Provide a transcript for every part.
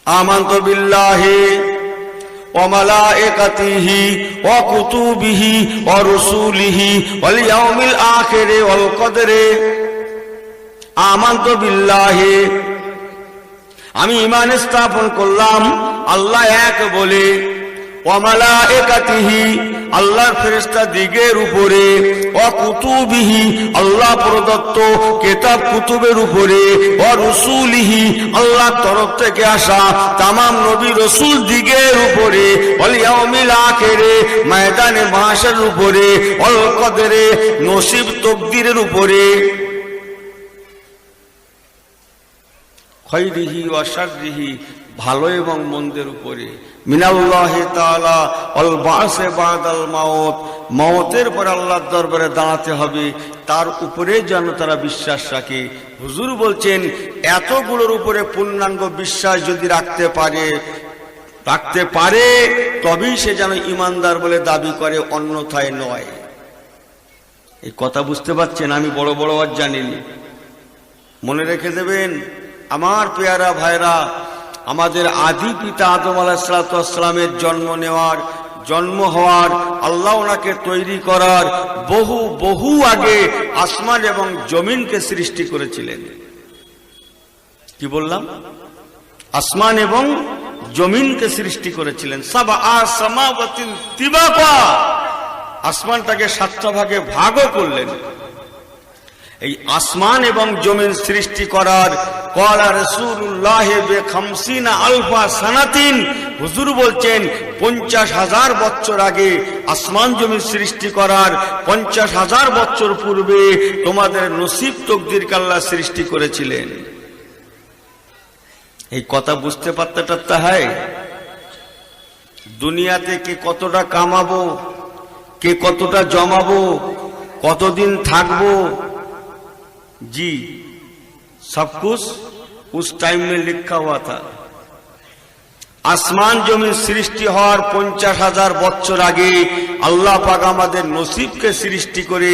আমানতু বিল্লাহি ওয়া মালাইকাতিহি ওয়া কুতুবিহি ওয়া রুসুলিহি ওয়াল ইয়াউমিল আখির ওয়াল কদরে। আমানতু বিল্লাহি, আমি ঈমান স্থাপন করলাম আল্লাহ এক বলে, ওয়া মালাইকাতিহি, আল্লাহর ফেরেশতা দিগের উপরে, ওয়া কুতুবিহি, আল্লাহ প্রদত্ত কিতাব কুতুবের উপরে, ওয়া রুসুলিহি, আল্লাহর তরফ থেকে আসা तमाम নবী রাসূল দিগের উপরে, ওয়াল ইয়াউমিল আখিরে, ময়দানে মাহশরের উপরে, ওয়াল কদরে, নসিব তকদীরের উপরে, খায়রিহি ওয়া শাররিহি, ভালো এবং মন্দের উপরে, মিনাল্লাহি তাআলা ওয়াল বাসে বাদাল মাউত, মওতের পর আল্লাহর দরবারে দাঁড়াতে হবে, তার উপরে যেন তারা বিশ্বাস রাখে। হুজুর বলছেন এতগুলোর উপরে পূর্ণাঙ্গ বিশ্বাস যদি রাখতে পারে তবেই সে যেন ঈমানদার বলে দাবি করে, অন্যথায় নয়। এই কথা বুঝতে পারছেন? আমি বড় বড় ওয়াজ জানিনি, মনে রেখে দেবেন আমার পেয়ারা ভাইরা। আমাদের আদি পিতা আদম আলাইহিস সালামের জন্ম হওয়ার, আল্লাহ ওনাকে তৈরি করার বহু বহু আগে আসমান এবং জমিনকে সৃষ্টি করেছিলেন। কি বললাম? আসমান এবং জমিনকে সৃষ্টি করেছিলেন। সাবআ সামাওয়াতিন তিবাকা, আসমানটাকে 7টা ভাগে ভাগও করলেন। এই আসমান এবং জমিন সৃষ্টি করার ক্বালা রাসূলুল্লাহ বে50 আলফা সানাতিন, হুজুর বলছেন 50,000 বছর আগে আসমান জমিন সৃষ্টি করার 50,000 বছর পূর্বে তোমাদের নসিব তকদিরকে আল্লাহ সৃষ্টি করেছিলেন। এই কথা বুঝতে পারতে হয়। দুনিয়াতে কে কতটা কামাবো, কে কতটা জমাবো, কতদিন থাকবো, जी सब कुछ उस टाइम में लिखा हुआ था। আসমান জমিন সৃষ্টি হওয়ার 50,000 বছর আগে আল্লাহ পাক আমাদের নসিবকে সৃষ্টি করে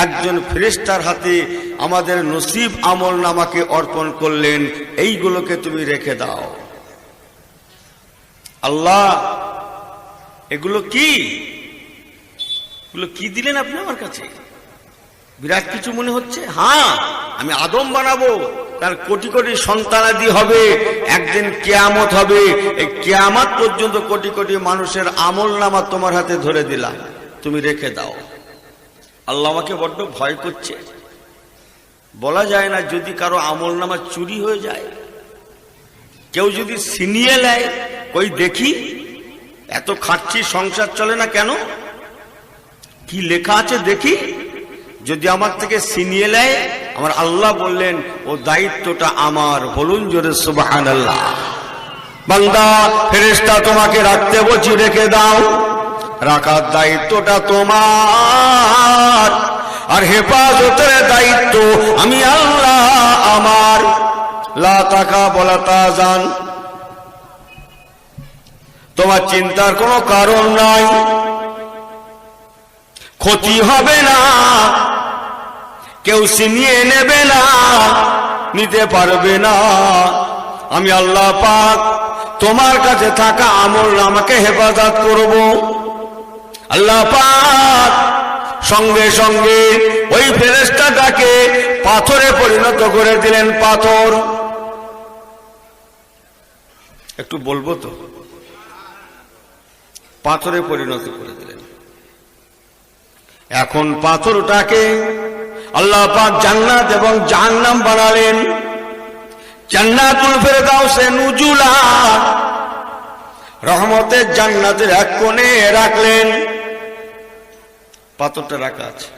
একজন ফেরেশতার হাতে আমাদের নসিব আমল নামাকে অর্পণ করলেন, এইগুলোকে তুমি রেখে দাও। আল্লাহ এগুলো কি দিলেন আপনি আমার কাছে? বিরাট কিছু মনে হচ্ছে? হ্যাঁ, আমি আদম বানাবো, তার কোটি কোটি সন্তানাদি হবে, একদিন কিয়ামত হবে, এই কিয়ামত পর্যন্ত কোটি কোটি মানুষের আমল নামা তোমার হাতে ধরে দিলাম, তুমি রেখে দাও। আল্লাহ আমাকে বড্ড ভয় করছে। বলা যায় না যদি কারো আমল নামা চুরি হয়ে যায়, কেউ যদি ছিনিয়ে নেয়, কই দেখি এত খাচ্ছি সংসার চলে না কেন, কি লেখা আছে দেখি। যদি আমার থেকে ছিনিয়ে নেয়, আমার আল্লাহ বললেন ও দায়িত্বটা আমার। বলুন জোরে সুবহানাল্লাহ। বান্দা ফেরেশতা তোমাকে রাখতে বলছি, রেখে দাও, রাখার দায়িত্বটা তোমার, আর হেফাজতের দায়িত্ব আমি আল্লাহ আমার। লা তাকা বলা তাজান, তোমার চিন্তার কোনো কারণ নাই, ক্ষতি হবে না, কেউ ছিনিয়ে নেবে না, নিতে পারবে না। আমি আল্লাহ পাক তোমার কাছে থাকা আমল আমাকে হেফাজত করব। আল্লাহ পাক সঙ্গে সঙ্গে ওই ফেরেশতাটাকে পাথরে পরিণত করে দিলেন। পাথর, একটু বলবো তো, পাথরে পরিণত করে দিলেন। এখন পাথরটাকে আল্লাহ পাক জান্নাত এবং জাহান্নাম বানালেন। জান্নাতুল ফেরদাউসে নুজুলা, রহমতের জান্নাতের এক কোণে রাখলেন। পাথরটা রাখা আছে।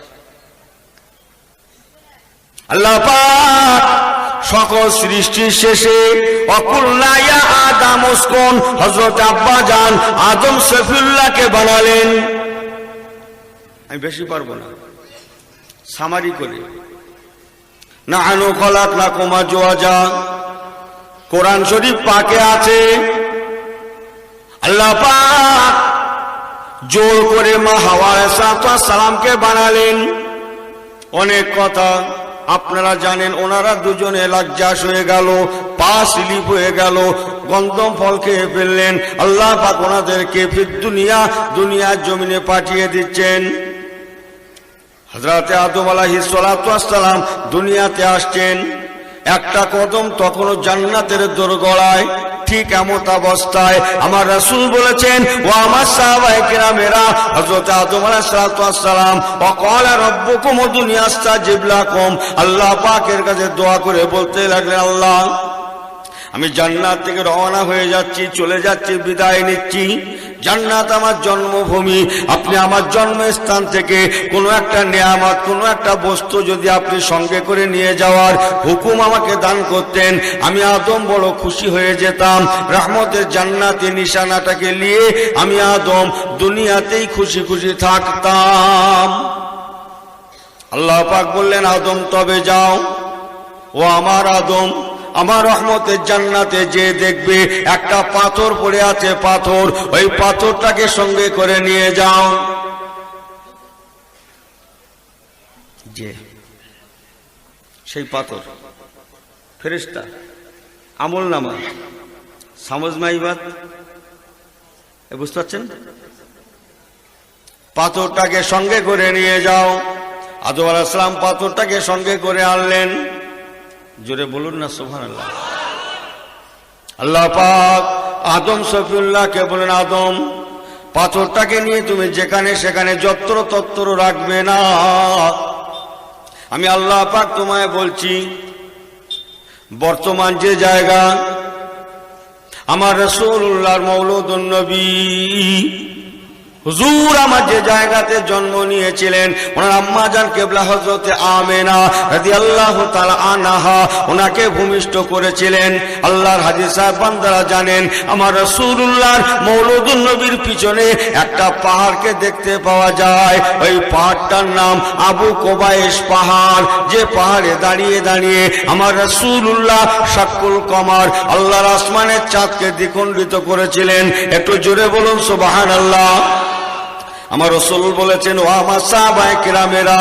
আল্লাহ পাক সকল সৃষ্টির শেষে অকুলনা ইয়া আদম উসকুন, হযরত আব্বাজান আদম সফিউল্লাহকে বানালেন। আমি বেশি পারবো না, সামারি করে। নাহনু খলাকনাকুম আজওয়াজা, কোরআন শরীফ পাকে আছে। আল্লাহ পাক জোর করে মা হাওয়া আলাইহিস সালামকে বানালেন। অনেক কথা আপনারা জানেন ওনারা দুজনে লজ্জাশ হয়ে গেল, পা স্লিপ হয়ে গেল, গন্ধম ফল খেয়ে ফেললেন। আল্লাহ পাক ওনাদেরকে ফির দুনিয়ার জমিনে পাঠিয়ে দিচ্ছেন। হযরত আদম আলাইহিস সালাতু ওয়াস সালাম দুনিয়াতে আসছেন, একটা কদম তখনও জান্নাতের দোরগোড়ায়। ঠিক এমত অবস্থায় আমার রাসূল বলেছেন, ও আমার সাহাবায়ে কেরামেরা, হযরত আদম আলাইহিস সালাতু ওয়াস সালাম ওয়া ক্বালা রাব্বুকুম উদউনি আস্তাজিব লাকুম, আল্লাহ পাকের কাছে দোয়া করে বলতে লাগলেন, আল্লাহ আমি জান্নাত থেকে রওনা হয়ে যাচ্ছি, চলে যাচ্ছি, বিদায় নিচ্ছি। জান্নাত আমার জন্মভূমি, আপনি আমার জন্মস্থান থেকে কোনো একটা নেয়ামত, কোনো একটা বস্তু যদি আপনি সঙ্গে করে নিয়ে যাওয়ার হুকুম আমাকে দান করতেন, আমি আদম বড় খুশি হয়ে যেতাম। রহমতের জান্নাতে নিশানাটাকে নিয়ে আমি আদম দুনিয়াতেই খুশি খুশি থাকতাম। আল্লাহ পাক বললেন, আদম তবে যাও, ও আমার আদম, আমার রহমতের জান্নাতে যে দেখবে একটা পাথর পড়ে আছে, পাথর, ওই পাথরটাকে সঙ্গে করে নিয়ে যাও। যে সেই পাথর ফেরেশতা আমলনামা, সমঝ में आई बात? বুঝতে পারছেন? পাথরটাকে সঙ্গে করে নিয়ে যাও। আদম আলাইহিস সালাম পাথরটাকে সঙ্গে করে আনলেন। জোরে বলুন না সুবহানাল্লাহ। আল্লাহ পাক আদম সফিউল্লাহকে বলেন, আদম পাথরটাকে নিয়ে তুমি যেখানে সেখানে যত্র তত্র রাখবে না। আমি আল্লাহ পাক তোমায় বলছি, বর্তমান যে জায়গা আমার রাসূলুল্লাহর মওলুদুন নবী হুজুর আমার যে জায়গাতে জন্ম নিয়েছিলেন, ওনার আম্মা জান কিবলা হযরতে আমেনা রাদিয়াল্লাহু তাআলা আনহা ওনাকে ভূমিষ্ঠ করেছিলেন। আল্লাহর হাজী সাহেব বান্দারা জানেন, আমার রাসূলুল্লাহর মওলুদুন নবীর পিছনে একটা পাহাড়কে দেখতে পাওয়া যায়। ওই পাহাড়টার নাম আবু কোবাইশ পাহাড়। যে পাহাড়ে দাঁড়িয়ে দাঁড়িয়ে আমার রাসূলুল্লাহ শাকুল কমার, আল্লাহর আসমানের চাঁদকে দ্বিখণ্ডিত করেছিলেন। একটু জোরে বলুন সুবহানাল্লাহ। আমার রাসূল বলেছেন, ও আমার সাহাবায়ে কেরামেরা,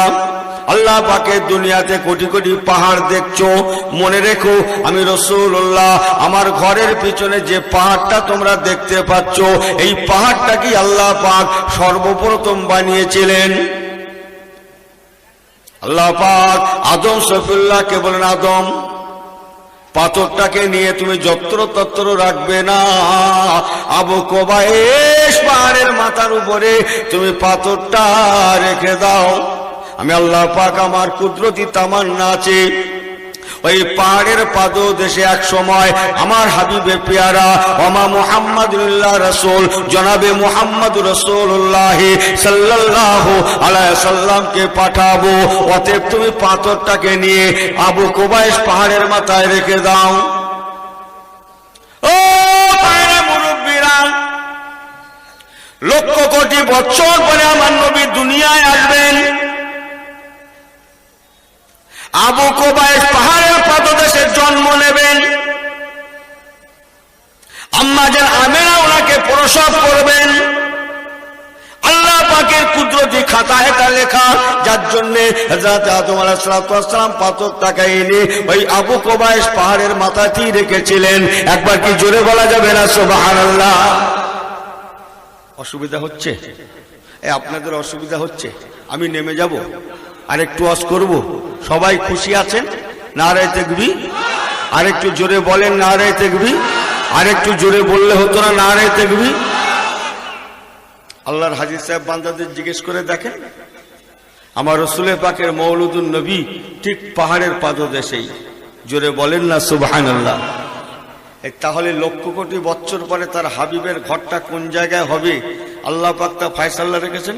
আল্লাহ পাকের দুনিয়াতে কোটি কোটি পাহাড় দেখছো, মনে রেখো আমি রাসূলুল্লাহ আমার ঘরের পিছনে যে পাহাড়টা তোমরা দেখতে পাচ্ছ, এই পাহাড়টা কি আল্লাহ পাক সর্বপ্রথম বানিয়েছিলেন। আল্লাহ পাক আদম সফিউল্লাহকে বলেন, আদম পাথরটাকে নিয়ে তুমি যত্র তত্র রাখবে না। আবু কোবাইশ পাহাড়ের মাথার উপরে তুমি পাথরটা রেখে দাও। আমি আল্লাহ পাক আমার কুদরতি তামান্না আছে, ওই পাহাড়ের পাদদেশে এক সময় আমার হাবিবে পেয়ারা ওমা মুহাম্মাদুল্লাহ রাসূল জনাবে মুহাম্মদ রাসূলুল্লাহ সাল্লাল্লাহু আলাইহি সাল্লামকে পাঠাবো। অতএব তুমি পাথরটাকে নিয়ে আবু কোবাইশ পাহাড়ের মাথায় রেখে দাও। ও পায়রা মুরব্বিরা, লক্ষ কোটি বছর পরে আমার নবী দুনিয়ায় আসবেন। আবু কোবাইশ পাহাড়ের পাদদেশে জন্ম নেবেন। আম্মা জান আমেনা ওনাকে প্রসব করবেন। আল্লাহ পাকের কুদরতি খাতা এটা লেখা, যার জন্য হযরত আদম আলাইহিস সালাতু ওয়াস সালাম পাথরটাকে এনে ওই আবু কোবাইশ পাহাড়ের মাথাতেই রেখেছিলেন। একবার কি জোরে বলা যাবে না সুবহানাল্লাহ? অসুবিধা হচ্ছে? আপনাদের অসুবিধা হচ্ছে? আমি নেমে যাব, আরেকটু ওয়াজ করব। সবাই খুশি আছেন? নারে তাকবীর। আরেকটু জোরে বলেন নারে তাকবীর। আরেকটু জোরে বললে হতো না নারে তাকবীর? আল্লাহর হাজী সাহেব বান্দাদের জিজ্ঞেস করে দেখেন, আমার রাসূলে পাকের মওলুদুন নবী ঠিক পাহাড়ের পাদদেশেই। জোরে বলেন না সুবহানাল্লাহ। তাহলে লক্ষ কোটি বছর পরে তার হাবিবের ঘরটা কোন জায়গায় হবে আল্লাহ পাক তা ফয়সালা রেখেছেন।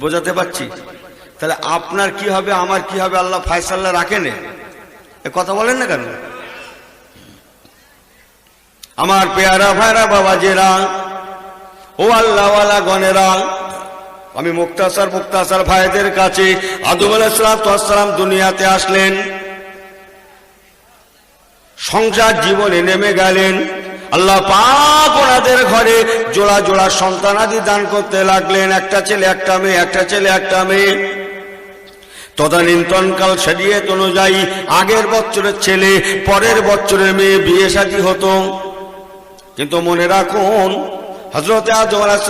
বোঝাতে পারছি? তাহলে আপনার কি হবে, আমার কি হবে, আল্লাহ ফয়সালা রাখেন। এ কথা বলেন না কেন? আমার পেয়ারা ভাইরা বাবাজেরা, ও আল্লাহওয়ালা গণেরা, আমি মুক্তাসার ভাইদের কাছে, আদম আলাইহিস সালাম দুনিয়াতে আসলেন, সংসার জীবনে নেমে গেলেন। আল্লাহ পাক ওনাদের ঘরে জোড়া জোড়া সন্তানাদি দান করতে লাগলেন। একটা ছেলে একটা মেয়ে, একটা ছেলে একটা মেয়ে। তদানীন্তনকাল শরীয়ত অনুযায়ী আগের বছরের ছেলে পরের বছরের মেয়ে বিয়ে শাদী হতো। কিন্তু মনে রাখুন, হযরত আদম আলাইহিস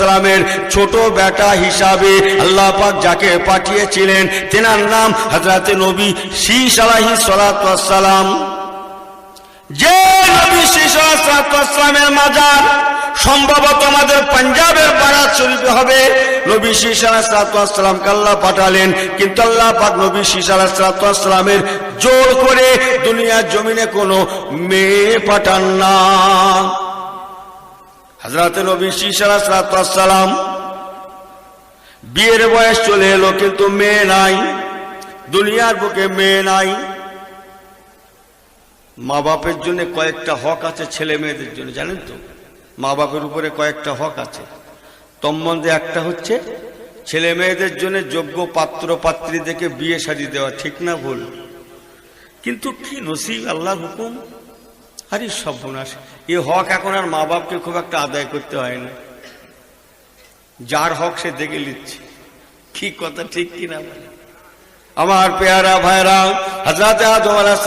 সালামের ছোট বেটা হিসাবে আল্লাহ পাক যাকে পাঠিয়েছিলেন তেনার নাম হযরত নবী শীস আলাইহিস সালাম। যে নবী শীস আলাইহিস সালামের মাজার সম্ভবত আমাদের পাঞ্জাবের বারাত শরীফে হবে, নবী শীস আলাইহিস সালামকে আল্লাহ পাঠালেন। কিন্তু আল্লাহ পাক নবী শীস আলাইহিস সালামের জোর করে দুনিয়ার জমিনে কোনো মেয়ে পাঠান না। হযরত নবী শীস আলাইহিস সালাম বিয়ের বয়স চলে এলো, কিন্তু মেয়ে নাই, দুনিয়ার বুকে মেয়ে নাই। মা বাপের জন্য কয়েকটা হক আছে ছেলে মেয়েদের জন্য, জানেন তো? মা বাপের উপরে কয়েকটা হক আছে, তোর মধ্যে একটা হচ্ছে ছেলে মেয়েদের জন্য যোগ্য পাত্র পাত্রী দেখে বিয়ে শাদী দেওয়া, ঠিক না ভুল? কিন্তু কি নসিব, আল্লাহর হুকুম। আরে সর্বনাশ, এ হক এখন আর মা বাপকে খুব একটা আদায় করতে হয় না, যার হক সে দেখে নিচ্ছে। কি কথা ঠিক কিনা বলে? আমার পেয়ারা ভাইরা, হযরত আদম আলাইহিস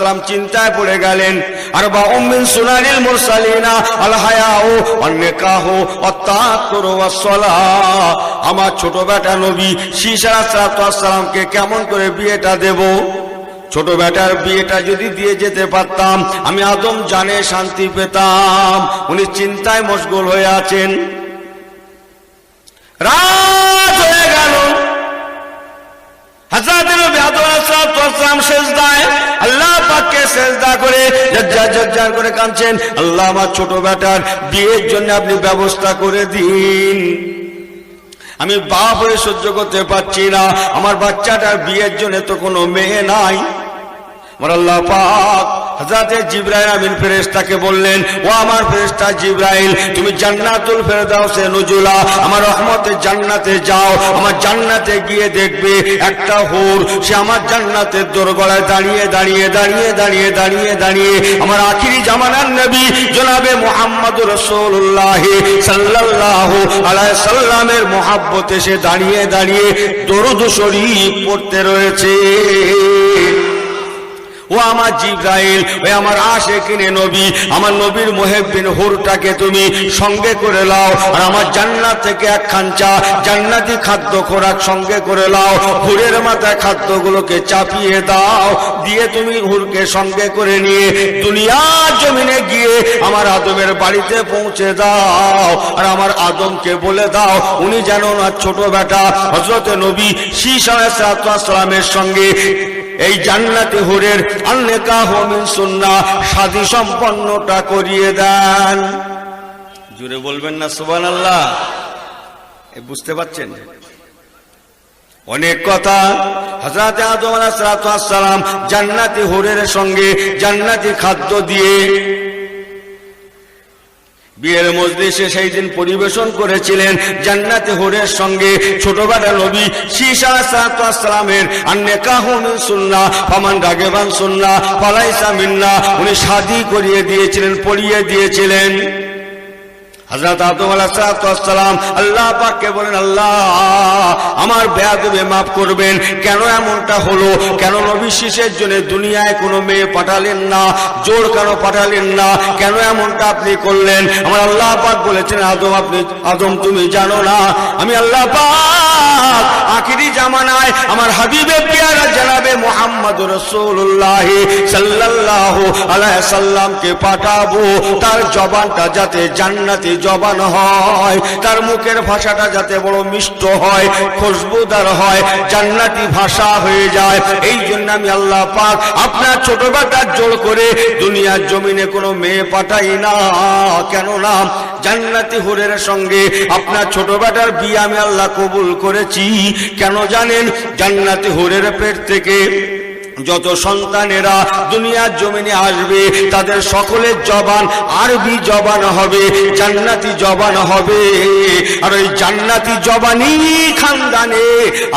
সালাম চিন্তায় পড়ে গেলেন। আরবাউম মিন সুনানিল মুরসালিনা আল হায়াউ ওয়ান নিকাহু ওয়াত তাআক্কুরু ওয়াস সালাহ। আমার ছোট বেটা নবী শীস আলাইহিস সালামকে কেমন করে বিয়েটা দেব? ছোট বেটার বিয়েটা যদি দিয়ে যেতে পারতাম, আমি আদম জানে শান্তি পেতাম। উনি চিন্তায় মশগুল হয়ে আছেন। রাত হয়ে গেল, হযরত নবী আদম আলাইহিস সালাম সিজদায় আল্লাহ পাককে সিজদা করে জজ্জার করে কাঁদছেন, আল্লাহ আমার ছোট বেটার বিয়ের জন্য আপনি ব্যবস্থা করে দিন। আমি বাপ হয়ে সহ্য করতে পারছি না, আমার বাচ্চাটার বিয়ের জন্য তো কোনো মেয়ে নাই। আমার আল্লাহ পাক হযরত জিবরাইল আমিন ফেরেশতাকে বললেন, ও আমার ফেরেশতা জিবরাইল, তুমি জান্নাতুল ফেরদাউসে নুজুলা, আমার রহমতের জান্নাতে যাও। আমার জান্নাতে গিয়ে দেখবে একটা হুর, সে আমার জান্নাতের দোরগোড়ায় দাঁড়িয়ে দাঁড়িয়ে দাঁড়িয়ে দাঁড়িয়ে দাঁড়িয়ে দাঁড়িয়ে আমার আখিরি জামানার নবী জনাবে মুহাম্মদুর রাসূলুল্লাহ সাল্লাল্লাহু আলাইহি সাল্লামের মহব্বতে সে দাঁড়িয়ে দাঁড়িয়ে দরুদ শরীফ পড়তে রয়েছে। ও আমার জিবরাইল, ওই আমার আশিকিনে নবী, আমার নবীর মুহিব্বিন হুরটাকে তুমি সঙ্গে করে লাও, আর আমার জান্নাত থেকে এক খাঞ্চা জান্নাতি খাদ্য খোরাক সঙ্গে করে লাও। হুরের মাথায় খাদ্যগুলোকে চাপিয়ে দাও, দিয়ে তুমি হুরকে সঙ্গে করে নিয়ে দুনিয়ার জমিনে গিয়ে আমার আদমের বাড়িতে পৌঁছে দাও। আর আমার আদমকে বলে দাও, উনি যেন ওনার ছোট বেটা হযরত নবী শীস আলাইহিস সালামের সঙ্গে এই জান্নাতি হুরের আল নিকাহু মিন সুন্নাহ শাদী সম্পন্নটা করিয়ে দেন। জোরে বলবেন না সুবহানাল্লাহ? বুঝতে পারছেন? অনেক কথা। হযরত আদম আলাইহিস সালাম জান্নাতি হুরের সঙ্গে জান্নাতি খাদ্য দিয়ে বিয়ের মজলিসে সেই দিন পরিবেশন করেছিলেন জান্নাতি হুরের সঙ্গে ছোট বেটা নবী শীস আলাইহিস সালামের আন নিকাহু মিন সুন্নাহ ফামান রাগিবান সুন্নাহ ফালাইসা মিন্না। উনি শাদী করিয়ে দিয়েছিলেন, পড়িয়ে দিয়েছিলেন। হযরত আদম আলাইহিস সালাম আল্লাহ পাককে বলেন, আল্লাহ আমার বেয়াদবি মাফ করবেন, কেন এমনটা হলো? কেন নবী শীষের জন্য দুনিয়ায় কোনো মেয়ে পাঠালেন না? জোর কেন পাঠালেন না? কেন এমনটা আপনি করলেন? আমার আল্লাহ পাক বলেছেন, আদম তুমি জানো না, আমি আল্লাহ পাক আখিরি জামানায় আমার হাবিবে পিয়ারা জনাবে মুহাম্মদুর রাসূলুল্লাহ সাল্লাল্লাহু আলাইহি সাল্লামকে পাঠাবো, তার জবানটা যাতে জান্নাতি জবান হয়, তার মুখের ভাষাটা যাতে বড় মিষ্ট হয়, খুশবুদার হয়, জান্নাতি ভাষা হয়ে যায়। এই জন্য আমি আল্লাহ পাক আপনার ছোট বেটার জোর করে দুনিয়ার জমিনে কোনো মেয়ে পাঠাই না। কেন না? জান্নাতি হুরের সঙ্গে আপনার ছোট বেটার বিয়ে আমি আল্লাহ কবুল করেছি। কেন জানেন? জান্নাতি হুরের পেট থেকে যত সন্তানেরা দুনিয়ার জমিনে আসবে তাদের সকলের জবান আরবি জবান হবে, জান্নাতি জবান হবে। আর ওই জান্নাতি জবানি খানদানে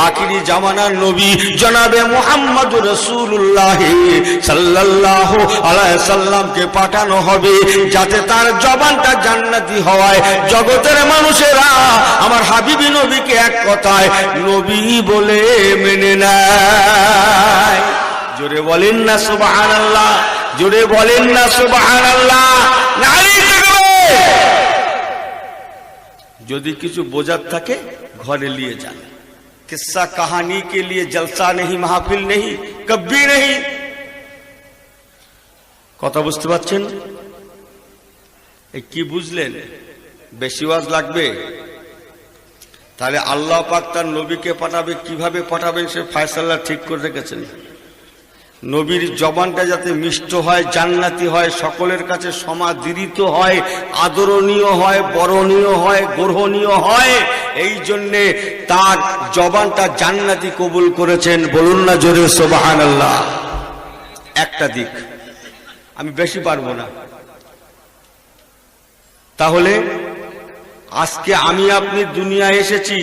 আখিরি জামানার নবী জনাবে মুহাম্মদুর রাসূলুল্লাহ সাল্লাল্লাহু আলাইহি সাল্লামকে পাঠানো হবে, যাতে তার জবানটা জান্নাতি হওয়ায় জগতের মানুষেরা আমার হাবিবি নবীকে এক কথায় নবী বলে মেনে নেয়। জোরে বলেন না সুবহানাল্লাহ, জোরে বলেন না সুবহানাল্লাহ। নারী যদি কিছু বোঝার থাকে ঘরে নিয়ে যান। কিসসা কাহানি কে লিয়ে জলসা নেই, মাহফিল নেই, কব্বি নেই। কথা বুঝতে পারছেন? এই কি বুঝলেন? বেশি ওয়াজ লাগবে? তাহলে আল্লাহ পাক তার নবীকে পাঠাবে, কিভাবে পাঠাবেন সে ফয়সালা ঠিক করে রেখেছেন। নবীর জবানটা যাতে মিষ্ট হয়, জান্নাতি হয়, সকলের কাছে সমাদৃত হয়, আদরণীয় হয়, বরণীয় হয়, গ্রহণীয় হয়, এই জন্যে তার জবানটা জান্নাতি কবুল করেছেন। বলুন না জোরে সুবহানাল্লাহ। একটা দিক, আমি বেশি পারবো না। তাহলে আজকে আমি আপনি দুনিয়ায় এসেছি,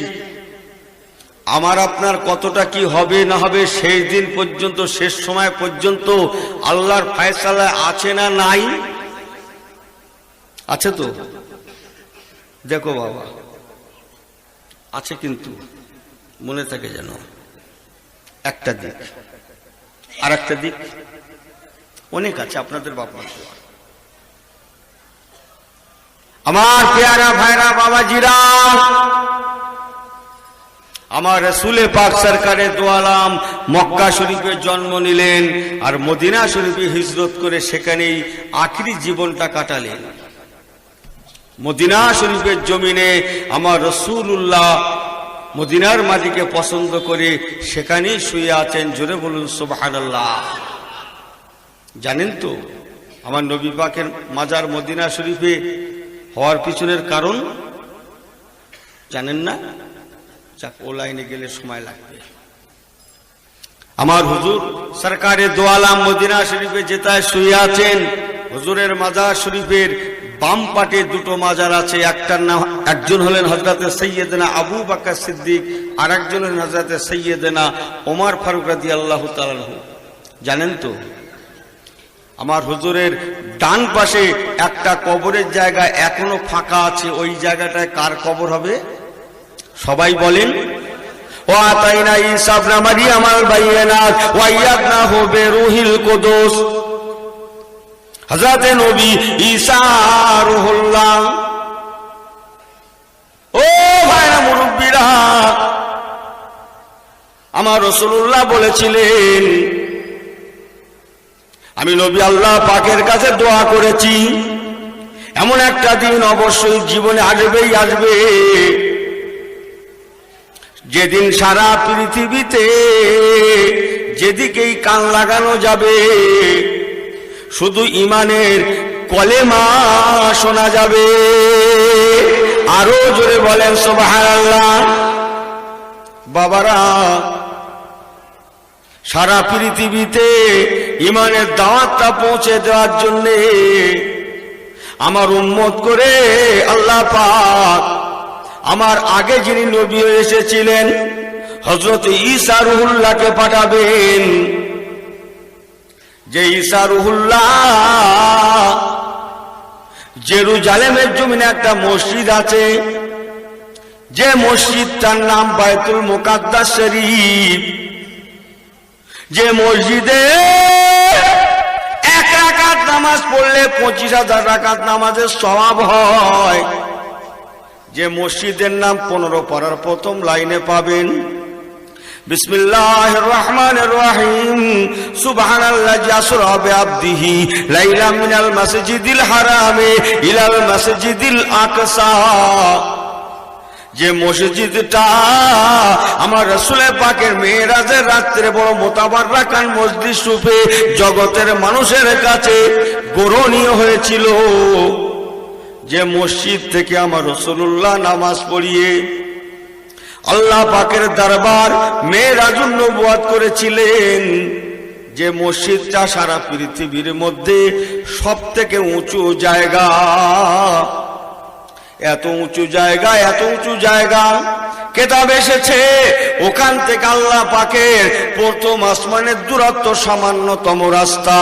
আমার আপনার কতটা কি হবে না হবে শেষ দিন পর্যন্ত, শেষ সময় পর্যন্ত আল্লাহর ফয়সালা আছে না নাই? আছে তো? দেখো বাবা, আছে, কিন্তু মনে থাকে যেন একটা দিক। আর একটা দিক অনেক আছে, আপনাদের বাবা আমার পেয়ারা ভাইরা বাবাজিরা, আমার রাসূলে পাক সরকারে দো আলম মক্কা শরীফে জন্ম নিলেন আর মদিনা শরীফে হিজরত করে সেখানেই আখিরি জীবনটা কাটালেন। মদিনা শরীফের জমিনে আমার রাসূলুল্লাহ মদিনার মাটিকে পছন্দ করে সেখানেই শুয়ে আছেন। জোরে বলুন সুবহানাল্লাহ। জানেন তো আমার নবী পাকের মাজার মদিনা শরীফে হওয়ার পিছনের কারণ জানেন না? যাক, ও লাইনে গেলে সময় লাগবে। আমার হুজুর সরকারে দো আলম মদিনা শরীফে যেটায় শুয়ে আছেন, হুজুরের মাজার শরীফের বাম পাটে দুটো মাজার আছে। একটার নাম, একজন হলেন হযরতে সাইয়্যিদনা আবু বকর সিদ্দিক, আর একজন হলেন হযরতে সাইয়্যিদনা ওমর ফারুক রাদিয়াল্লাহু তাআলা আনহু। জানেন তো আমার হুজুরের ডান পাশে একটা কবরের জায়গা এখনো ফাঁকা আছে, ওই জায়গাটায় কার কবর হবে? সবাই বলেন। ওয়া আতাইনা ঈসা ইবনে মারইয়াম আল বাইয়িনাত ওয়া আইয়াদনাহু বিরূহিল কুদুস। হযরত নবী ঈসা রূহুল্লাহ। ও ভাইরা মুরব্বিরা, আমার রাসূলুল্লাহ বলেছিলেন, আমি নবী আল্লাহ পাকের কাছে দোয়া করেছি, এমন একটা দিন অবশ্যই জীবনে আসবেই আসবে, যেদিন সারা পৃথিবীতে যেদিকেই কান লাগানো যাবে শুধু ঈমানের কলেমা শোনা যাবে। আরো জোরে বলেন সুবহানাল্লাহ। বাবারা, সারা পৃথিবীতে ঈমানের দাওয়াতটা পৌঁছে দেওয়ার জন্য আমার উম্মত করে আল্লাহ পাক আমার আগে যিনি নবী এসেছিলেন হযরত ঈসা রূহুল্লাহকে পাঠাবেন। যে ঈসা রূহুল্লাহ জেরুজালেমের জমিনে একটা মসজিদ আছে, যে মসজিদটার নাম বাইতুল মুকাদ্দাস শরীফ, যে মসজিদে এক রাকাত নামাজ পড়লে 25,000 রাকাত নামাজের সওয়াব হয়, যে মসজিদের নাম 15 পারার প্রথম লাইনে পাবেন, বিসমিল্লাহির রহমানির রহিম, সুবহানাল্লাযী আসরা বিআবদিহি লাইলাম মিনাল মাসজিদিল হারামি ইলাল মাসজিদিল আকসা। যে মসজিদটা আমার রাসূলের পাকের মেরাজের রাত্রে বড় মুতাবাররাকান মসজিদ রূপে জগতের মানুষের কাছে গৌরবনীয় হয়েছিল, যে মসজিদ থেকে আমার রাসূলুল্লাহ নামাজ পড়িয়ে আল্লাহ পাকের দরবার মেরাজুন নবুয়ত করেছিলেন। যে মসজিদটা সারা পৃথিবীর মধ্যে সব থেকে উঁচু জায়গা, এত উঁচু জায়গা, এত উঁচু জায়গা কেতাব এসেছে ওখান থেকে আল্লাহ পাকের প্রথম আসমানের দূরত্ব সামান্যতম রাস্তা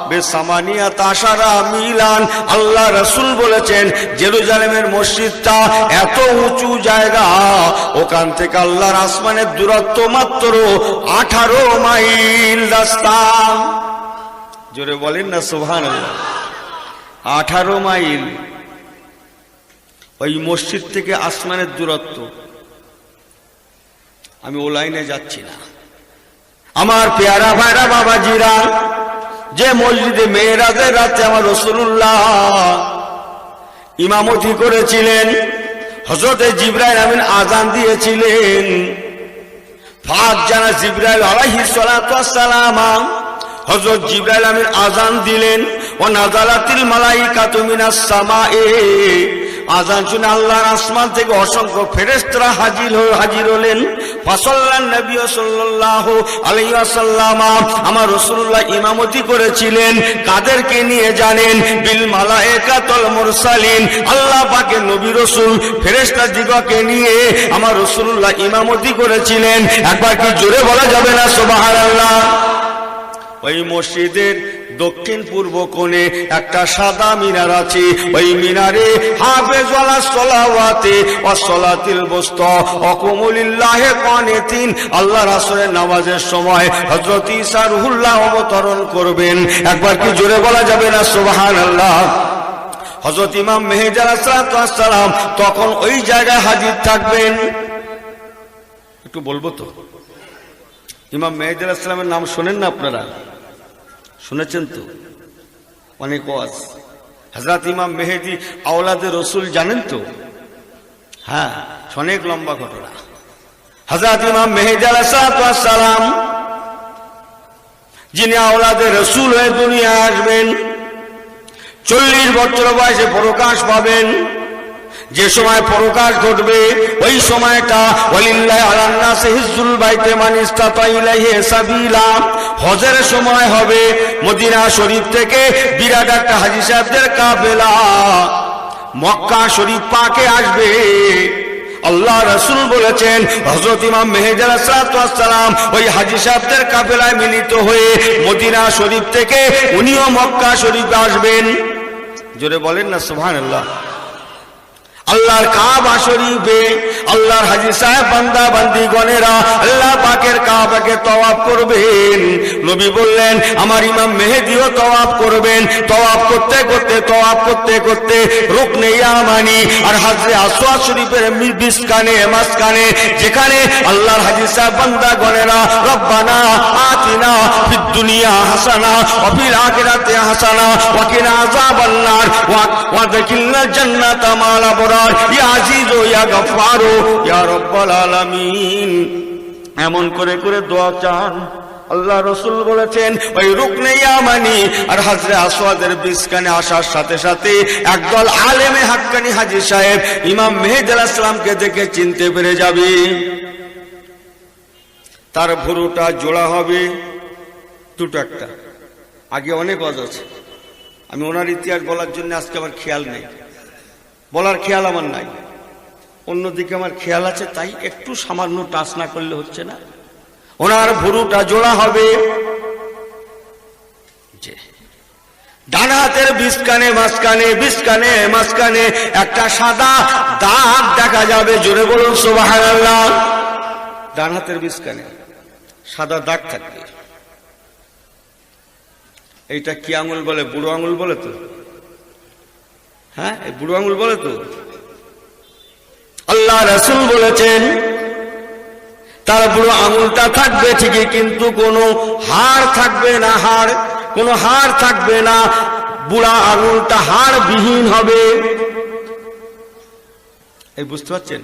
বেসামানিয়াত আশারা মিলান। আল্লাহ রাসূল বলেছেন জেরুজালেমের মসজিদটা এত উঁচু জায়গা, ওখান থেকে আল্লাহর আসমানের দূরত্ব মাত্র 18 মাইল রাস্তা। জোরে বলেন না সুবহানাল্লাহ। 18 মাইল ওই মসজিদ থেকে আসমানের দূরত্ব। আমি ও লাইনে যাচ্ছি না। আমার পেয়ারা ভাইরা বাবাজিরা, যে মসজিদে মেরাজের রাতে আমার রাসূলুল্লাহ ইমামতি করেছিলেন, হযরতে জিবরাইল আমিন আযান দিয়েছিলেন, ফাক জানা জিবরাইল আলাইহিস সালাতু ওয়াস সালাম, হযরত জিবরাইল আমিন আযান দিলেন, ও নাযালাতিল মালাইকাতু মিনাস সামায়ে, আযান শুনে আল্লাহর আসমান থেকে অসংখ্য ফেরেশতারা হাজির হলেন। ফাসাল্লান নবী সাল্লাল্লাহু আলাইহি ওয়াসাল্লাম, আমার রাসূলুল্লাহ ইমামতি করেছিলেন কাদেরকে নিয়ে জানেন? বিল মালায়েকাতুল মুরসালিন, আল্লাহ পাকের নবী রাসূল ফেরেশতা দিগকে নিয়ে আমার রাসূলুল্লাহ ইমামতি করেছিলেন। একবার কি জোরে বলা যাবে না সুবহানাল্লাহ? ওই মসজিদের দক্ষিণ পূর্ব কোণে একটা সাদা মিনার আছে। ওই মিনারে হাফেজ ওয়ালা সলাওয়াতে ওয়া সলাতিল বুসতা ওয়া কুমু লিল্লাহি কানিতিন, আল্লাহ রাসূলের নামাজের সময় হযরত ঈসা রূহুল্লাহ অবতরণ করবেন। একবার কি জোরে বলা যাবে না সুবহানাল্লাহ? হযরত ইমাম মেহেদী আলাইহিস সালাম তখন ওই জায়গায় হাজির থাকবেন। একটু বলবো তো, ইমাম মেহেদী আলাইহিস সালামের নাম শোনেন না আপনারা? শুনেছেন তো অনেক ওয়াজ। হযরত ইমাম মেহেদী আওলাদে রসুল জানেন তো? হ্যাঁ, অনেক লম্বা ঘটনা। হযরত ইমাম মেহেদী আলাইহিস সালাম যিনি আওলাদে রসুল হয়ে দুনিয়া আসবেন, 40 বছর বয়সে প্রকাশ পাবেন। যে সময় প্রকাশ ঘটবে ওই সময়টা ওয়ালিল্লাহি আলান নাসি হিজ্জুল বাইতি মান ইসতাতা ইলাইহি সাবিলা, হজের সময় হবে। মদিনা শরীফ থেকে বিরাট একটা হাজী সাহেবদের কাফেলা মক্কা শরীফ পাকে আসবে। আল্লাহ রাসূল বলেছেন হযরত ইমাম মেহেদী আলাইহিস সালাম ওই হাজী সাহেবদের কাফেলায় মিলিত হয়ে মদিনা শরীফ থেকে উনিও মক্কা শরীফে আসবেন। জোরে বলেন না সুবহানাল্লাহ। আল্লাহর কাবা শরীফে আল্লাহর হাজী সাহেব বান্দা বান্দিগণেরা আল্লাহ পাকের কাবাকে তওয়াফ করবেন। নবী বললেন আমার ইমাম মেহেদীও তওয়াফ করবেন। তওয়াফ করতে করতে রুকনে ইয়ামানি আর হাজরে আসওয়াদ শরীফের মাঝখানে যেখানে আল্লাহর হাজী সাহেব বান্দাগণেরা রব্বানা আতিনা ফিদ দুনিয়া হাসানা ওয়া ফিল আখিরাতি হাসানা ওয়া কিনা আযাবান নার ওয়া আদখিলনা জান্নাতা মাল আবরার ইয়া আজিজু ইয়া গফফারু ইয়া রাব্বাল আলামিন, এমন করে করে দোয়া চান। আল্লাহ রাসূল বলেছেন ওই রুকনে ইয়ামানি আর হাজরে আসওয়াদের বিছখানে আসার সাথে সাথে একদল আলেমে হাক্কানি হাজী সাহেব ইমাম মেহেদী আলাইহিস সালামকে দেখে চিনতে পেরে যাবে। তার ভুরুটা জোড়া হবে দুটো একটা। আগে অনেক ওয়াজ আছে, আমি ওনার ইতিহাস বলার জন্য আজকে আমার খেয়াল নেই, বলার খেয়াল আমার নাই। অন্যদিকে আমার খেয়াল আছে, তাই একটু সামান্য টাচ না করলে হচ্ছে না। ওনার ভুরুটা জোড়া হবে। ডান হাতের মাঝখানে একটা সাদা দাগ দেখা যাবে। জোরে বলুন সুবহানাল্লাহ। ডান হাতের বিছখানে সাদা দাগ থাকবে। এইটা কি আঙুল বলে? বুড়ো আঙুল বলে তো? হ্যাঁ, এই বুড়ো আঙুল বলে তো। আল্লাহ রাসূল বলেছেন তার বুড়ো আঙুলটা থাকবে ঠিকই, কিন্তু কোনো হাড় থাকবে না। কোনো হাড় থাকবে না। বুড়া আঙুলটা হাড় বিহীন হবে। এই বুঝতে পারছেন?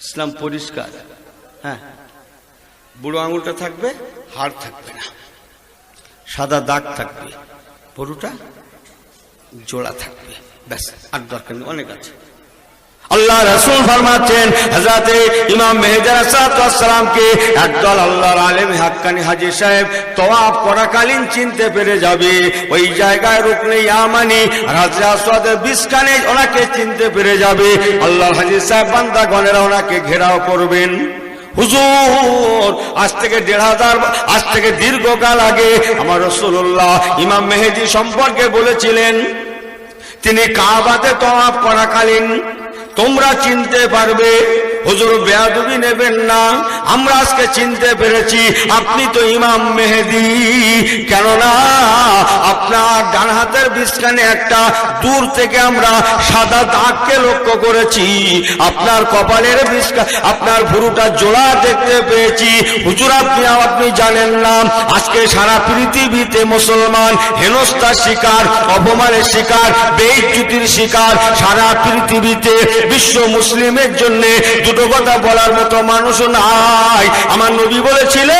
ইসলাম পরিষ্কার। হ্যাঁ, বুড়ো আঙুলটা থাকবে, হাড় থাকবে না, সাদা দাগ থাকবে, পুরোটা জোড়া থাকবে, ব্যাস। আর দরকার নেই, অনেক আছে। আল্লাহ রাসূল ফরমাচ্ছেন হযরতে ইমাম মেহেদী আলাইহিস সালামকে একদল আল্লাহর আলেম হাক্কানি হাজী সাহেব তওয়াফ করাকালীন চিনতে পেরে যাবে। ওই জায়গায় রুকনে ইয়ামানি আর হাজরে আসওয়াদের বিস্কানে ওনাকে চিনতে পেরে যাবে। আল্লাহর হাজী সাহেব বান্দাগণেরা ওনাকে ঘেরাও করবেন। হুজুর, আজ থেকে 1500 আজ থেকে দীর্ঘকাল আগে আমার রাসূলুল্লাহ ইমাম মেহেদী সম্পর্কে বলেছিলেন, তিনি কাবাতে তওয়াফ করাকালীন তোমরা চিনতে পারবে। হুজুর, বেয়াদবি নেবেন না, আমরা আজকে চিনতে পেরেছি আপনি তো ইমাম মেহেদী। কেননা আপনার ডান হাতের বিস্কানে একটা দূর থেকে আমরা সাদা দাগকে লক্ষ্য করেছি, আপনার কপালের বিস্কান আপনার ভুরুটা জোড়া দেখতে পেয়েছি। হুজুর, আপনি জানেন না আজকে সারা পৃথিবীতে মুসলমান হেনস্থার শিকার, অপমানের শিকার, বেইজ্জতির শিকার। সারা পৃথিবীতে বিশ্ব মুসলিমের জন্য দুটো কথা বলার মতো মানুষ নাই। আমার নবী বলেছিলেন,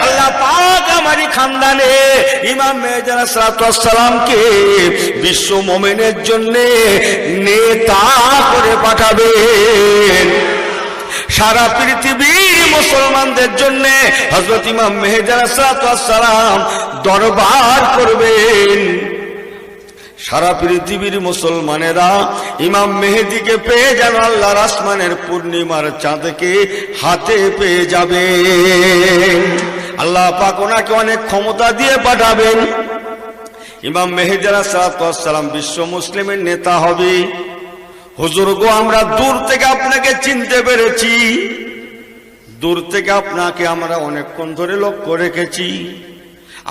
আল্লাহ পাক আমারই খানদানে ইমাম মেহেদী আলাইহিস সালামকে বিশ্ব মুমিনের জন্য নেতা করে পাঠাবেন। সারা পৃথিবীর মুসলমানদের জন্য হযরত ইমাম মেহেদী আলাইহিস সালাম দরবার করবেন। সারা পৃথিবীর মুসলমানেরা ইমাম মেহেদীকে পেয়ে যেন আল্লাহর আসমানের পূর্ণিমার চাঁদকে হাতে পেয়ে যাবে। আল্লাহ পাক ওনাকে অনেক ক্ষমতা দিয়ে পাঠাবেন। ইমাম মেহেদী আলাইহিস সালাম বিশ্ব মুসলিমের নেতা হবে। হুজুর গো, আমরা দূর থেকে আপনাকে চিনতে পেরেছি, দূর থেকে আপনাকে আমরা অনেকক্ষণ ধরে লক্ষ্য রেখেছি।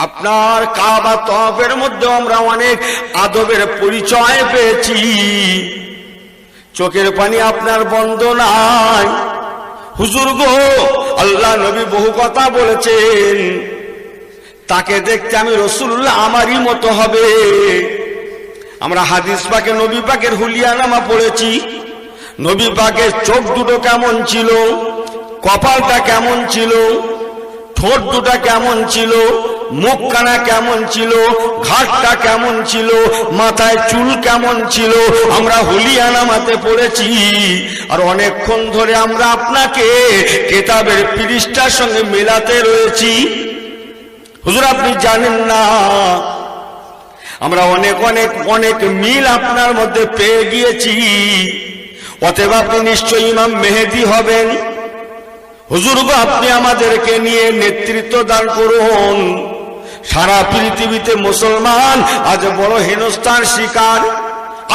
আপনার কাবা তওয়াফের মধ্যে আমরা অনেক আদবের পরিচয় পেয়েছি। চোখের পানি আপনার বন্ধ নাই। হুজুর গো, আল্লাহ নবী বহু কথা বলেছেন, তাকে দেখতে আমি রাসূলুল্লাহ আমারই মতো হবে। আমরা হাদিস পাকে নবী পাকের হুলিয়ানামা পড়েছি। নবী পাকের চোখ দুটো কেমন ছিল, কপালটা কেমন ছিল, ঠোঁট দুটা কেমন ছিল, মুখখানা কেমন ছিল, ঘাটটা কেমন ছিল, মাথায় চুল কেমন ছিল, আমরা হুলিয়ানামাতে পড়েছি। আর অনেকক্ষণ ধরে আমরা আপনাকে কিতাবের পৃষ্ঠার সঙ্গে মেলাতে রয়েছি। হুজুর, আপনি জানেন না আমরা অনেক অনেক অনেক মিল আপনার মধ্যে পেয়ে গিয়েছি। অতএব আপনি নিশ্চয়ই ইমাম মেহেদী হবেন। হুজুর গো, আপনি আমাদেরকে নিয়ে নেতৃত্ব দান করুন। সারা পৃথিবীতে মুসলমান আজ বড় হেনস্থার শিকার।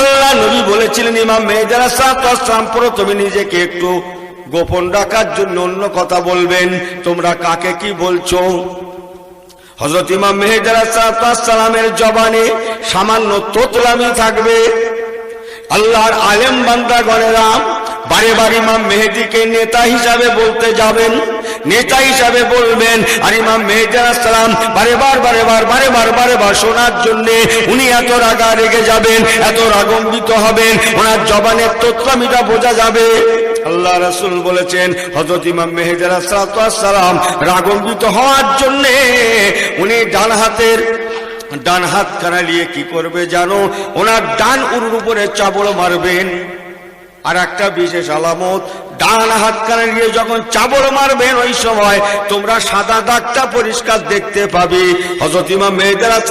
আল্লাহ নবী বলেছিলেন ইমাম মেহেদী আলাইহিস সালাম প্রথমে নিজেকে একটু গোপন রাখার জন্য অন্য কথা বলবেন। তোমরা কাকে কি বলছো? হযরত ইমাম মেহেদী আলাইহিস সালামের জবানে সামান্য তোতলামি থাকবে। আল্লাহর আলেম বান্দাগণেরা বারে বারে ইমাম মেহেদীকে নেতা হিসাবে বলতে যাবেন, নেতা হিসাবে বলবেন। আর ইমাম মেহেদী আলাইহিস সালাম বারে বার শোনার জন্য উনি এত রাগা রেগে যাবেন, এত রাগম্বিত হবেন, ওনার জবানের তোতলামিটা বোঝা যাবে। আল্লাহ রাসূল বলেছেন হযরত ইমাম মেহেদী আলাইহিস সালাম রাগম্বিত হওয়ার জন্য উনি ডান হাত খানা নিয়ে কি করবে জানো? ওনার ডান উরুর উপরে চাবড় মারবেন। আর একটা বিশেষ আলামত, ডান হাত কানে নিয়ে যখন চাবড় মারবেন ওই সময় তোমরা সাদা দাগটা পরিষ্কার দেখতে পাবে। হযরত ইমাম মেহেদী আলাইহিস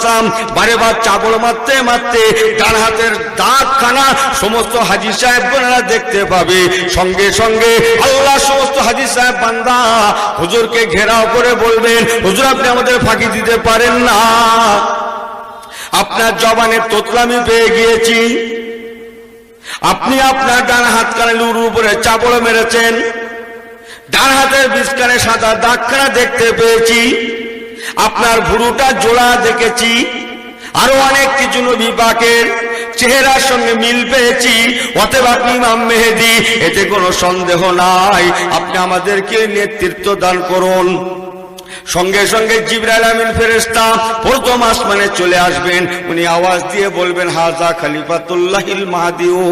সালাম বারে বার চাবড় মারতে মারতে ডান হাতের দাগখানা সমস্ত হাজী সাহেবগণেরা দেখতে পাবে। সঙ্গে সঙ্গে আল্লাহ সমস্ত হাজী সাহেব বান্দা হুজুরকে ঘেরাও করে বলবেন, হুজুর আপনি আমাদের ফাঁকি দিতে পারেন না, আপনার জবানের তোতলামি পেয়ে গিয়েছি। আপনি আপনার ডান হাত কানে উরুর উপরে চাপড় মেরেছেন, ডান হাতের বিস্কানে সাদা দাগখানা দেখতে পেয়েছি, আপনার ভুরুটা জোড়া দেখেছি, আরো অনেক কিছু নবী পাকের চেহারার সঙ্গে মিল পেয়েছি। অতএব আপনি ইমাম মেহেদী, এতে কোনো সন্দেহ নাই। আপনি আমাদেরকে নেতৃত্ব দান করুন। সঙ্গে সঙ্গে জিবরাইল আমিন ফেরেশতা প্রথম আসমানে চলে আসবেন। উনি আওয়াজ দিয়ে বলবেন, হাজা খলিফাতুল্লাহিল মাহদিউ।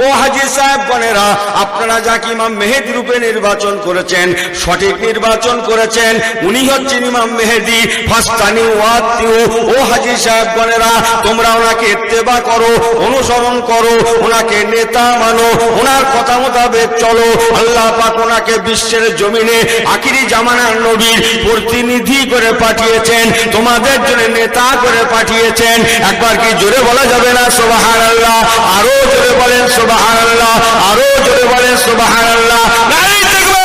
ও হাজী সাহেবগণেরা, আপনারা যাকে ইমাম মেহেদী রূপে নির্বাচন করেছেন, সঠিক নির্বাচন করেছেন, উনি হচ্ছেন ইমাম মেহেদী। ফাস্তানি ওয়াতিউ, ও হাজী সাহেবগণেরা, তোমরা ওনাকে ইত্তেবা করো, অনুসরণ করো, ওনাকে নেতা মানো, ওনার কথা মোতাবেক চলো। আল্লাহ পাক ওনাকে বিশ্বের জমিনে আখিরি জামানার নবীর প্রতিনিধি করে পাঠিয়েছেন, তোমাদের জন্য নেতা করে পাঠিয়েছেন। একবার কি জোরে বলা যাবে না সুবহানাল্লাহ? আরো জোরে বলেন সুবহানাল্লাহ, আরো জোরে বলেন সুবহানাল্লাহ। নারী দেখবে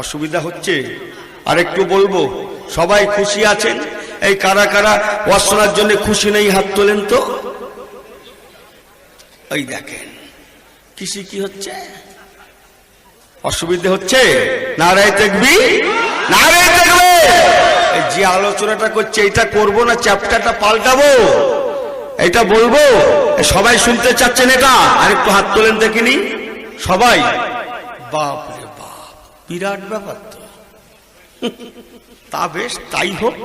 অসুবিধা হচ্ছে, আর একটু বলবো, সবাই খুশি আছেন? এই কারা কারা ওয়াজ শোনার জন্য খুশি নেই হাত তোলেন তো। এই দেখেন কিসি কি হচ্ছে, অসুবিধা হচ্ছে। নারায়ে তাকবীর, নারায়ে তাকবীর। এই যে আলোচনাটা করছে এটা করব না চ্যাপ্টারটা পাল্টাবো, এটা বলবো, সবাই শুনতে চাচ্ছেন এটা? আর একটু হাত তোলেন দেখিনি সবাই। বাপ রে বাপ, বিরাট ব্যাপার তো। তা বেশ, তাই হোক।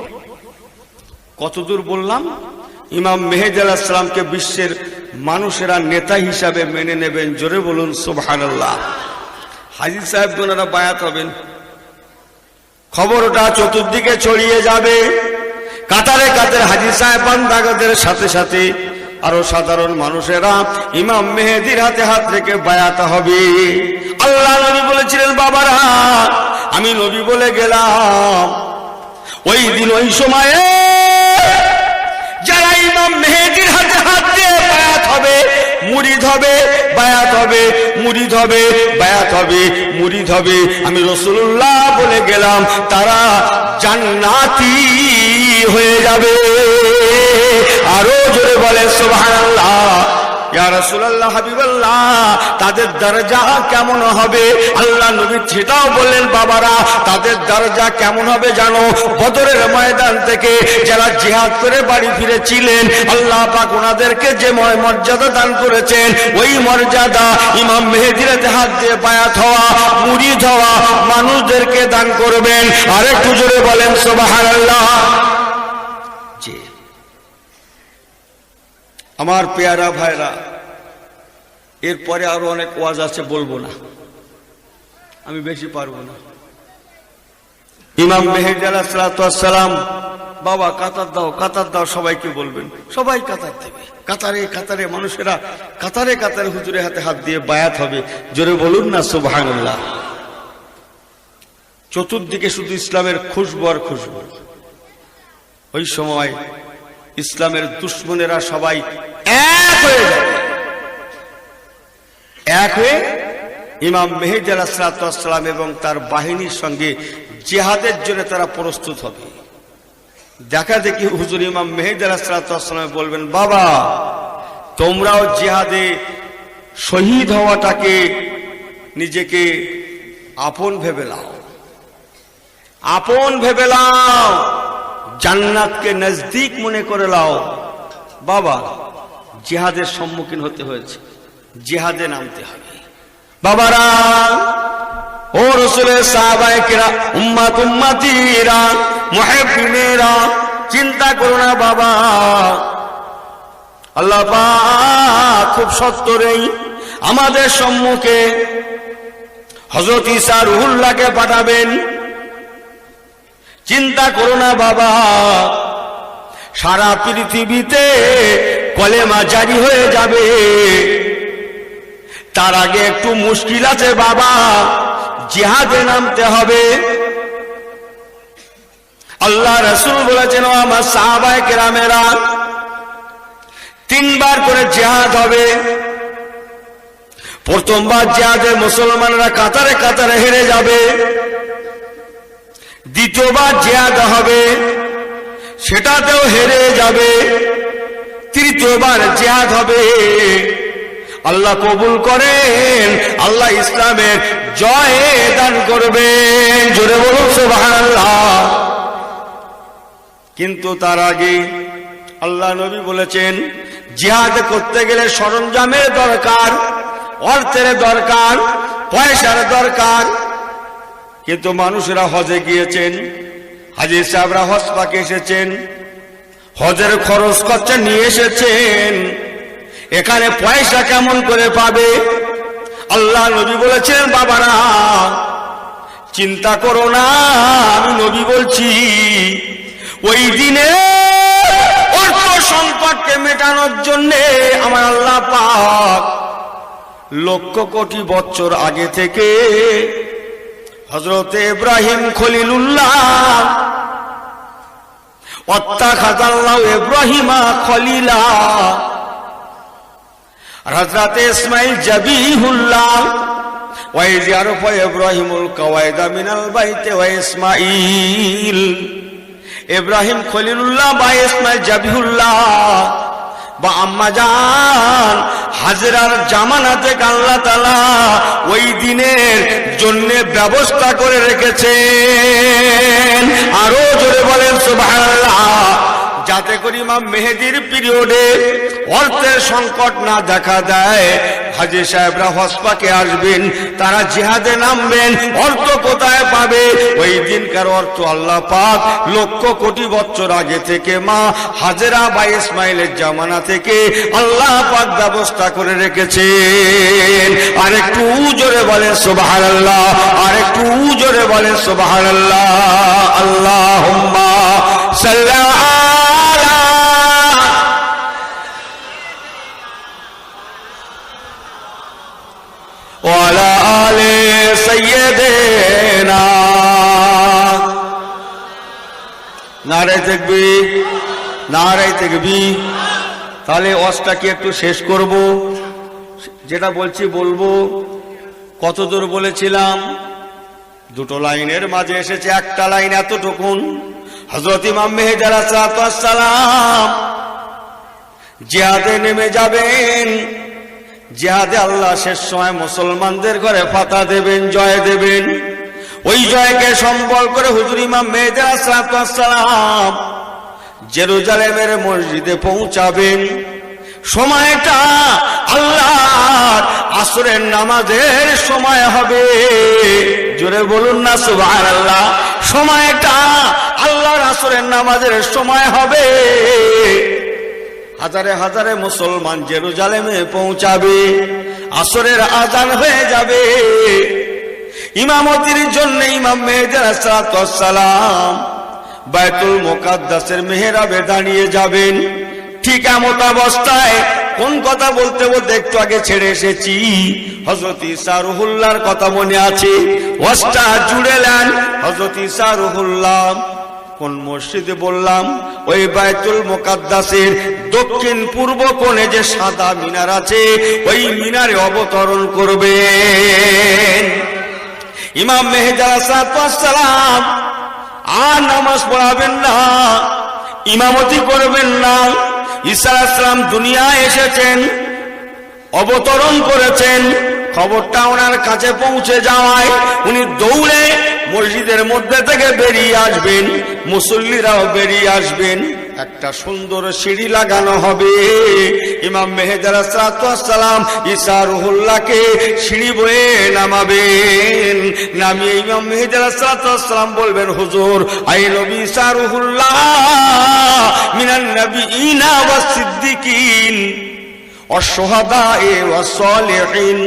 কতদূর বললাম? ইমাম মেহেদী আলাইহিস সালামকে বিশ্বের মানুষেরা নেতা হিসাবে মেনে নেবেন। জোরে বলুন সুবহানাল্লাহ। হাজী সাহেবগণেরা বায়াত হবেন, খবরটা চতুর্দিকে ছড়িয়ে যাবে। কাতারে কাতারে হাজী সাহেবানদের সাথে সাথে আরো সাধারণ মানুষেরা ইমাম মেহেদীর হাতে হাত রেখে বায়াত হবে। আল্লাহ নবী বলেছিলেন, বাবারা আমি নবী বলে গেলাম, ওই দিন ওই সময়ে যারা ইমাম মেহেদীর হাতে হাত দিয়ে বায়াত হবে, মুরিদ হবে, বায়াত হবে, মুরিদ হবে, বায়াত হবে, মুরিদ হবে, আমি রাসূলুল্লাহ বলে গেলাম, তারা জান্নাতি হয়ে যাবে। আরো জোরে বলে সুবহানাল্লাহ। ইয়া রাসূলুল্লাহ, হাবিবাল্লাহ, তাদের দরজা কেমন হবে? আল্লাহ নবী সেটাও বললেন, বাবারা তাদের দরজা কেমন হবে জানো? বদরের ময়দান থেকে যারা জিহাদ করে বাড়ি ফিরেছিলেন, আল্লাহ পাক ওনাদেরকে যে মর্যাদা দান করেছেন, ওই মর্যাদা ইমাম মেহেদীর হাত দিয়ে বায়াত হওয়া, মুরিদ হওয়া মানুষদেরকে দান করবেন। আরেকটু জোরে বলেন সুবহানাল্লাহ। আমার পেয়ারা ভাইরা, এরপরে আরো অনেক ওয়াজ আছে, বলবো না, আমি বেশি পারবো না। ইমাম মেহেদী আলাইহিস সালাম, বাবা কাতার দাও, কাতার দাও, সবাইকে বলবেন, সবাই কাতার দেবে। কাতারে কাতারে মানুষেরা কাতারে কাতারে হুজুরের হাতে হাত দিয়ে বায়াত হবে। জোরে বলুন না সুবহানাল্লাহ। চতুর্দিকে শুধু ইসলামের খুশবু আর খুশবু। ওই সময় ইসলামের দুশ্মনেরা সবাই এক হয়ে যাবে, এক হয়ে ইমাম মেহেদী আলাইহিস সালাম এবং তার বাহিনীর সঙ্গে জিহাদের জন্য তারা প্রস্তুত হবে। দেখা দেখি হুজুর ইমাম মেহেদী আলাইহিস সালাম বলবেন, বাবা তোমরাও জিহাদে শহীদ হওয়াটাকে নিজেকে আপন ভেবে নাও, আপন ভেবে নাও, জান্নাতকে নজদিক মনে করে লাও। বাবা জিহাদের সম্মুখীন হতে হয়েছে, জিহাদে নামতে হবে। বাবারা, ও রাসূলের সাহাবায়ে কেরাম, উম্মত উম্মতিরা, মুহিব্বিনেরা, চিন্তা করো না বাবা। আল্লাহ পাক খুব সত্তরেই আমাদের সম্মুখে হযরত ঈসা রুহুল্লাহকে পাঠাবেন। চিন্তা করো না বাবা, সারা পৃথিবীতে কলেমা জারি হয়ে যাবে। তার আগে একটু মুশকিল আছে বাবা, জিহাদে নামতে হবে। আল্লাহ রাসূল বলেছেন, আমার সাহাবায়ে কেরামেরা, 3 বার করে জিহাদ হবে। প্রথমবার জিহাদে মুসলমানরা কাতারে কাতারে হেরে যাবে। দ্বিতীয়বার জিহাদ হবে, সেটাতেও হেরে যাবে। তৃতীয়বার জিহাদ হবে, আল্লাহ কবুল করেন, আল্লাহ ইসলামের জয় দান করবেন। জোরে বলুন সুবহানাল্লাহ। কিন্তু তার আগে আল্লাহ নবী বলেছেন, জিহাদ করতে গেলে সরঞ্জামের দরকার, অর্থের দরকার, পয়সার দরকার। কিন্তু মানুষেরা হজে গিয়েছেন, হাজী সাহেবরা হজ পাকে এসেছেন, হজের খরচ খরচা নিয়ে এসেছেন, এখানে পয়সা কেমন করে পাবে? আল্লাহ নবী বলেছেন, বাবারা চিন্তা করো না, আমি নবী বলছি, ওই দিনে অর্থ সম্পদকে মেটানোর জন্য আমার আল্লাহ পাক লক্ষ কোটি বছর আগে থেকে হযরত ইব্রাহিম খলিলুল্লাহ ওয়াত্তাখাযাল্লাহু ইব্রাহিমা খলিলা, হযরত ইসমাঈল জাবিহুল্লাহ ওয়াইজ ইয়ারফা ইব্রাহিমুল কাওয়াইদা মিনাল বাইতি ওয়া ইসমাঈল, ইব্রাহিম খলিলুল্লাহ বা ইসমাঈল জাবিহুল্লাহ বা আম্মা জান হাজরার জামানা থেকে আল্লাহ তাআলা ওই দিনের জন্য ব্যবস্থা করে রেখেছেন। আরো জোরে বলেন সুবহানাল্লাহ। যাতে করে ইমাম মেহেদির পিরিয়ডে অর্থের সংকট না দেখা দেয়, হাজী সাহেবরা হজ পাকে আসবেন, তারা জিহাদে নামবেন, অর্থ কোথায় পাবে? ওই দিনকার অর্থ আল্লাহ পাক লক্ষ কোটি বছর আগে থেকে মা হাজেরা বা ইসমাইলের জামানা থেকে আল্লাহ পাক ব্যবস্থা করে রেখেছেন। আর একটু জোরে বলেন সুবহানাল্লাহ, আর একটু জোরে বলেন সুবহানাল্লাহ। আল্লাহুম্মা সাল্লি ওয়ালা আলে সাইয়্যিদিনা। নারে তাকবীর, নারে তাকবীর। তাহলে ওয়াজটাকে একটু শেষ করব, যেটা বলছি বলবো। কত দূর বলেছিলাম? দুটো লাইনের মাঝে এসেছে একটা লাইন এতটুকুন। হযরত ইমাম মেহেদী আলাইহিস সালাম জিহাদে নেমে যাবেন। জিহাদে আল্লাহ শেষ সময় মুসলমানদের ঘরে ফাতা দেবেন, জয় দেবেন। ওই জয়কে সম্বল করে হুজুর ইমাম মেহেদী আলাইহিস সালাম জেরুজালেমের মসজিদে পৌঁছাবেন। সময়টা আল্লাহর আসরের নামাজের সময় হবে। জোরে বলুন না সুবহানাল্লাহ। সময়টা আল্লাহর আসরের নামাজের সময় হবে। হাজারে হাজারে মুসলমান জেরুজালেমে পৌঁছাবে, আসরের আযান হয়ে যাবে। ইমামতির জন্য ইমাম মেহেদী আলাইহিস সালাম বাইতুল মুকাদ্দাসের মেহরাবে দাঁড়িয়ে যাবেন। ঠিক এমত অবস্থায় কোন কথা বলতে বলতে একটু আগে ছেড়ে এসেছি, হযরত ঈসা রুহুল্লাহর কথা মনে আছে? ওয়াজটা জুড়ে নেন। হযরত ঈসা রুহুল্লাহ কোন মসজিদে বললাম? ওই বাইতুল মুকাদ্দাসের দক্ষিণ পূর্ব কোণে যে সাদা মিনার আছে, ওই মিনারে অবতরণ করবেন। ইমাম মেহেদী আলাইহিস সালাম আর নামাজ পড়াবেন না, ইমামতি করবেন না। ঈসা আলাইহিস সালাম দুনিয়ায় এসেছেন, অবতরণ করেছেন। খবরটা ওনার কাছে পৌঁছে যাওয়ায় উনি দৌড়ে মসজিদের মধ্যে থেকে বেরিয়ে আসবেন, মুসল্লিরাও বেরিয়ে আসবেন। একটা সুন্দর সিঁড়ি লাগানো হবে। ইমাম মেহেদী আলাইহিস সালাম ঈসা রুহুল্লাহকে সিঁড়ি বয়ে নামাবেন। নামিয়ে ইমাম মেহেদী আলাইহিস সালাম বলবেন, হুজুর আই নবী ঈসা রুহুল্লাহ মিনান নবিয়িনা ওয়াস সিদ্দিকিন ওয়াস শুহাদায়ে ওয়াস সালিহিন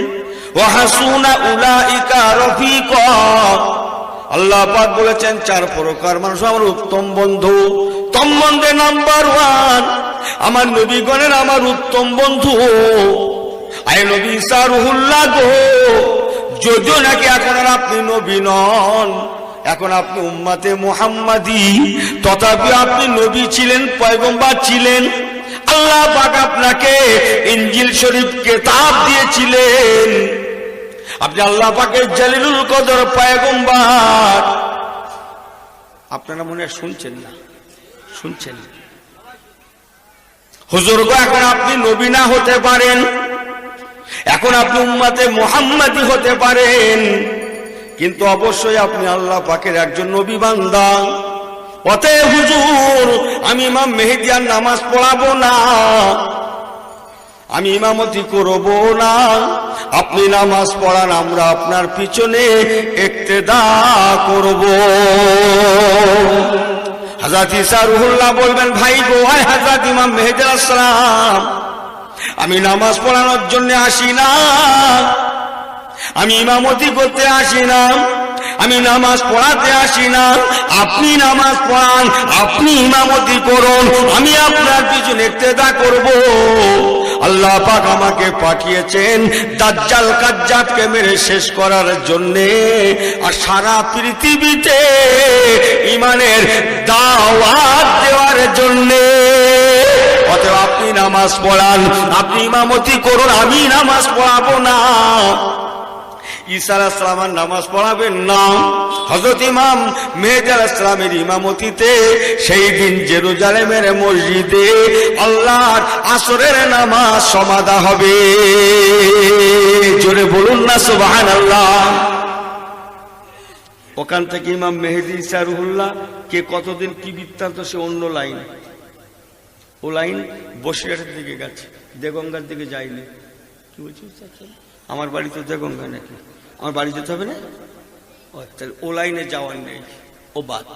ওয়া হাসুনা উলাইকা রফিকা। আল্লাহ পাক বলেছেন, চার প্রকার মানুষ আমার উত্তম বন্ধু। তন্মধ্যে নাম্বার 1 আমার নবীগণের আমার উত্তম বন্ধু আয় নবী ঈসা রুহুল্লাহ গো। যদিও নাকি এখন আর আপনি নবী নন, এখন আপনি উম্মতে মুহাম্মাদি, তথাপি আপনি নবী ছিলেন, পয়গম্বর ছিলেন। আল্লাহ পাক আপনাকে ইনজিল শরীফ কিতাব দিয়েছিলেন। আপনি আল্লাহ পাকের জালিলুল কদর পয়গম্বর। আপনারা মনে হয় শুনছেন না? শুনছেন? হুজুর গো, এখন আপনি নবী না হতে পারেন, এখন আপনি উম্মতে মুহাম্মাদি হতে পারেন, কিন্তু অবশ্যই আপনি আল্লাহ পাকের একজন নবী বান্দা। অতএব হুজুর, আমি ইমাম মেহেদী আর নামাজ পড়াবো না, আমি ইমামতি করব না, আপনি নামাজ পড়ান, আমরা আপনার পিছনে ইক্তেদা করব। হযরত ঈসা রুহুল্লাহ বলবেন, ভাই গো, আয় হযরত ইমাম মেহেদী আলাইহিস সালাম আমি নামাজ পড়ানোর জন্য আসি না, আমি ইমামতি করতে আসি না, আমি নামাজ পড়াতে আসি না। আপনি নামাজ পড়ান, আপনি ইমামতি করুন, আমি আপনার পিছনে ইক্তেদা করব। আল্লাহ পাক আমাকে পাঠিয়েছেন দাজ্জাল কাজ্জাবকে মেরে শেষ করার জন্যে, আর সারা পৃথিবীতে ইমানের দাওয়াত দেওয়ার জন্যে। অতএব আপনি নামাজ পড়ান, আপনি ইমামতি করুন, আমি নামাজ পড়াবো না। ঈসা আলাইহিস সালামের নামাজ পড়াবেন না। হযরত ইমাম মেহেদী আলাইহিস সালামের ইমামতিতে সেই দিন জেরুজালেমের মসজিদে আল্লাহর আসরের নামাজ সমাদা হবে। জোরে বলুন না সুবহানাল্লাহ। ওখান থেকে ইমাম মেহেদী ঈসা রুহুল্লাহ কে কতদিন কি বৃত্তান্ত সে অন্য লাইন, ও লাইন বসিরহাটের দিকে গেছে, দেগঙ্গার দিকে যায়নি। কি বলছিস? আমার বাড়ি তো দেগঙ্গা নাকি, আমার বাড়ি যেতে হবে না? তাহলে ও লাইনে যাওয়ার নেই, ও বাদ।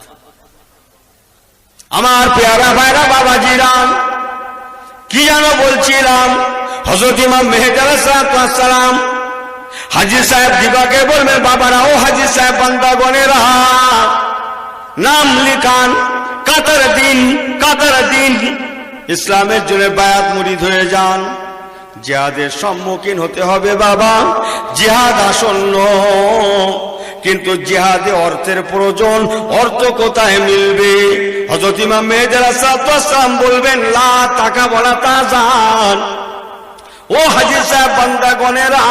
আমার পেয়ারা ভাইরা বাবাজিরা, কি যেন বলছিলাম, হযরত ইমাম মেহেদী আলাইহিস সালাম হাজী সাহেব দিবাকে বলবেন, বাবারা ও হাজী সাহেব বান্দাগণেরা নাম লিখান, কাতার দিন ইসলামের জন্য বায়াত মুরিদ হয়ে যান। জিহাদের সম্মুখীন হতে হবে বাবা, জিহাদ আসন্ন, কিন্তু জিহাদে অর্থের প্রয়োজন, অর্থ কোথায় মিলবে? হযরত ইমাম মেহেদী আলাইহিস সালাম বলবেন, লা টাকা বলা তাজান। ও হাজী সাহেব বান্দাগণেরা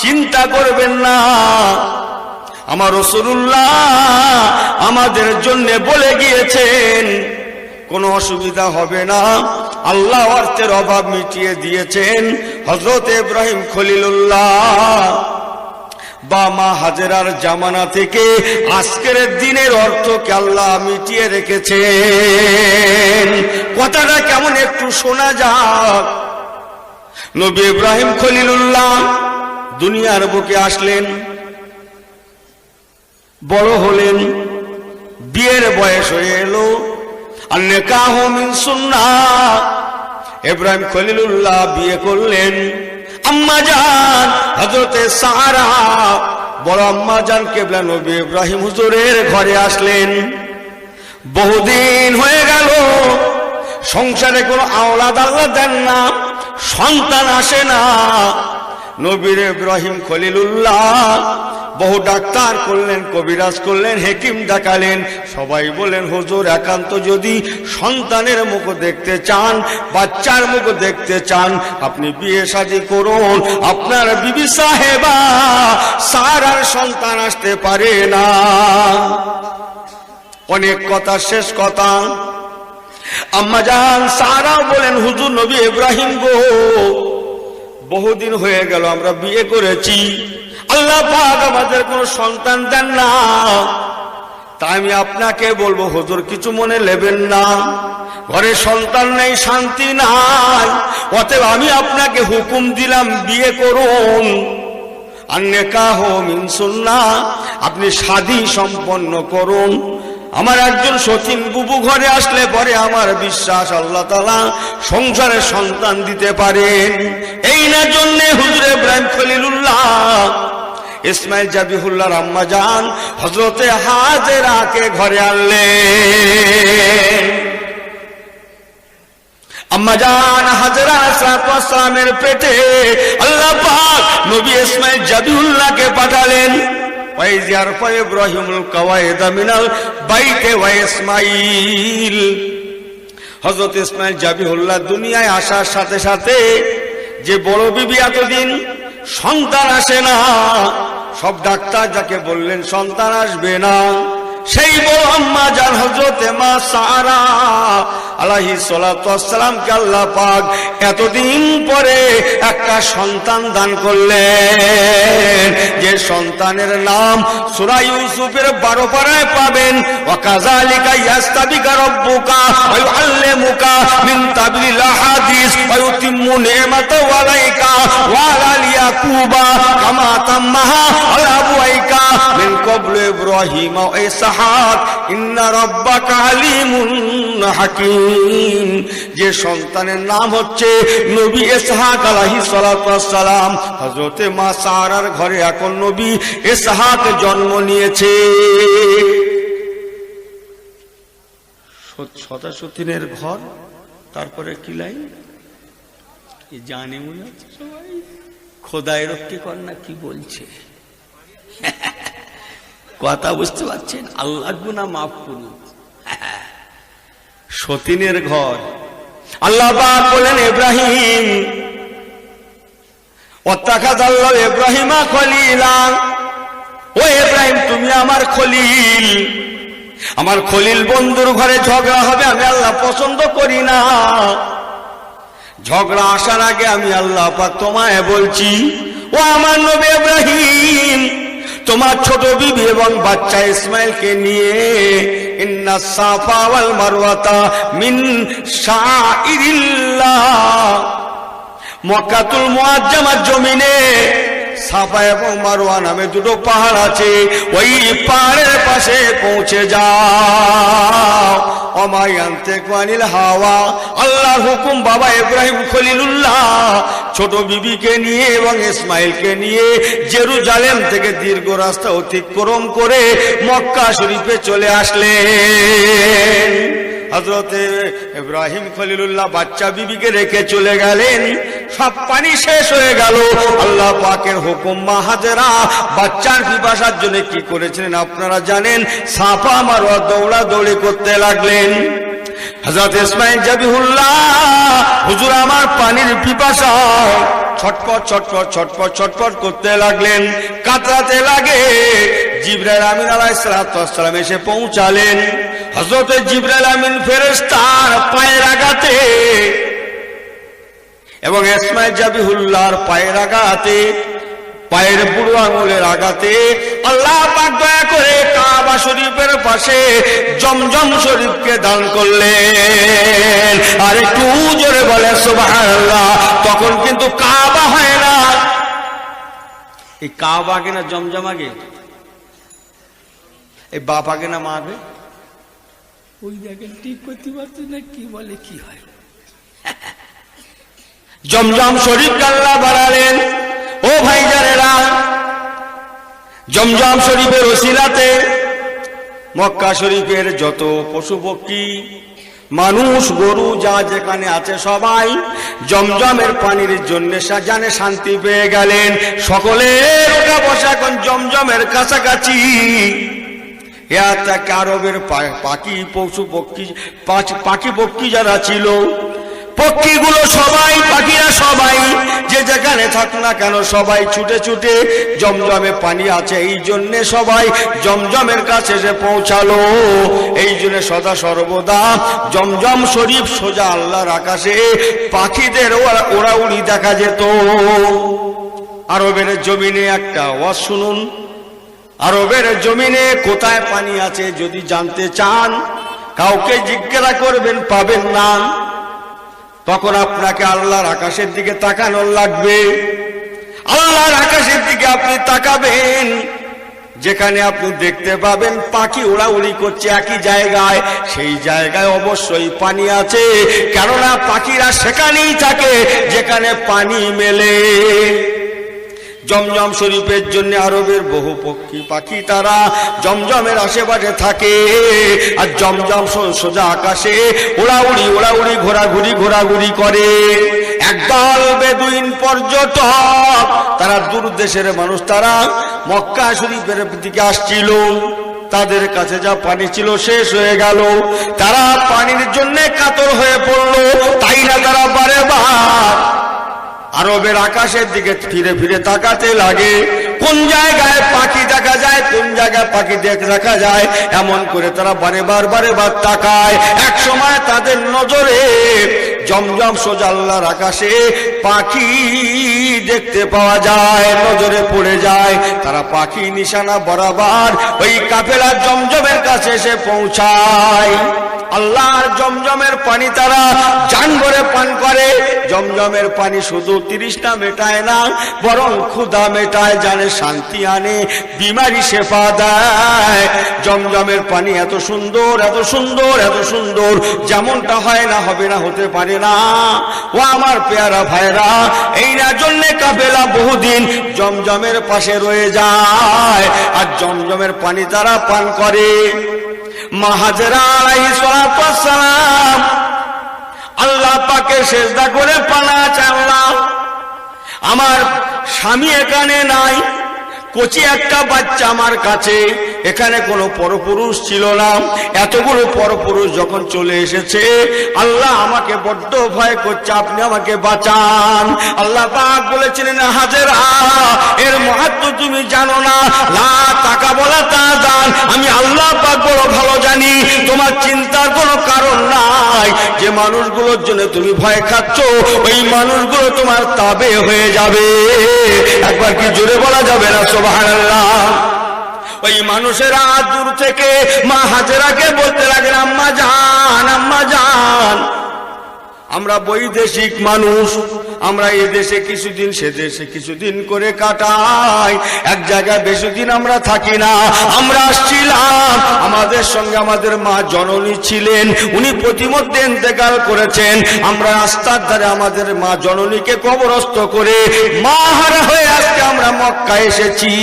চিন্তা করবেন না, আমার রাসূলুল্লাহ আমাদের জন্য বলে গিয়েছেন কোনো অসুবিধা হবে না। আল্লাহ অর্থের অভাব মিটিয়ে দিয়েছেন। হযরত ইব্রাহিম খলিলুল্লাহ বা মা হাজেরার জামানা থেকে আজকের দিনের অর্থকে আল্লাহ মিটিয়ে রেখেছেন। কথাটা কেমন একটু শোনা যাক। নবী ইব্রাহিম খলিলুল্লাহ দুনিয়ার বুকে আসলেন, বড় হলেন, বিয়ের বয়স হয়ে এলো। আর নিকাহ মিন সুন্নাহ, ইব্রাহিম খলিলুল্লাহ বিয়ে করলেন। আম্মা জান হযরতে সারা, বড় আম্মা জান কিবলা নবী ইব্রাহিম হুজুরের ঘরে আসলেন। বহুদিন হয়ে গেল, সংসারে কোনো আওলাদ আল্লাহ দেন না, সন্তান আসে না। নবী ইব্রাহিম খলিলুল্লাহ বহু ডাক্তার করলেন, কবিরাজ করলেন, হেকিম দেখালেন, সবাই বলেন হুজুর একান্ত যদি সন্তানের মুখ দেখতে চান, বাচ্চার মুখ দেখতে চান, আপনি বিয়ে শাদী করুন। আপনার বিবি সাহেবা সারার সন্তান আসতে পারে না। অনেক কথা, শেষ কথা, আম্মা জান সারা বলেন, হুজুর নবী ইব্রাহিম গো, বহুদিন হয়ে গেল আমরা বিয়ে করেছি, আল্লাহ পাক আমাদের কোনো সন্তান দেন না। তাই আমি আপনাকে বলবো হুজুর কিছু মনে নেবেন না, ঘরে সন্তান নেই, শান্তি নাই, অতএব আমি আপনাকে হুকুম দিলাম বিয়ে করুন। আর নিকাহ মিন সুন্নাহ, আপনি শাদী সম্পন্ন করুন। আমার একজন সতীন বুবু ঘরে আসলে পরে আমার বিশ্বাস আল্লাহ তাআলা সংসারে সন্তান দিতে পারেন। এই না জন্য হুজুর ইব্রাহিম খলিলুল্লাহ ইসমাইল জাবিহুল্লাহর আম্মা জান হযরতে হাজেরাকে ঘরে আনলেন। আম্মা জান হাজেরা আলাইহিস সালামের পেটে আল্লাহ পাক নবী ইসমাইল জাবিহুল্লাহকে পাঠালেন। ওয়াইজ ইয়ারফা ইব্রাহিমুল কাওয়াইদা মিনাল বাইতে ওয়া ইসমাইল, হযরত ইসমাইল জাবিহুল্লাহ দুনিয়ায় আসার সাথে সাথে যে বড় বিবি এতদিন সন্তান আসে না, সব ডাক্তার যাকে বললেন সন্তান আসবে না, সেই বড় আম্মা জান হযরতে মা সারা আলাইহিস সালাতু ওয়াস সালামকে আল্লাহ পাক এতদিন পরে একটা সন্তান দান করলেন, যে সন্তানের নাম সূরা ইউসুফের 12 পারায় পাবেন। ওয়া কাযালিকা ইয়াস্তাবিকা রাব্বুকা ওয়া ইউআল্লিমুকা মিন তাবিল হাদিস ওয়া ইউতিম্মু নি'মাতাহু আলাইকা ওয়া আলা ইয়াকুবা কামা তাম্মাহা আলা আবওয়াইকা মিন ক্বাবলু ইব্রাহিম ওয়া ইসহাক ইন্না রাব্বাকা আলিমুন হাকীম। যে সন্তানের নাম হচ্ছে নবী ইসহাক আলাইহিস সালাতু ওয়াস সালাম, হযরতে মা সারার ঘরে এখন নবী ইসহাক জন্ম নিয়েছে। সতীনের ঘর, তারপরে কি লাইন জানে মনে হচ্ছে সবাই খোদাই রক্ষে কর না কি বলছে কথা বুঝতে পারছেন? আল্লাহ গুনাহ মাফ করুন। সতীনের ঘর আল্লাহ পাক বলেন ইব্রাহিম ওয়াত্তাখাযাল্লাহু ইব্রাহিমা খলিলা, ও ইব্রাহিম তুমি আমার খলিল। আমার খলিল বন্ধুর ঘরে ঝগড়া হবে আমি আল্লাহ পছন্দ করি না। ঝগড়া আসার আগে আমি আল্লাহ পাক তোমায় বলছি, ও আমার নবী ইব্রাহিম তোমার ছোট বিবি এবং বাচ্চা ইসমাইলকে নিয়ে ইন্নাস সাফা ওয়াল মারওয়াতা মিন শাইরিল্লাহ, মক্কাতুল মুআজ্জামার জমিনে সাফা এবং মারওয়া নামে দুটো পাহাড় আছে, ওই পাহাড়ের পাশে পৌঁছে যাও। অমায়ান্তিকু আনিল হাওয়া, আল্লাহর হুকুম বাবা ইব্রাহিম খলিলুল্লাহ ছোট বিবিকে নিয়ে এবং ইসমাইলকে নিয়ে জেরুজালেম থেকে দীর্ঘ রাস্তা অতিক্রম করে মক্কা শরীফে চলে আসলেন। হযরতে ইব্রাহিম খলিলুল্লাহ বাচ্চা বিবিকে রেখে চলে গেলেন। সব পানি শেষ হয়ে গেল। আল্লাহ পাকের হুকুম মা হাজেরা বাচ্চার পিপাসার জন্য কি করেছিলেন আপনারা জানেন? সাফা মারওয়া দৌড়াদৌড়ি করতে লাগলেন। হযরত ইসমাইল জাবিহুল্লাহ হুজুর আমার পানির পিপাসা, ছটপট ছটপট ছটপট ছটপট করতে লাগলেন, কাতরাতে লাগে। জিবরাইল আমিন আলাইহিস সালাতু ওয়াস সালাম এসে পৌঁছালেন। হযরত জিবরাইল আমিন ফেরেশতার পায়ের আঘাতে এবং ইসমাইল জাবিহুল্লাহর পায়ের আঘাতে, পায়ের বুড়ো আঙুলের আঘাতে আল্লাহ পাক দয়া করে কাবা শরীফের পাশে জমজম শরীফকে দান করলেন। আর একটু জোরে বলে সুবহানাল্লাহ। তখন কিন্তু কাবা হয় না, এই কাবা আগে না জমজম আগে? এই বাপ আগে না মা আগে? ওই দেখেন ঠিক করতে পারছে না, কি বলে কি হয়। জমজম শরীফ আল্লাহ বাড়ালেন। ও ভাইজানেরা, জমজম শরীফের ওসিলাতে মক্কা শরীফের যত পশু পক্ষী মানুষ গরু যা যেখানে আছে সবাই জমজমের পানির জন্য জানে শান্তি পেয়ে গেলেন। সকলের ওঠা বসা এখন জমজমের কাছাকাছি। আরবের পাখি পশু পক্ষী পাখি পক্ষী যারা ছিল, পক্ষীগুলো সবাই, পাখিরা সবাই যে যেখানে থাক না কেন সবাই ছুটে ছুটে জমজমে পানি আছে এই জন্য সবাই জমজমের কাছে এসে পৌঁছালো। এই জন্য সদা সর্বদা জমজম শরীফ সোজা আল্লাহর আকাশে পাখিদের ওড়াউড়ি দেখা যেত। আরবের জমিনে একটা ওয়াজ শুনুন। আরবের জমিনে কোথায় পানি আছে যদি জানতে চান কাউকে জিজ্ঞাসা করবেন, পাবেন না। তখন আপনাকে আল্লাহর আকাশের দিকে তাকানো লাগবে। আল্লাহর আকাশের দিকে আপনি তাকাবেন, যেখানে আপনি দেখতে পাবেন পাখি উড়াউড়ি করছে একই জায়গায়, সেই জায়গায় অবশ্যই পানি আছে। কেননা পাখিরা সেখানেই থাকে যেখানে পানি মেলে। জমজম শরীফের জন্য আরবের বহু পক্ষী পাখি তারা জমজমের আশেপাশে থাকে। আর জমজম সোজা আকাশে ওড়াউড়ি ওড়াউড়ি ঘোরাঘুরি করে। একদল বেদুইন পর্যটক, তারা দূর দেশের মানুষ, তারা মক্কা শরীফের দিকে আসছিল। তাদের কাছে যা পানি ছিল শেষ হয়ে গেল। তারা পানির জন্য কাতর হয়ে পড়লো। তাই না তারা বারে বার আরবের আকাশের দিকে ফিরে ফিরে তাকাতে লাগে। কোন জায়গায় পাখি দেখা যায়, কোন জায়গায় পাখি দেখা যায়, এমন করে তারা বারে বার তাকায়। এক সময় তাদের নজরে জমজম সোজা আল্লাহর আকাশে পাখি দেখতে পাওয়া যায়, নজরে পড়ে যায়। তারা পাখি নিশানা বরাবর ওই কাফেলা জমজমের কাছে এসে পৌঁছায়। আল্লাহর জমজমের পানি তারা জান ভরে পান করে। জমজমের পানি শুধু তৃষ্ণা মেটায় না, বরং ক্ষুধা মেটায়, জানে শান্তি আনে, বিমারি শেফা দেয়। জমজমের পানি এত সুন্দর, এত সুন্দর, এত সুন্দর, যেমনটা হয় না, হবে না, হতে পারে না। ও আমার পেয়ারা ভাইরা, এই না জন্যে কাফেলা বহুদিন জমজমের পাশে রয়ে যায় আর জমজমের পানি তারা পান করে। মা হাজেরা আলাইহিস সালাতু ওয়াস সালাম আল্লাহ পাকে সেজদা করে পানা চায়, আল্লাহ আমার স্বামী এখানে নাই, কচি একটা বাচ্চা আমার কাছে, এখানে কোনো পরপুরুষ ছিল না, এতগুলো পরপুরুষ যখন চলে এসেছে, আল্লাহ আমাকে বড্ড ভয় করছে, আপনি আমাকে বাঁচান। আল্লাহ পাক বলেছিলেন, হাজেরা এর মাহাত্ম্য তুমি জানো না, লা তাকা বলা তা জান, আমি আল্লাহ পাক বড় ভালো জানি, তোমার চিন্তার কোনো কারণ নাই। যে মানুষগুলোর জন্য তুমি ভয় খাচ্ছ, ওই মানুষগুলো তোমার তাবে হয়ে যাবে। একবার কি জোরে বলা যাবে না সুবহানাল্লাহ? ওই মানুষেরা দূর থেকে মা হাজেরাকে বলতে লাগলেন, আম্মা জান, আম্মা জান, আমরা বৈদেশিক মানুষ, আমরা এ দেশে কিছুদিন সে দেশে কিছুদিন করে কাটাই, এক জায়গায় বেশি দিন আমরা থাকি না। আমরা আসছিলাম, আমাদের সঙ্গে আমাদের মা জননী ছিলেন, উনি প্রতিমধ্যে ইন্তেকাল করেছেন। আমরা রাস্তার ধারে আমাদের মা জননীকে কবরস্থ করে মা হারা হয়ে আজকে আমরা মক্কা এসেছি।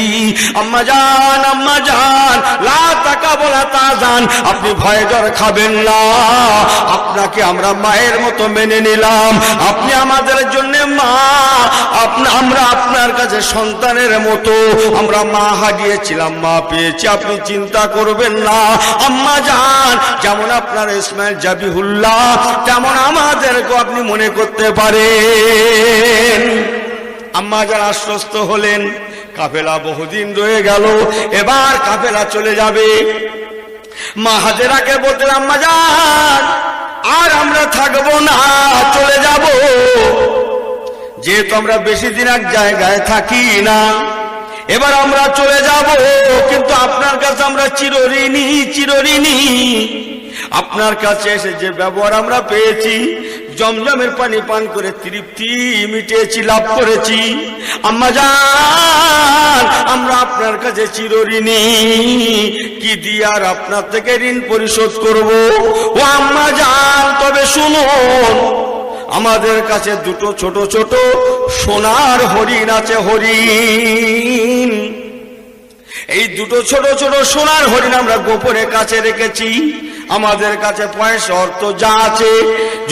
আম্মা জান, আম্মা জান, লা তাকা বলা তা জান, আপনি ভয় জ্বর খাবেন না, আপনাকে আমরা মায়ের মতো মেনে নিলাম, আপনি আমাদের জন্য মা, আমরা আপনার কাছে সন্তানের মতো, আমরা মা হারিয়েছিলাম, মা পেয়েছি, আপনি চিন্তা করবেন না। আম্মা জান, যেমন আপনার ইসমাইল জাবিহুল্লাহ, তেমন আমাদেরকে আপনি মনে করতে পারেন। আম্মা জান আশ্বস্ত হলেন। কাফেলা বহুদিন রয়ে গেল, এবার কাফেলা চলে যাবে। মা হাজেরাকে বলতেন, আম্মা জান আর আমরা থাকবো না, চলে যাব, যেহেতু আমরা বেশি দিন এক জায়গায় থাকি না, এবার আমরা চলে যাব, কিন্তু আপনার কাছে আমরা চিরঋণী, চিরঋণী। আপনার কাছে এসে যে ব্যবহার আমরা পেয়েছি, জমজমের পানি পান করে তৃপ্তি মিটেছি, লাভ করেছি, আম্মা জান আমরা আপনার কাছে চিরঋণী, কি দিয়ে আর আপনার থেকে ঋণ পরিশোধ করব? ও আম্মা জান, তবে শুনুন, আমাদের কাছে দুটো ছোট ছোট সোনার হরিণ আছে, হরিণ। এই দুটো ছোট ছোট সোনার হরিণ আমরা গোপনে কাছে রেখেছি। আমাদের কাছে পয়সা অর্থ যা আছে,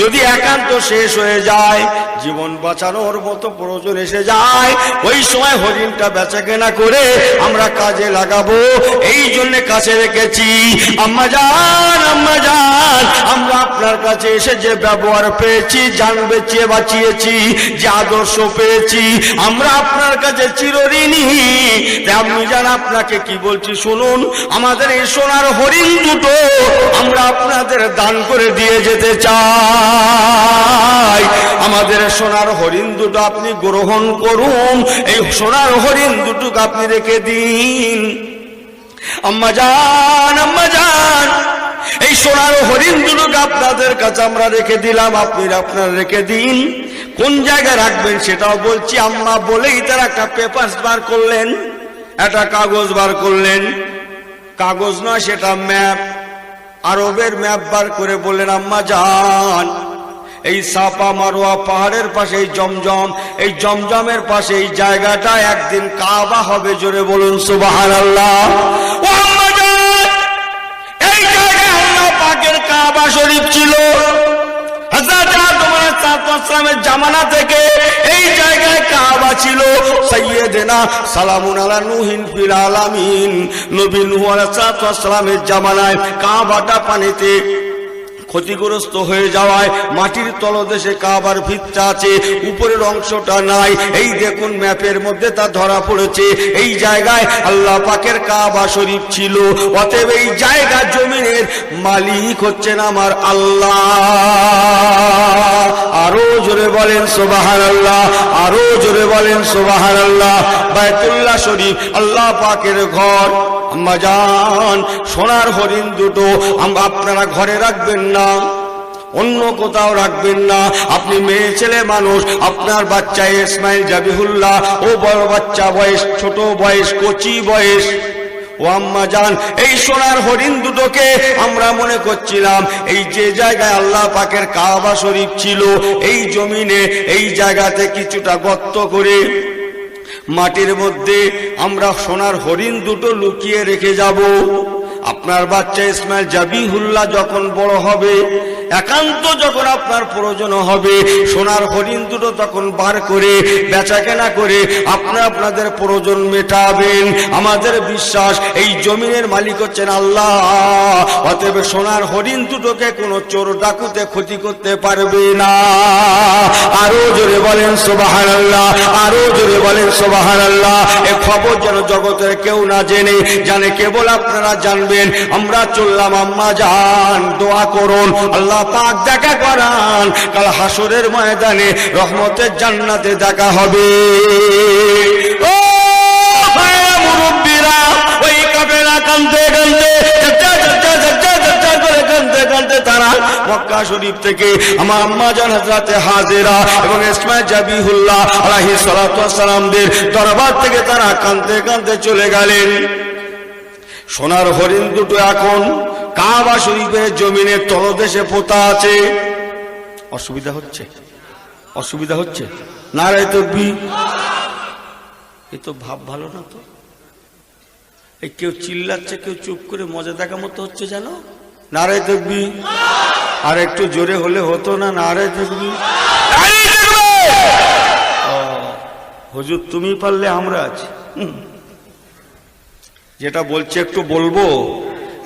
যদি একান্ত শেষ হয়ে যায়, জীবন বাঁচানোর মতো প্রয়োজন এসে যায়, ওই সময় হরিণটা বেচা কেনা করে আমরা কাজে লাগাবো, এই জন্য কাছে রেখেছি। আম্মা জান, আম্মা জান, আমরা আপনার কাছে এসে যে ব্যবহার পেয়েছি, জান বেঁচিয়ে বাঁচিয়েছি, যে আদর্শ পেয়েছি, আমরা আপনার কাছে চিরঋণী। আপনি জান, আপনাকে কি বলছি শুনুন, আমাদের এই সোনার হরিণ দুটো আমরা আপনাদের দান করে দিয়ে যেতে চাই। আমাদের সোনার হরিণ দুটো আপনি গ্রহণ করুন, এই সোনার হরিণ দুটোকে আপনি রেখে দিন। আম্মা জান, আম্মা জান, এই সোনার হরিণ দুটোকে আপনাদের কাছে আমরা রেখে দিলাম, আপনি আপনারা রেখে দিন। কোন জায়গায় রাখবেন সেটাও বলছি। আম্মা বলেই তারা একটা পেপার বার করলেন, একটা কাগজ বার করলেন, কাগজ নয় সেটা ম্যাপ, আরবের ম্যাপ বার করে বললেন, আম্মা জান এই সাফা মারোয়া পাহাড়ের পাশে এই জমজম, এই জমজমের পাশে এই জায়গাটা একদিন কাবা হবে, জোরে বলুন সুবহানাল্লাহ। ও আম্মা জান, এই জায়গায় আল্লাহ পাকের কাবা শরীফ ছিল। হযরত আদম আলাইহিস সালামের জামানা থেকে এই জায়গায় কাবা ছিল। সাইয়্যিদানা সালামুন আলা নূহিন ফিল আলামিন, নবী নূহ আলাইহিস সালামের জামানায় কাবাটা পানিতে ক্ষতিগ্রস্ত হয়ে যাওয়ায় মাটির তলদেশে কাবার ভিতটা আছে, উপরের অংশটা নাই। এই দেখুন ম্যাপের মধ্যে তা ধরা পড়েছে, এই জায়গায় আল্লাহ পাকের কাবা শরীফ ছিল। অতএব এই জায়গা জমিনের মালিক হচ্ছেন আমার আল্লাহ। আরো জোরে বলেন সুবহানাল্লাহ, আরো জোরে বলেন সুবহানাল্লাহ। বাইতুল্লাহ শরীফ আল্লাহ পাকের ঘর, আম্মা জান, সোনার হরিণ দুটো আপনারা ঘরে রাখবেন না, অন্য কোথাও রাখবেন না। আপনি মেয়ে ছেলে মানুষ, আপনার বাচ্চা ইসমাইল জাবিহুল্লাহ, ও বড় বাচ্চা বয়স, ছোট বয়স, কচি বয়স। ও আম্মা জান, এই সোনার হরিণ দুটোকে আমরা মনে করছিলাম এই যে জায়গায় আল্লাহ পাকের কাবা শরীফ ছিল, এই জমিনে এই জায়গাতে কিছুটা গর্ত করে মাটির মধ্যে আমরা সোনার হরিণ দুটো লুকিয়ে রেখে যাব। আপনার বাচ্চা ইসমাইল জাবিহুল্লাহ যখন বড় হবে, একান্ত যখন আপনার প্রয়োজন হবে, সোনার হরিণ দুটো তখন বার করে বেচাকেনা করে আপনাদের প্রয়োজন মেটাবেন। আমাদের বিশ্বাস এই জমিনের মালিক হচ্ছেন আল্লাহ, অতএব সোনার হরিণ দুটোকে কোনো চোর ডাকুতে ক্ষতি করতে পারবে না। আরো জোরে বলেন সুবহানাল্লাহ, আরো জোরে বলেন সুবহানাল্লাহ। এই খবর যেন জগতের কেউ না জেনে, জানে কেবল আপনারা জানবেন। আমরা চললাম, আম্মা জান দোয়া করুন, আল্লাহ পাক দেখা করান, কাল হাসরের ময়দানে রহমতের জান্নাতে দেখা হবে। ও মুরব্বিরা, ওই কাফেলা কাঁদতে কাঁদতে তারা মক্কা শরীফ থেকে আমার আম্মা জান হযরতে হাজেরা এবং ইসমাইল জাবিহুল্লাহ আলাইহিস সালাতু ওয়াস সালামদের দরবার থেকে তারা কাঁদতে কাঁদতে চলে গেলেন। সোনার হরিণ দুটো এখন কাবা শরীফের জমিনের তলদেশে পোতা আছে। অসুবিধা হচ্ছে? অসুবিধা হচ্ছে? নারায়ে তাকবীর। এ তো ভাব ভালো না তো। এই কেউ চিল্লাচ্ছে, কেউ চুপ করে মজা দেখা মতো হচ্ছে জানো। নারায়ে তাকবীর। আর একটু জোরে হলে হতো না? নারায়ে তাকবীর। হুজুর তুমি পারলে আমরা আছি। যেটা বলছে একটু বলবো।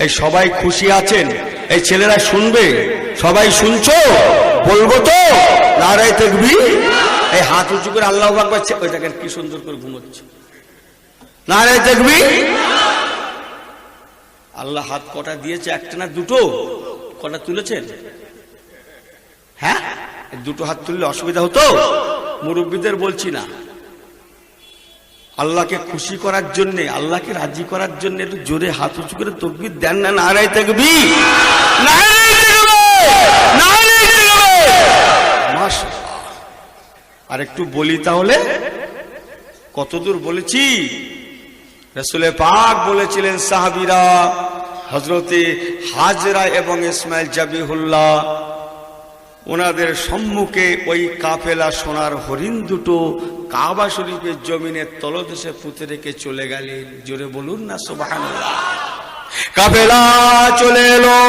এই সবাই খুশি আছেন? এই ছেলেরা শুনবে? সবাই শুনছো? বলবো তো? নারায়ে তাকবীর। এই হাত উঁচু করে আল্লাহু আকবার। ওই দেখেন কি সুন্দর করে ঘুমোচ্ছে। নারায়ে তাকবীর। আল্লাহ হাত কটা দিয়েছে? একটা না দুটো? কটা তুলেছেন? হ্যাঁ, দুটো হাত তুললে অসুবিধা হতো? মুরব্বীদের বলছি না, আল্লাহকে খুশি করার জন্য, আল্লাহকে রাজি করার জন্য একটু জোরে হাত উঁচু করে তাকবীর দেন না। নারায়ে তাকবীর, নারায়ে তাকবীর, নারায়ে তাকবীর। মাশাআল্লাহ। আর একটু বলি তাহলে, কতদূর বলেছি? রাসূল পাক বলেছিলেন সাহাবীরা, হযরতে হাজরা এবং ইসমাইল জাবিহুল্লাহ, ওনাদের সম্মুখে ওই কাফেলা সোনার হরিণ দুটো কাবা শরীফের জমিনের তলদেশে পুঁতে রেখে চলে গেলেন। জোরে বলুন না সুবহানাল্লাহ। কাফেলা চলে এলো।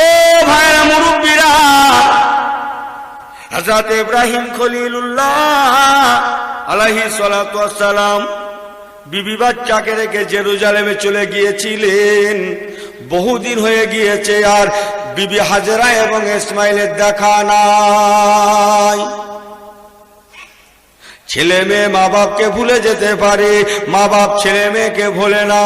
ও ভাইরা মুরব্বীরা, হযরত ইব্রাহিম খলিলুল্লাহ আলাইহিস সালাতু ওয়াস সালাম বিবি বাচ্চাকে রেখে জেরুজালেমে চলে গিয়েছিলেন। বহুদিন হয়ে গিয়েছে, আর বিবি হাজেরা এবং ইসমাইলের দেখা নাই। ছেলে মেয়ে মা বাপকে ভুলে যেতে পারে, মা বাপ ছেলে মেয়েকে ভোলে না।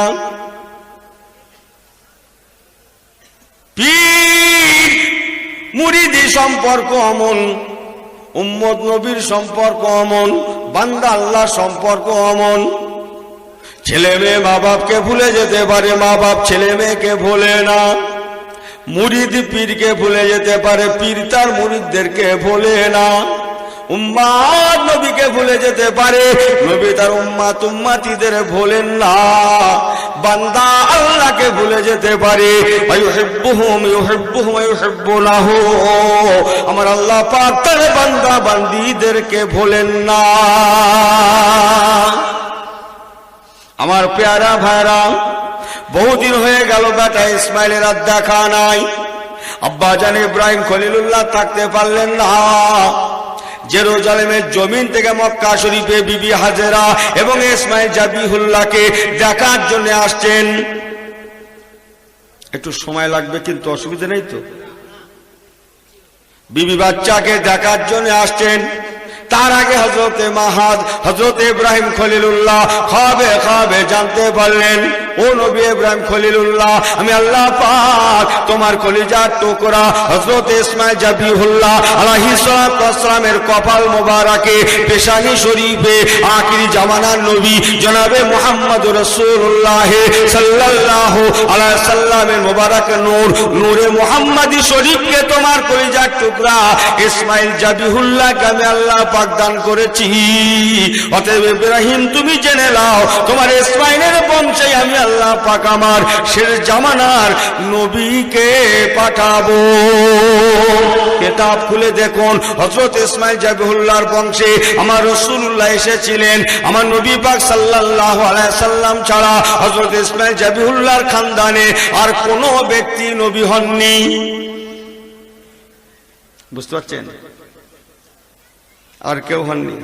পীর মুরিদি সম্পর্ক অমন, উম্মত নবীর সম্পর্ক অমন, বান্দা আল্লাহ সম্পর্ক অমন। ছেলে মেয়ে মা বাপকে ভুলে যেতে পারে, মা বাপ ছেলে মেয়েকে ভোলে না। মুরিদ পীরকে ভুলে যেতে পারে, পীর তার মুরিদদেরকে ভোলে না। উম্মাত নবীকে ভুলে যেতে পারে, নবী তার উম্মাত উম্মাতীদের ভোলেন না। বান্দা আল্লাহকে ভুলে যেতে পারে, আইয়ুহিব্বুহুম ইউহিব্বুহুম ওয়া ইউহিব্বুনাহু। আমার আল্লাহ পাক তার বান্দা বান্দীদেরকে ভোলেন না। আমার পেয়ারা ভাইরা, বহুদিন হয়ে গেল বেটা ইসমাইলের আর দেখা নাই। আব্বা জান ইব্রাহিম খলিলুল্লাহ থাকতে পারলেন না। জেরুজালেমের জমিন থেকে মক্কা শরীফে বিবি হাজেরা এবং ইসমাইল জাবিহুল্লাহকে দেখার জন্য আসছেন। একটু সময় লাগবে, কিন্তু অসুবিধা নেই তো। বিবি বাচ্চাকে দেখার জন্য আসছেন। তার আগে হযরতে মাহাদ, হযরত ইব্রাহিম খলিলুল্লাহ খাবে জানতে পারলেন ও নবী ইব্রাহিম খলিলুল্লাহ, আমি আল্লাহ পাক তোমার কলিজার টুকরা হযরত ইসমাঈল জাবিহুল্লাহ আলাইহিস সালাতু ওয়াস সালামের কপাল মোবারকে পেশানি শরীফে আখিরি জামানার নবী জনাবে মুহাম্মদুর রাসূলুল্লাহ সাল্লাল্লাহু আলাইহি সাল্লামের মোবারক নূর নূরে মুহাম্মাদি শরীফকে তোমার কলিজার টুকরা ইসমাঈল জাবিহুল্লাহকে আমি আল্লাহ পাক দান করেছি। অতএব ইব্রাহিম তুমি জেনে নাও তোমার ইসমাঈলের বংশে আমি আল্লাহ পাক আমার শেষ জামানার নবীকে পাঠাবো। কিতাব খুলে দেখুন হযরত ইসমাঈল জাবিহুল্লাহর বংশে আমার রাসূলুল্লাহ এসেছিলেন। আমার নবী পাক সাল্লাল্লাহু আলাইহি সাল্লাম ছাড়া হযরত ইসমাঈল জাবিহুল্লাহর খানদানে আর কোন ব্যক্তি নবী হননি। বুঝতে পারছেন? আর কেউ হননি,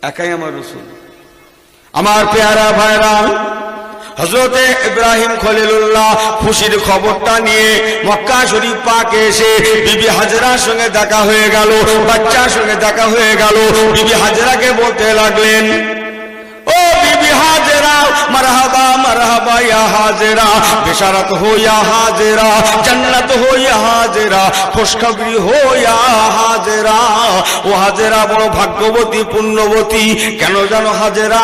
একাই আমার রাসূল। আমার পেয়ারা ভাইরা, হযরতে ইব্রাহিম খলিলুল্লাহ খুশির খবরটা নিয়ে মক্কা শরীফ পাকে এসে বিবি হাজরার সঙ্গে দেখা হয়ে গেল, বাচ্চার সঙ্গে দেখা হয়ে গেল। বিবি হাজরাকে বলতে লাগলেন, ও বিবি হাজরা, মারহাবা মারহাবা ইয়া হাজরা, বিশারত হো ইয়া হাজরা, জান্নাত হো ইয়া হাজরা, খুশখবরি হো ইয়া হাজরা। ও হাজরা বড় ভাগ্যবতী পুণ্যবতী। কেন জানো হাজরা?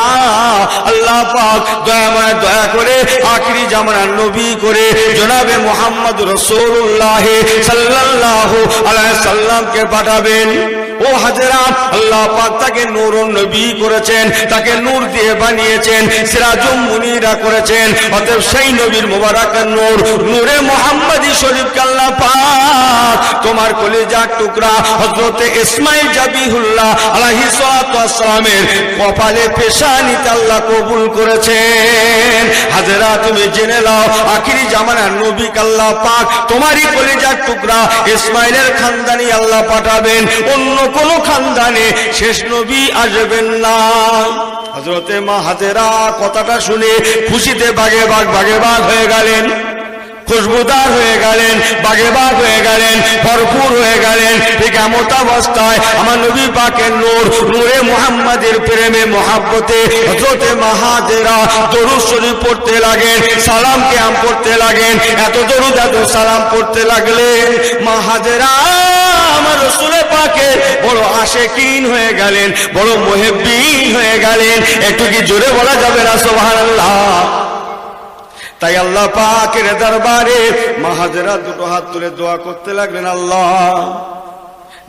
আল্লাহ পাক দয়াময় দয়া করে আখিরি জামানার নবী করে জনাবে মুহাম্মদ রাসূলুল্লাহ সাল্লাল্লাহু আলাইহি সাল্লামকে পাঠাবেন। ও হাজরা, আল্লাহ পাক তাকে নূরুন নবী করেছেন, তাকে নূর দিয়ে বানিয়েছেন, সিরাজুম মুনিরা করেছেন। অতএব সেই নবীর মোবারক নূর নূরে মুহাম্মাদি শরীফকে আল্লাহ পাক তোমার কলিজার টুকরা হযরতে ইসমাঈল জাবিহুল্লাহ আলাইহিস সালাতু ওয়াস সালামের কপালে পেশানিতে আল্লাহ কবুল করেছেন। হাজরা তুমি জেনে নাও আখিরি জামানার নবী আল্লাহ পাক তোমারই কলিজার টুকরা ইসমাঈলের খানদানি আল্লাহ পাঠাবেন, অন্য কোন খানদানে শেষ নবী আসবেন না। হযরতে মা হাজেরা কথাটা শুনে খুশিতে বাগে বাগ হয়ে গেলেন, খুশবুদার হয়ে গেলেন, বাগে বাগ হয়ে গেলেন, ভরপুর হয়ে গেলেন। ঠিক এমত অবস্থায় আমার নবী পাকের নূর নূরে মুহাম্মাদের প্রেমে মহাব্বতে হযরতে মা হাজেরা দরুদ শরীফ পড়তে লাগেন, সালাম কিয়াম পড়তে লাগেন। এত দরুদ এত সালাম পড়তে লাগলেন, মা হাজেরা আমার রাসূল পাকের বড় আশিকিন হয়ে গেলেন, বড় মুহিব্বিন হয়ে গেলেন। একটু কি জোরে বলা যাবে না সুবহানাল্লাহ? তাই আল্লাহ পাকের দরবারে মা হাজেরা দুটো হাত তুলে দোয়া করতে লাগলেন, আল্লাহ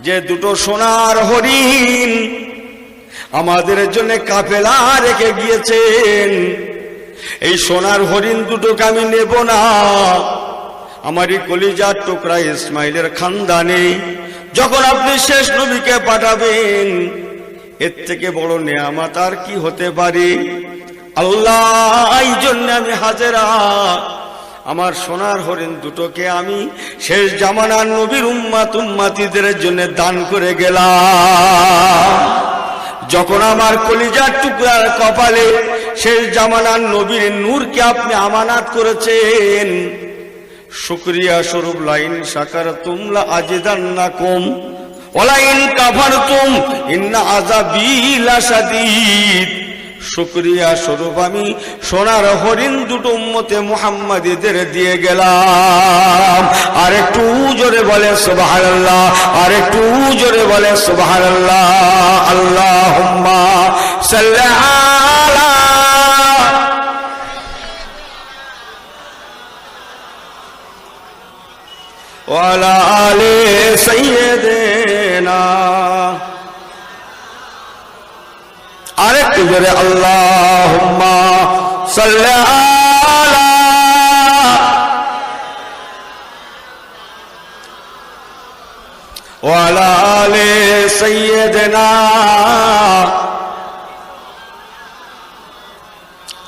যে দুটো সোনার হরিণ আমাদের জন্য কাফেলা রেখে গিয়েছেন, এই সোনার হরিণ দুটোকে আমি নেব না। আমারই কলিজার টুকরা ইসমাঈলের খানদানে যখন আপনি শেষ নবীকে পাঠাবেন, এর থেকে বড় নেয়ামত আর কি হতে পারে? আল্লাহ এই জন্য আমি হাজেরা আমার সোনার হরিণ দুটোকে আমি শেষ জামানার নবীর উম্মাতিদের জন্য দান করে গেলাম। যখন আমার কলিজার টুকরার কপালে শেষ জামানার নবীর নূরকে আপনি আমানাত করেছেন, শুকরিয়া স্বরূপ লাইন শাকারতুম লা আজিদান্নাকুম ওয়া লাইন কাফারতুম ইন্না আযাবি লাশাদীদ। শুকরিয়া স্বরূপ আমি সোনার হরিণ দুটো উম্মতে মুহাম্মাদীদের দিয়ে গেলাম। আর একটু জোরে বলে সুবহানাল্লাহ, আর একটু জোরে বলে সুবহানাল্লাহ। আল্লাহুম্মা সাল্লি আলা ওয়া আলা আলি সাইয়্যিদিনা। আরেকটু জোরে আল্লাহুম্মা সাল্লি আলা ওয়া আলা আলি সাইয়্যিদিনা।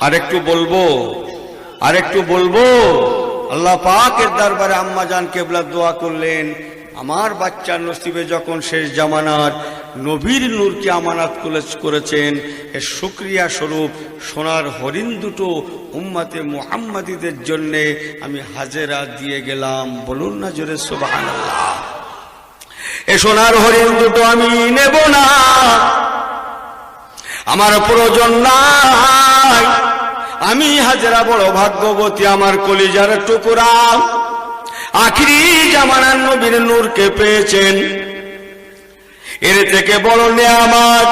আরেকটু বলবো আল্লাহ পাকের দরবারে আম্মা জান কিবলা দোয়া করলেন, আমার বাচ্চার নসিবে যখন শেষ জামানার নবীর নূরকে আমানাত করেছেন, এর শুকরিয়া স্বরূপ সোনার হরিণ দুটো উম্মতে মুহাম্মাদীদের জন্য আমি হাজেরা দিয়ে গেলাম। বলুন না জোরে সুবহানাল্লাহ। এ সোনার হরিণ দুটো আমি নেব না, আমার প্রয়োজন নাই। আমি হাজেরা বড় ভাগ্যবতী, আমার কলিজার টুকরা আখিরি জামানার নবীর নূরকে পেয়েছেন। এর থেকে বড় নেয়ামত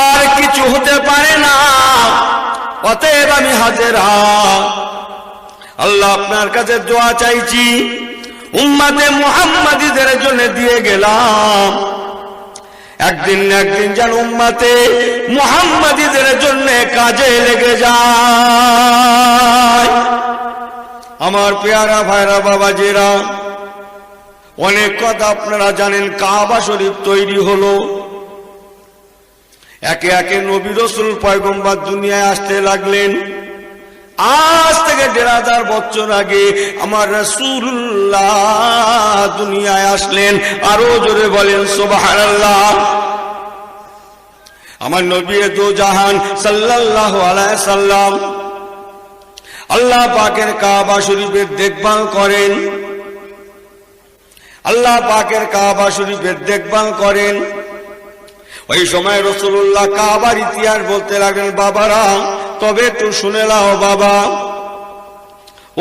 আর কিছু হতে পারে না। অতএব আমি হাজেরা আল্লাহ আপনার কাছে দোয়া চাইছি, উম্মতে মুহাম্মাদীদের জন্য দিয়ে গেলাম, একদিন না একদিন যেন উম্মতে মুহাম্মাদীদের জন্য কাজে লেগে যায়। আমার পেয়ারা ভাইরা বাবাজিরা, অনেক কথা আপনারা জানেন। কাবা শরীফ তৈরি হলো, একে একে নবী রাসূল পয়গম্বর দুনিয়ায় আসতে লাগলেন। আজ থেকে ১৫০০ বছর আগে আমার রাসূলুল্লাহ দুনিয়ায় আসলেন। আরো জোরে বলেন সুবহানাল্লাহ। আমার নবী দো জাহান সাল্লাল্লাহু আলাইহি সাল্লাম আল্লাহ পাকের কাবা শরীফের দেখভাল করেন। আল্লাহ পাকের কাবা শরীফের দেখভাল করেন। ওই সময় রাসূলুল্লাহ কাবার ইতিহাস বলতে লাগলেন। বাবারা, তবে একটু শুনে নাও বাবা,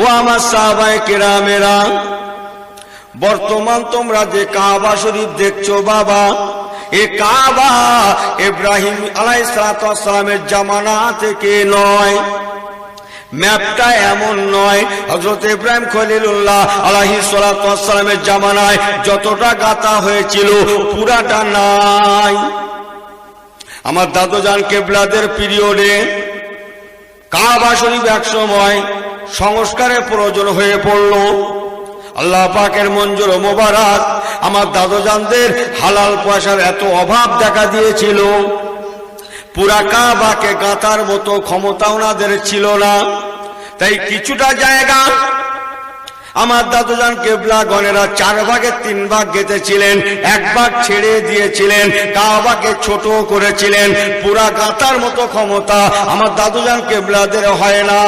ও আমার সাহাবায়ে কেরামেরা, বর্তমান তোমরা যে কাবা শরীফ দেখছো বাবা, এ কাবা ইব্রাহিম আলাইহিস সালামের জামানা থেকে নয়। ম্যাপটা এমন নয়, হযরত ইব্রাহিম খলিলুল্লাহ আলাইহিস সালামের জামানায় যতটা গাঁথা হয়েছিল পুরাটা নাই। আমার দাদুজান কেবলাদের পিরিয়ডে কাবা শরীফ এক সময় সংস্কারের প্রয়োজন হয়ে পড়ল। আল্লাহ পাকের মঞ্জুর মোবারক, আমার দাদুজানদের হালাল পয়সার এত অভাব দেখা দিয়েছিল, পুরা কাবাকে গাঁথার মতো ক্ষমতা ওনাদের ছিল না। তাই কিছুটা জায়গা আমার দাদুজান কেবলা গণেরা 4 ভাগের 3 ভাগ গেঁথেছিলেন, 1 ভাগ ছেড়ে দিয়েছিলেন, কাবাকে ছোট করেছিলেন। পুরা গাঁথার মতো ক্ষমতা আমার দাদুজান কেবলাদের হয় না।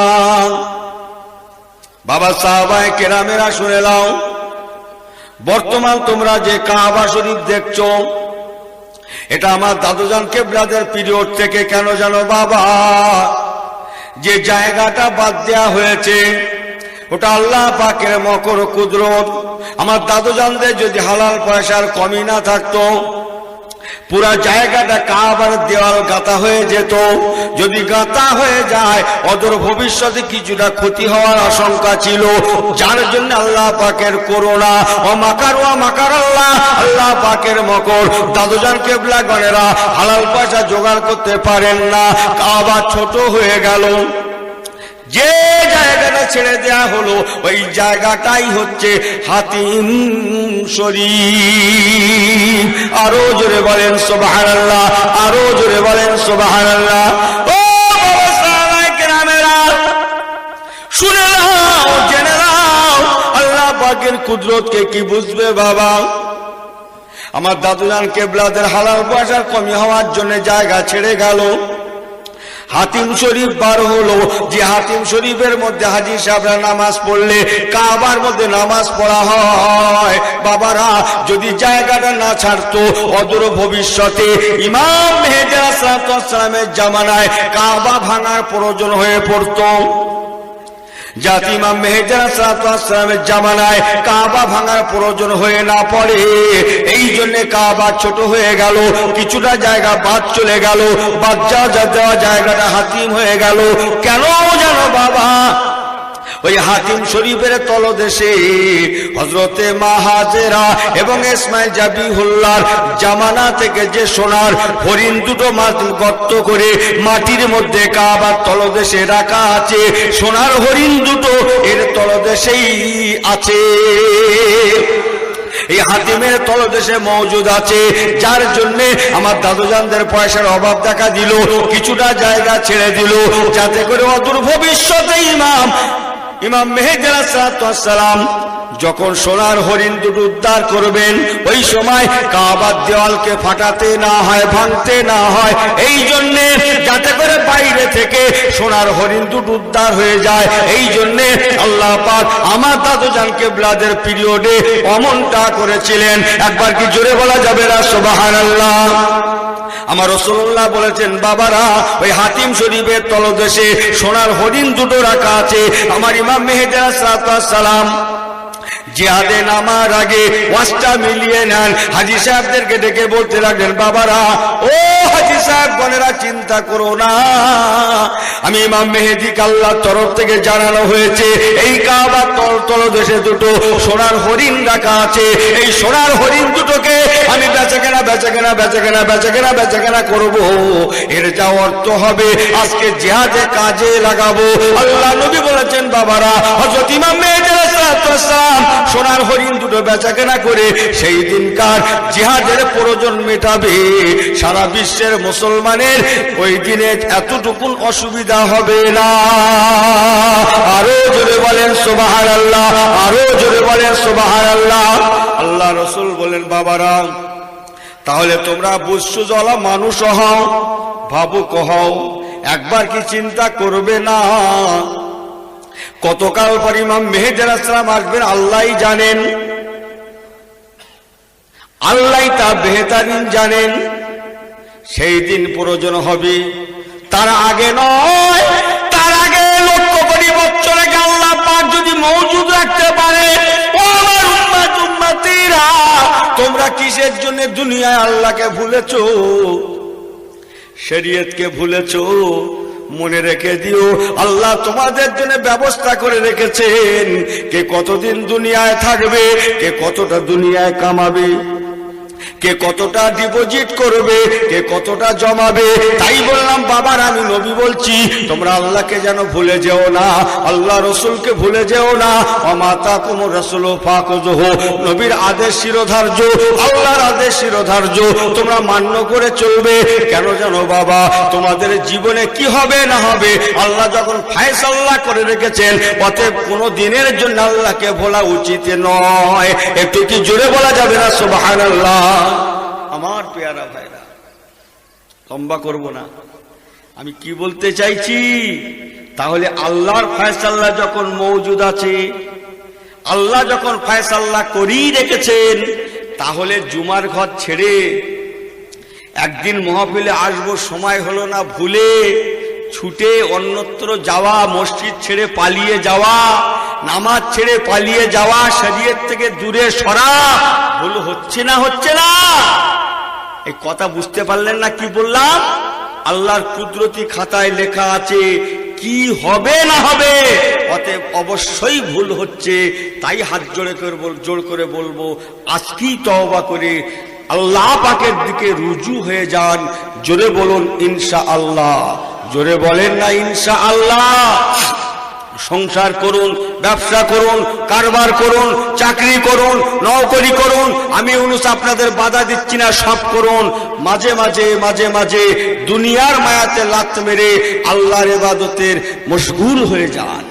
বাবা সাহাবায়ে কেরামেরা শুনে নাও, বর্তমান তোমরা যে কাবা শরীফ দেখছো, এটা আমার দাদুজান কেবলাদের পিরিয়ড থেকে কেন জানো বাবা, যে জায়গাটা বাদ দেয়া হয়েছে ওটা আল্লাহ পাকের মকর কুদরত। আমার দাদুজানদের যদি হালাল পয়সার কমি না থাকতো, পুরা জায়গাটা কাবার দেওয়াল গাঁথা হয়ে যেত। যদি গাঁথা হয়ে যায়, অদূর ভবিষ্যতে কিছুটা ক্ষতি হওয়ার আশঙ্কা ছিল, যার জন্য আল্লাহ পাকের করুণা ও মাকার আল্লাহ, আল্লাহ পাকের মকর। দাদুজান কেবলা গণেরা হালাল পয়সা জোগাড় করতে পারেন না, কাবা ছোট হয়ে গেল। যে জায়গাটা ছেড়ে দেয়া হলো ওই জায়গাটাই হচ্ছে হাতিম শরীফ। আরো জোরে বলেন সুবহানাল্লাহ, আরো জোরে বলেন সুবহানাল্লাহ। ও বাবা সাহাবায়ে কেরামেরা, শুনে নাও, জেনে নাও, আল্লাহ পাকের কুদরতকে কি বুঝবে বাবা। আমার দাদুজান কেবলাদের হালাল পয়সার কমি হওয়ার জন্য জায়গা ছেড়ে গেল। হাতিম শরীফ বার হলো, যে হাতিম শরীফের মধ্যে হাজী সাহেবরা নামাজ পড়লে কাবার মধ্যে নামাজ পড়া হয়। বাবারা, যদি জায়গাটা না ছাড়তো, অদূর ভবিষ্যতে ইমাম মেহেদী আলাইহিস সালামের জামানায় কাবা ভাঙার প্রয়োজন হয়ে পড়তো। যাতে ইমাম মেহেদী আলাইহিস সালামের জামানায় কাবা ভাঙার প্রয়োজন হয়ে না পড়ে, এই জন্য কাবা ছোট হয়ে গেল, কিছুটা জায়গা বাদ চলে গেল, বাদ যাওয়া জায়গাটা হাতিম হয়ে গেল। কেন জানো বাবা, ওই হাতিম শরীফের তলদেশে হযরতে মা হাজেরা এবং ইসমাইল জাবিহুল্লাহর জামানা থেকে যে সোনার হরিণ দুটো গর্ত করে মাটির মধ্যে কাবার তলদেশে রাখা আছে, সোনার হরিণ দুটো এর তলদেশেই আছে। এই হাতিমের তলদেশে মওজুদ আছে, যার জন্য আমার দাদুজানদের পয়সার অভাব দেখা দিল, কিছুটা জায়গা ছেড়ে দিল, যাতে করে অদূর ভবিষ্যতে ইমাম মেহেদী আলাইহিস সালাম যখন সোনার হরিণ দুটো উদ্ধার করবেন, ওই সময় কাবার দেওয়ালকে ফাটাতে না হয়, ভাঙতে না হয়, এই জন্য যাতে করে বাইরে থেকে সোনার হরিণ দুটো উদ্ধার হয়ে যায়। এই জন্য আল্লাহ পাক আমার দাদুজান কেবলাদের পিরিয়ডে অমনটা করেছিলেন। একবার কি জোরে বলা যাবে না সুবহানাল্লাহ? আমার রাসূলুল্লাহ বলেছেন, বাবারা ওই হাতিম শরীফের তলদেশে সোনার হরিণ দুটো রাখা আছে। আমার ইমাম মেহেদী আলাইহিস সালাম জিহাদে নামার আগে ওয়াজটা মিলিয়ে নেন, হাজী সাহেবদেরকে ডেকে বলতে লাগলেন, বাবারা ও হাজী সাহেব বোনেরা, চিন্তা করো না, আমি ইমাম মেহেদীকে আল্লাহর তরফ থেকে জানানো হয়েছে এই কাবার তলদেশে দুটো সোনার হরিণ রাখা আছে। এই সোনার হরিণ দুটোকে আমি বেচাকেনা করব। এর যা অর্থ হবে আজকে জিহাদে কাজে লাগাবো। আল্লাহ নবী বলেছেন, বাবারা হযরত ইমাম মেহেদী আলাইহিস সালাম সোনার হরিণ দুটো বেচাকেনা করে সেই দিনকার জিহাদের প্রয়োজন মেটাবে। সারা বিশ্বের মুসলমানের ওই দিনে এতটুকু অসুবিধা হবে না। আরো জোরে বলেন সুবহানাল্লাহ, আরো জোরে বলেন সুবহানাল্লাহ। আল্লাহ রাসূল বলেন, বাবারা তাহলে তোমরা বুঝসুজওয়ালা মানুষ হও, ভাবুক হও, একবার কি চিন্তা করবে না কতকাল পর ইমাম মেহেদী আলাইহিস সালাম আসবেন আল্লাহই জানেন, আল্লাহই তা বেহতারিন জানেন। সেই দিন প্রয়োজন হবে, তার আগে নয়, তার আগে লক্ষ কোটি বছর আগে আল্লাহ পাক যদি মওজুদ রাখতে পারে। ও আমার উম্মতীরা, তোমরা কিসের জন্য দুনিয়ায় আল্লাহকে ভুলেছো, শরীয়তকে ভুলেছো? মনে রেখে দিও, আল্লাহ তোমাদের জন্য ব্যবস্থা করে রেখেছেন কে কতদিন দুনিয়ায় থাকবে, কে কতটা দুনিয়ায় কামাবে, কে কতটা ডিপোজিট করবে, কে কতটা জমাবে। তাই বললাম বাবার, আমি নবী বলছি, তোমরা আল্লাহকে যেন ভুলে যেও না, আল্লাহ রসুলকে ভুলে যেও না। ওমা তাকুমুর রাসূলু ফাখুযুহু, নবীর আদেশ শিরোধার্য, আল্লাহর আদেশ শিরোধার্য, তোমরা মান্য করে চলবে। কেন জানো বাবা, তোমাদের জীবনে কি হবে না হবে আল্লাহ যখন ফায়সালা করে রেখেছেন, অতএব কোনো দিনের জন্য আল্লাহকে ভোলা উচিত নয়। একটু কি জোরে বলা যাবে না সুবহানাল্লাহ? আমার পেয়ারা ভাইরা, লম্বা করব না, আমি কি বলতে চাইছি, তাহলে আল্লাহর ফয়সালা যখন মওজুদ আছে, আল্লাহ যখন ফয়সালা করেই রেখেছেন, তাহলে জুমার ঘর ছেড়ে একদিন মাহফিলে আসবো সময় হলো না ভুলে ছুটে অন্যত্র যাওয়া, মসজিদ ছেড়ে পালিয়ে যাওয়া, নামাজ ছেড়ে পালিয়ে যাওয়া, শরীয়ত থেকে দূরে সরা, ভুল হচ্ছে না? হচ্ছে না? এই কথা বুঝতে পারলেন না কি বললাম? আল্লাহর কুদরতি খাতায় লেখা আছে কি হবে না হবে, অতএব অবশ্যই ভুল হচ্ছে। তাই হাত জোর করে বলবো, আজকেই তওবা করে আল্লাহ পাকের দিকে রুজু হয়ে যান। জোরে বলুন ইনশাআল্লাহ। জোরে বলেন না ইনশাআল্লাহ। সংসার করুন, ব্যবসা করুন, কারবার করুন, চাকরি করুন, নৌকরি করুন, আমি ইউনুস আপনাদের বাধা দিচ্ছি না, সব করুন। মাঝে মাঝে দুনিয়ার মায়াতে লাত মেরে আল্লাহর ইবাদতের মশগুল হয়ে যান,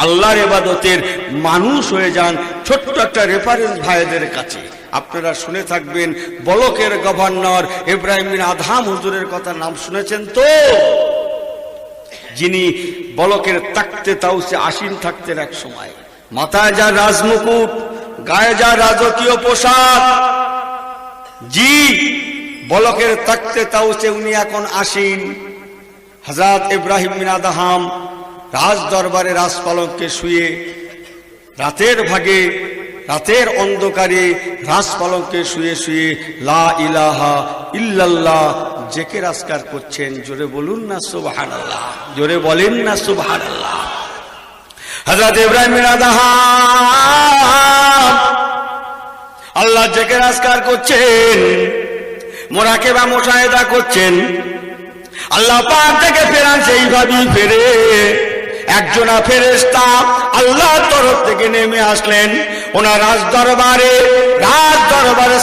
আল্লাহর ইবাদতের মানুষ হয়ে যান। ছোট্ট একটা রেফারেন্স ভাইদের কাছে আপনারা শুনে থাকবেন, বলকের গভর্নর ইব্রাহিম বিন আদহাম হুজুরের কথা নাম শুনেছেন তো? যিনি বলকের তাকতে তাউসে আসীন থাকতেন এক সময়, মাথায় যা রাজমুকুট, গায়ে যা রাজকীয় পোশাক। জি, বলকের তাকতে তাউসে উনি এখন আসীন। হযরত ইব্রাহিম বিন আদহাম রাজ দরবারে রাজপালককে শুয়ে রাতের ভাগে, রাতের অন্ধকারে রাজপালককে শুয়ে শুয়ে লা ইলাহা ইল্লাল্লাহ জেকের আজকার করছেন। জোরে বলুন না সুবহানাল্লাহ, জোরে বলেন না সুবহানাল্লাহ। হযরত ইব্রাহিম বিন আদহাম আল্লাহ জেকের আজকার করছেন, মুরাকাবা মুশাহিদা করছেন। আল্লাহ পাক থেকে ফেরান সেইভাবেই ফেরে। একজনা ফেরেশতা আল্লাহর তরফ থেকে নেমে আসলেন, ওনার রাজ দরবারে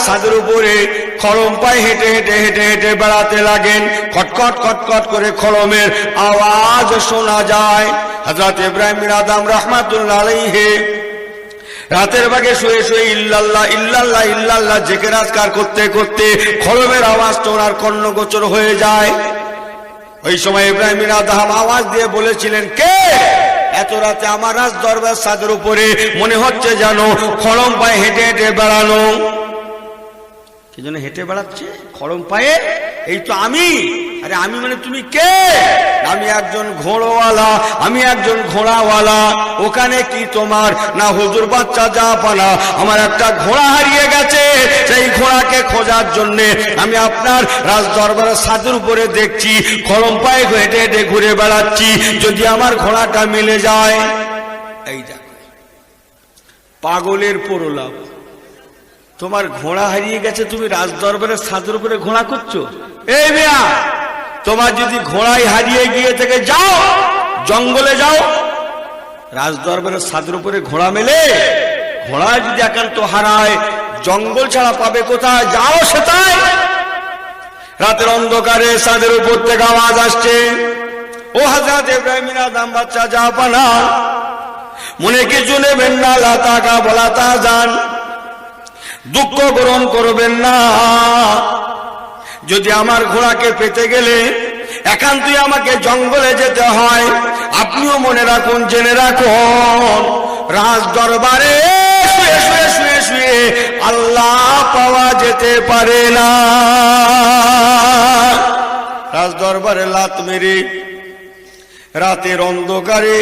ছাদের উপরে খড়ম পায়ে হেঁটে বেড়াতে লাগেন। খটখট খটখট করে খড়মের আওয়াজ শোনা যায়। হযরত ইব্রাহিম বিন আদহাম রাহমাতুল্লাহ আলাইহি রাতের ভাগে শুয়ে শুয়ে ইল্লাল্লাহ ইল্লাল্লাহ ইল্লাল্লাহ জিকির আজকার করতে করতে খড়মের আওয়াজটা ওনার কর্ণগোচর হয়ে যায়। ওই সময় ইব্রাহিম বিন আদহাম আওয়াজ দিয়ে বলেছিলেন, কে এত রাতে আমার রাজ দরবার ছাদের উপরে? মনে হচ্ছে যেন খড়ম পায়ে হেঁটে বেড়ানো। কি জন্য হেঁটে বেড়াচ্ছে? খড়ম পায়ে এই তো আমি। আরে আমি মানে তুমি কে? আমি একজন ঘোড়ওয়ালা, আমি একজন ঘোড়াওয়ালা। ওখানে কি তোমার? না হুজুর বাচ্চা যা পানা, আমার একটা ঘোড়া হারিয়ে গেছে, সেই ঘোড়াকে খোঁজার জন্য আমি আপনার রাজ দরবারের ছাদের উপরে দেখছি, খরম পায়ে হেঁটে হেঁটে ঘুরে বেড়াচ্ছি, যদি আমার ঘোড়াটা মিলে যায়। এই দেখো পাগলের প্রলাপ, তোমার ঘোড়া হারিয়ে গেছে, তুমি রাজ দরবারের ছাদের উপরে ঘোড়া করছো? এই মিয়া, তোমার যদি ঘোড়াই হারিয়ে গিয়ে থেকে যাও, জঙ্গলে যাও, রাজ দরবারের ছাদের উপরে ঘোড়া মেলে? ঘোড়া যদি একান্ত হারায়, জঙ্গল ছাড়া পাবে কোথায়? যাও সেটাই। রাতের অন্ধকারে ছাদের উপর থেকে আওয়াজ আসছে, ও হযরত ইব্রাহিম আদম বাচ্চা জাপানা, মনে কিছু নেবেন না, লাতাকা বলাতা যান, দুঃখ গ্রহণ করবেন না। যদি আমার ঘোড়াকে পেতে গেলে একান্তই আমাকে জঙ্গলে যেতে হয়। আপনিও মনে রাখুন, জেনে রাখুন, রাজ দরবারে শুয়ে শুয়ে শুয়ে শুয়ে আল্লাহ পাওয়া যেতে পারে না। রাজ দরবারে লাত মেরে রাতের অন্ধকারে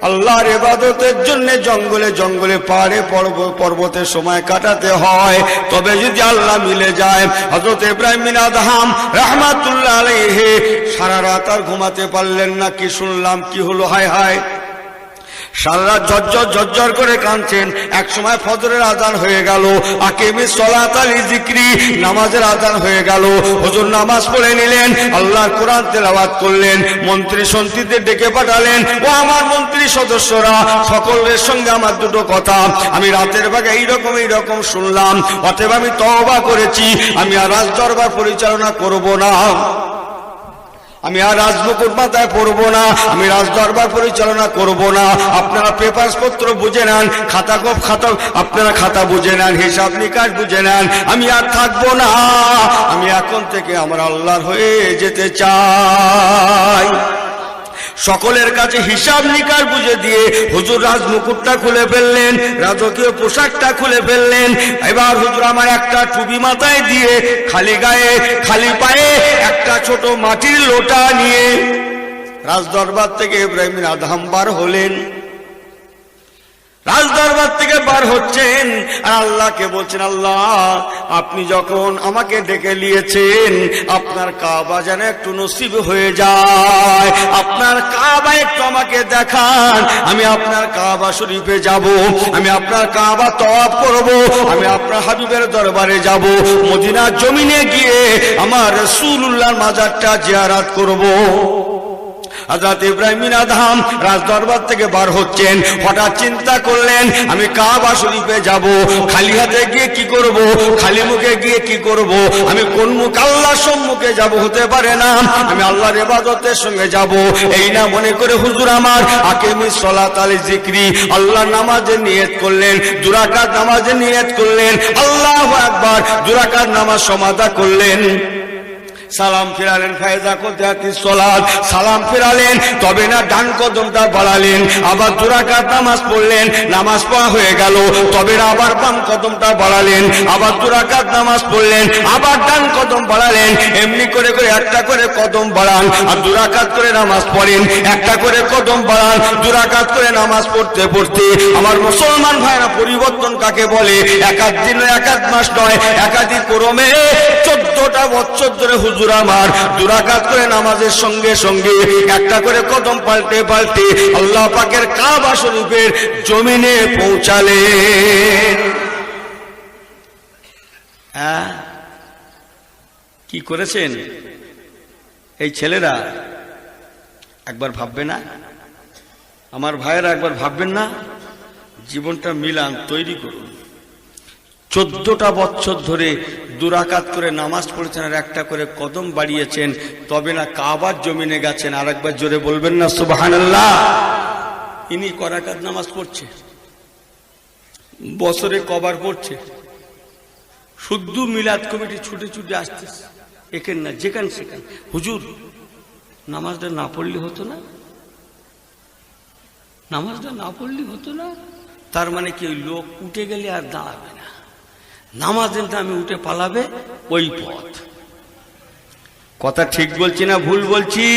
আল্লাহর ইবাদতের জন্য জঙ্গলে জঙ্গলে পাহাড়ে পর্বতে সময় কাটাতে হয়। তবে যদি আল্লাহ মিলে যায়, হযরত ইব্রাহিম বিন আদহাম রাহমাতুল্লাহ আলাইহি সারা রাত আর ঘুমাতে পারলেন না। কি শুনলাম, কি হলো, হায় হায়, সারা রাত ঝরঝর ঝরঝর করে কাঁদছেন। এক সময় ফজরের আযান হয়ে গেল, আকিমিস সালাতা লিযিকরি, নামাজের আযান হয়ে গেল। হুজুর নামাজ পড়ে নিলেন, আল্লাহর কোরআন তেলাওয়াত করলেন, মন্ত্রী সন্ত্রীদের ডেকে পাঠালেন, ও আমার মন্ত্রী সদস্যরা, সকলের সঙ্গে আমার দুটো কথা আমি রাতের ভাগে এইরকম শুনলাম, অতএব আমি তওবা করেছি, আমি আর রাজ দরবার পরিচালনা করব না, আমি আর রাজমুকুট মাথায় পড়বো না, আমি রাজ দরবার পরিচালনা করব না। আপনারা পেপারস পত্র বুঝে নেন, খাতা আপনারা খাতা বুঝে নেন, হিসাব নিকাশ বুঝে নেন, আমি আর থাকবো না, আমি এখন থেকে আমার আল্লাহর হয়ে যেতে চাই। সকলের কাছে হিসাব নিকাশ বুঝে দিয়ে হুজুর রাজমুকুটটা খুলে ফেললেন, রাজকীয় পোশাকটা খুলে ফেললেন। এবার হুজুর আমার একটা টুপি মাথায় দিয়ে খালি গায়ে খালি পায়ে একটা ছোট মাটির লোটা নিয়ে রাজ দরবার থেকে ইব্রাহিম বিন আদহাম বার হলেন। রাজ দরবার থেকে বার হচ্ছেন আর আল্লাহকে বলছেন, আল্লাহ আপনি যখন আমাকে ডেকে নিয়েছেন, আপনার কাবা যেন একটু নসিব হয়ে যায়, আপনার কাবা একটু আমাকে দেখান, আমি আপনার কাবা শরীফে যাব, আমি আপনার কাবা তওয়াফ করব, আমি আপনার হাবিবের দরবারে যাব, মদিনার জমিনে গিয়ে আমার রাসূলুল্লাহর মাজারটা জিয়ারত করব। হযরত ইব্রাহিম বিন আদহাম রাজ দরবার থেকে বার হচ্ছেন, হঠাৎ চিন্তা করলেন, আমি কাবা শরীফে যাব, খালি হাতে গিয়ে কি করব, খালি মুখে গিয়ে কি করব, আমি কোন মুখ আল্লাহর সম্মুখে যাব, হতে পারে না, আমি আল্লাহর ইবাদতের সঙ্গে যাব। এই না মনে করে হুজুর আমার আকিমিস সালাতা লিযিকরি, আল্লাহর নামাজের নিয়ত করলেন, 2 রাকাত নামাজের নিয়ত করলেন, আল্লাহু আকবার, 2 রাকাত নামাজ সমাদা করলেন, সালাম ফিরালেন, ফায়দা কদাতিস সালাত, সালাম ফিরালেন, তবে না ডান কদমটা বাড়ালেন, আবার 2 রাকাত নামাজ পড়লেন, নামাজ পড়া হয়ে গেল, তবে না আবার বাম কদমটা বাড়ালেন, আবার 2 রাকাত নামাজ পড়লেন, আবার ডান কদম বাড়ালেন, এমনি করে করে একটা করে কদম বাড়ান আর 2 রাকাত করে নামাজ পড়েন, একটা করে কদম বাড়ান, 2 রাকাত করে নামাজ পড়তে পড়তে আমার মুসলমান ভাইরা পরিবর্তন কাকে বলে, একাধ দিন একাধ মাস নয়, একাধিক ক্রমে 14টা বছর ধরে হুজুর আমার 2 রাকাত করে নামাজের সঙ্গে সঙ্গে একটা করে কদম পাল্টে পাল্টে আল্লাহ পাকের কাবা শরীফের জমিনে পৌঁছালেন। কি করেছেন এই ছেলেরা? একবার ভাববে না? আমার ভাইয়েরা একবার ভাববেন না? জীবনটা মিলান তৈরি করুন। 14টা বছর ধরে 2 রাকাত করে নামাজ পড়েছেন আর একটা করে কদম বাড়িয়েছেন, তবে না কাবার জমিনে গেছেন। আর একবার জোরে বলবেন না সুবহানাল্লাহ? ইনি ক রাকাত নামাজ পড়ছে, বছরে কবার পড়ছে, শুদ্ধ মিলাদ কমিটি ছুটে ছুটে আসতেছে, এখান না যেখান সেখান, হুজুর নামাজটা না পড়লে হতো না, নামাজটা না পড়লে হতো না। তার মানে কি ওই লোক উঠে গেলে আর দাঁড়াবে না, নামাজের নামে উঠে পালাবে ওই পথ। কথা ঠিক বলছি না ভুল বলছি?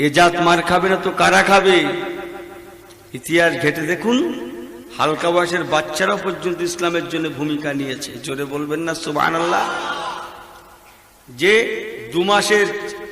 এ জাত মার খাবে না তো কারা খাবে? ইতিহাস ঘেটে দেখুন, হালকা বয়সের বাচ্চারাও পর্যন্ত ইসলামের জন্য ভূমিকা নিয়েছে। জোরে বলবেন না সুবহানাল্লাহ? যে 2 মাসের,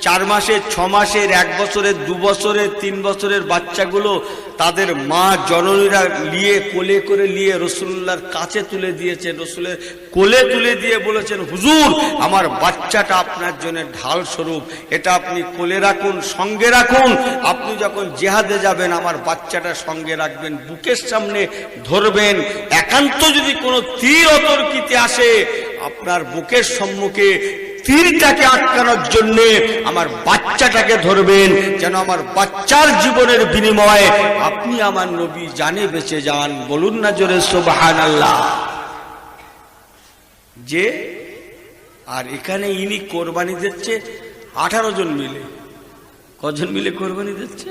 4 মাসের, 6 মাসের, 1 বছরের, 2 বছরের, 3 বছরের বাচ্চাগুলো তাদের মা জননীরা নিয়ে কোলে করে নিয়ে রসুল্লাহর কাছে তুলে দিয়েছেন, রসুলের কোলে তুলে দিয়ে বলেছেন, হুজুর আমার বাচ্চাটা আপনার জন্য ঢাল স্বরূপ, এটা আপনি কোলে রাখুন, সঙ্গে রাখুন, আপনি যখন জিহাদে যাবেন আমার বাচ্চাটা সঙ্গে রাখবেন, বুকের সামনে ধরবেন, একান্ত যদি কোনো তীর অতর্কিতে আসে আপনার বুকের সম্মুখে তীরটাকে আটকানোর জন্য আমার বাচ্চাটাকে ধরবেন, যেন আমার বাচ্চার জীবনের বিনিময়ে আপনি আমার নবী জানে বেঁচে যান। বলুন না জোরে সুবহানাল্লাহ। যে আর এখানে ইনি কোরবানি দিচ্ছে 18 জন মিলে। কজন মিলে কোরবানি দিচ্ছে?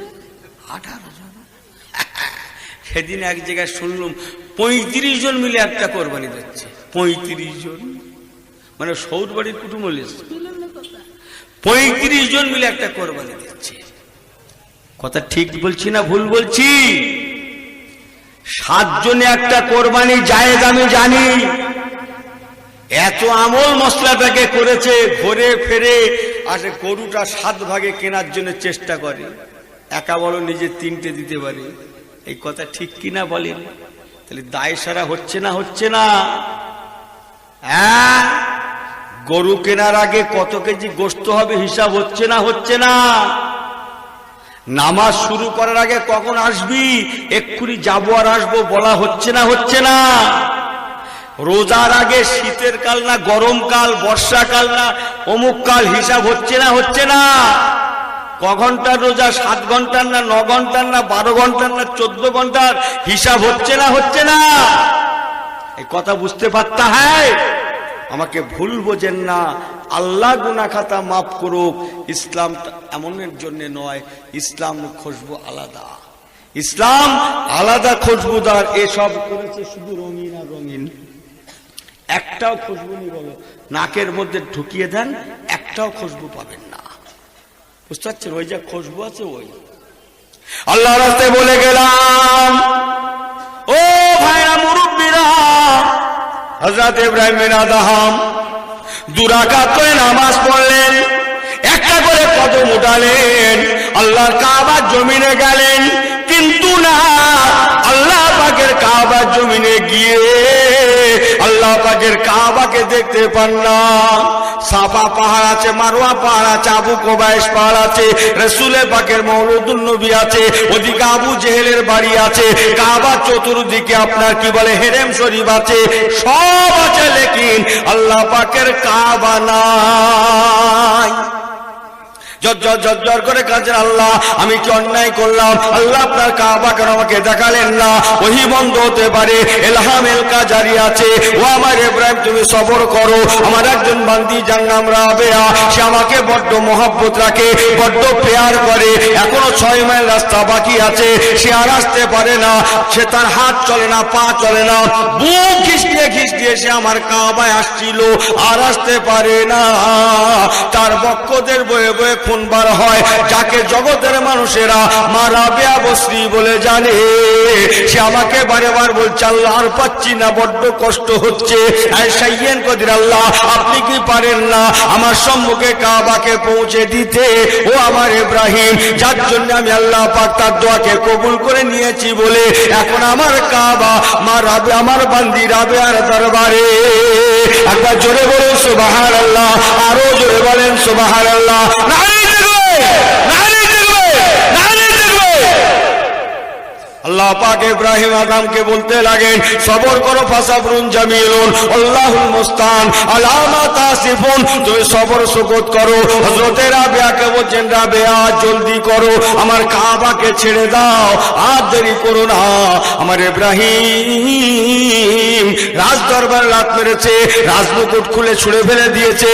18 জন। সেদিন এক জায়গায় শুনলাম 35 জন মিলে একটা কোরবানি দিচ্ছে। 35 জন মানে সৌর বাড়ির কুটুম হলে 35 জন মিলে একটা কোরবানি দিচ্ছে। কথা ঠিক বলছি না ভুল বলছি? 7 জনে একটা কোরবানি জায়েজ আমি জানি। এত আমল মশলাটাকে করেছে, ঘুরে ফেরে আসে গরুটা 7 ভাগে কেনার জন্য চেষ্টা করে, একা বলো নিজে 3টে দিতে পারে। এই কথা ঠিক কিনা বলেন? তাহলে দায় সারা হচ্ছে না হচ্ছে না? হ্যাঁ, গরু কেনার আগে কত কেজি গোশত হবে হিসাব হচ্ছে না হচ্ছে না? নামাজ শুরু করার আগে কখন আসবি, এক্ষুনি যাবো আর আসবো বলা হচ্ছে না হচ্ছে না? রোজার আগে শীতের কাল না গরমকাল, বর্ষাকাল না অমুক কাল হিসাব হচ্ছে না হচ্ছে না? ক ঘন্টার রোজা, 7 ঘন্টার না 9 ঘন্টার না 12 ঘন্টার না 14 ঘন্টার হিসাব হচ্ছে না হচ্ছে না? এই কথা বুঝতে পারতা? হ্যাঁ, আমাকে ভুল বোঝেন না, আল্লাহ গুনাহ খাতা মাফ করুক। ইসলাম এমনের জন্য নয়, ইসলাম খুশবু আলাদা, ইসলাম আলাদা খুশবুদার। এসব করেছে শুধু রঙিন আর রঙিন, একটাও খুশবু নেই। বলো নাকের মধ্যে ঢুকিয়ে দেন, একটাও খুশবু পাবেন না। বুঝতে পারছেন? ওই যা খুশবু আছে ওই। আল্লাহ রাস্তায় বলে গেলাম, ও ভাইরা মুরব্বীরা, হযরত ইব্রাহিম বিন আদহাম 2 রাকাত করে নামাজ পড়লেন, একটা করে কদম উঠালেন, আল্লাহর কাবার জমিনে গেলেন। কিন্তু না, আল্লাহ পাকের কাবার জমিনে গিয়ে আল্লাহ পাকের কাবাকে দেখতে পান না। সাফা পাহাড় আছে, মারওয়া পাহাড় আছে, আবু কুবাইস পাহাড় আছে, রাসূলের পাকের মওলুদুন নবী আছে, ওদিকে আবু জেহেলের বাড়ি আছে, কাবা চতুর্দিকে আপনার কি বলে হেরেম শরীফ আছে, সব আছে, লেকিন আল্লাহ পাকের কাবা নাই। জর করে কাজের আল্লাহ আমি কি অন্যায় করলাম? আল্লাহ আপনার কাবা কেন আমাকে দেখালেন না? ওহী বন্ধ হতে পারে, ইলহাম এলকা জারি আছে। ও আমার ইব্রাহিম তুমি সবর করো, আমার একজন বান্দি যার নাম রাবেয়া, সে আমাকে বড্ড মহব্বত রাখে, বড্ড প্যার করে, এখনো 6 মাইল রাস্তা বাকি আছে, সে আর আসতে পারে না, সে তার হাত চলে না, পা চলে না, বুক ঘিসটিয়ে সে আমার কাবায় আসছিল, আর আসতে পারে না। তার বক্ষদের বয়ে বয়ে খুন বার হয়, যাকে জগতের মানুষেরা মা রাবেয়া বসরি বলে জানে। সে আমাকে বারে বার বলছে, আল্লাহ আর পাচ্ছি না, বড্ড কষ্ট হচ্ছে। সাইয়েন কদির আল্লাহ আপনি কি পারেন না আমার সম্মুখে কাবাকে পৌঁছে দিতে? ও আমার ইব্রাহিম, যার জন্য আমি আল্লাহ পাক তার দোয়াকে কবুল করে নিয়েছি বলে এখন আমার কাবা মা রাবে, আমার বান্দি রাবেয়ার দরবারে। একবার জোরে বলুন সুবহানাল্লাহ, আরো জোরে বলেন সুবহানাল্লাহ। আল্লাহ পাক ইব্রাহিম আদমকে বলতে লাগেন, সবর করো, ফাসাবরুন জামিলুন আল্লাহুল মুস্তান আলা মা তাসিফুন, তুমি সবর সুকুত করো। হযরত রাবেয়াকে বলছেন, রাবেয়া জলদি করো, আমার কাবাকে ছেড়ে দাও, আর দেরি করো না। আমার ইব্রাহিম রাজ দরবার লাত মেরেছে, রাজমুকুট খুলে ছুঁড়ে ফেলে দিয়েছে,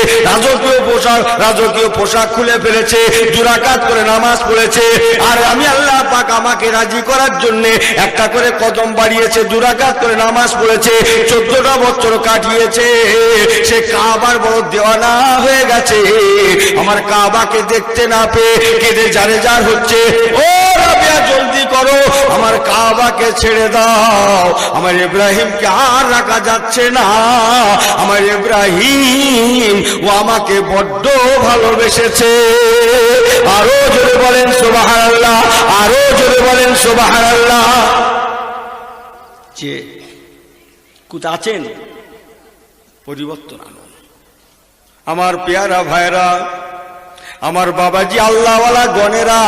রাজকীয় পোশাক খুলে ফেলেছে, 2 রাকাত করে নামাজ পড়েছে। আর আমি আল্লাহ পাক আমাকে রাজি করার জন্য একটা করে কদম বাড়িয়েছে, 2 রাকাত করে নামাজ পড়েছে, 14টা বছর কাটিয়েছে। সে কাবার বড় দেওয়ানা হয়ে গেছে। আমার কাবাকে দেখতে না পেয়ে কেঁদে জারে জার হচ্ছে, ও রাবিয়া জলদি করো, আমার কাবাকে ছেড়ে দাও, আমার ইব্রাহিমকে আর রাখা যাচ্ছে না। আমার ইব্রাহিম ও আমাকে বড্ড ভালোবেসেছে। আরো জোরে বলেন সুবহানাল্লাহ, আরো জোরে বলেন সুবহানাল্লাহ। যে কোথা আছেন পরিবর্তন আনুন। আমার পেয়ারা ভাইরা, আমার বাবাজি আল্লাহওয়ালা গণেরা,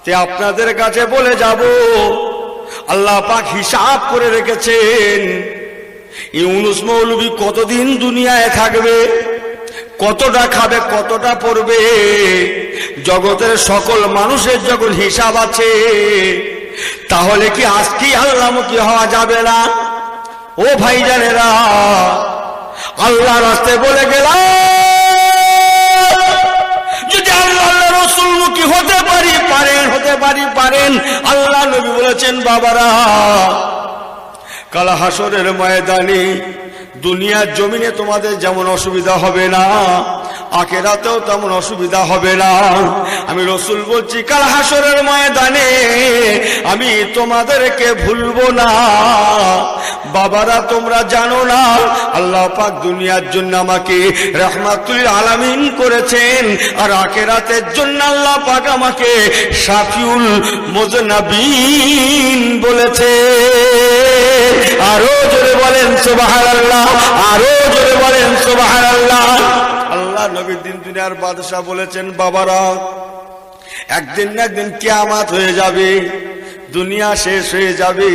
তে আপনাদের কাছে বলে যাব, আল্লাহ পাক হিসাব করে রেখেছেন ইউনুস মৌলভী কতদিন দুনিয়ায় থাকবে, কতটা খাবে, কতটা পড়বে। জগতের সকল মানুষের যখন হিসাব আছে, তাহলে কি আজকেই আল্লাহমুখী হওয়া যাবে না? ও ভাইজানেরা, আল্লাহ রাস্তায় বলে গেলাম, যদি আল্লাহ রসুলমুখী হতে পারেন। আল্লাহ নবী বলেছেন, বাবারা, কাল হাসরের ময়দানে দুনিয়ার জমিনে তোমাদের যেমন অসুবিধা হবে না, আখিরাতেও তেমন অসুবিধা হবে না। আমি রসুল বলছি, কাল হাসরের ময়দানে আমি তোমাদেরকে ভুলবো না। বাবারা, তোমরা জানো না, আল্লাহ পাক দুনিয়ার জন্য আমাকে রাহমাতুল আলামিন করেছেন, আর আখিরাতের জন্য আল্লাহ পাক আমাকে শাফিউল মুজনাবিন বলেছে। আরো জোরে বলেন সুবহানাল্লাহ, আরো জোরে বলেন সুবহানাল্লাহ। আল্লাহ নবী দিন দুনিয়ার বাদশা বলেছেন, বাবারা, একদিন না একদিন কিয়ামত হয়ে যাবে, দুনিয়া শেষ হয়ে যাবে,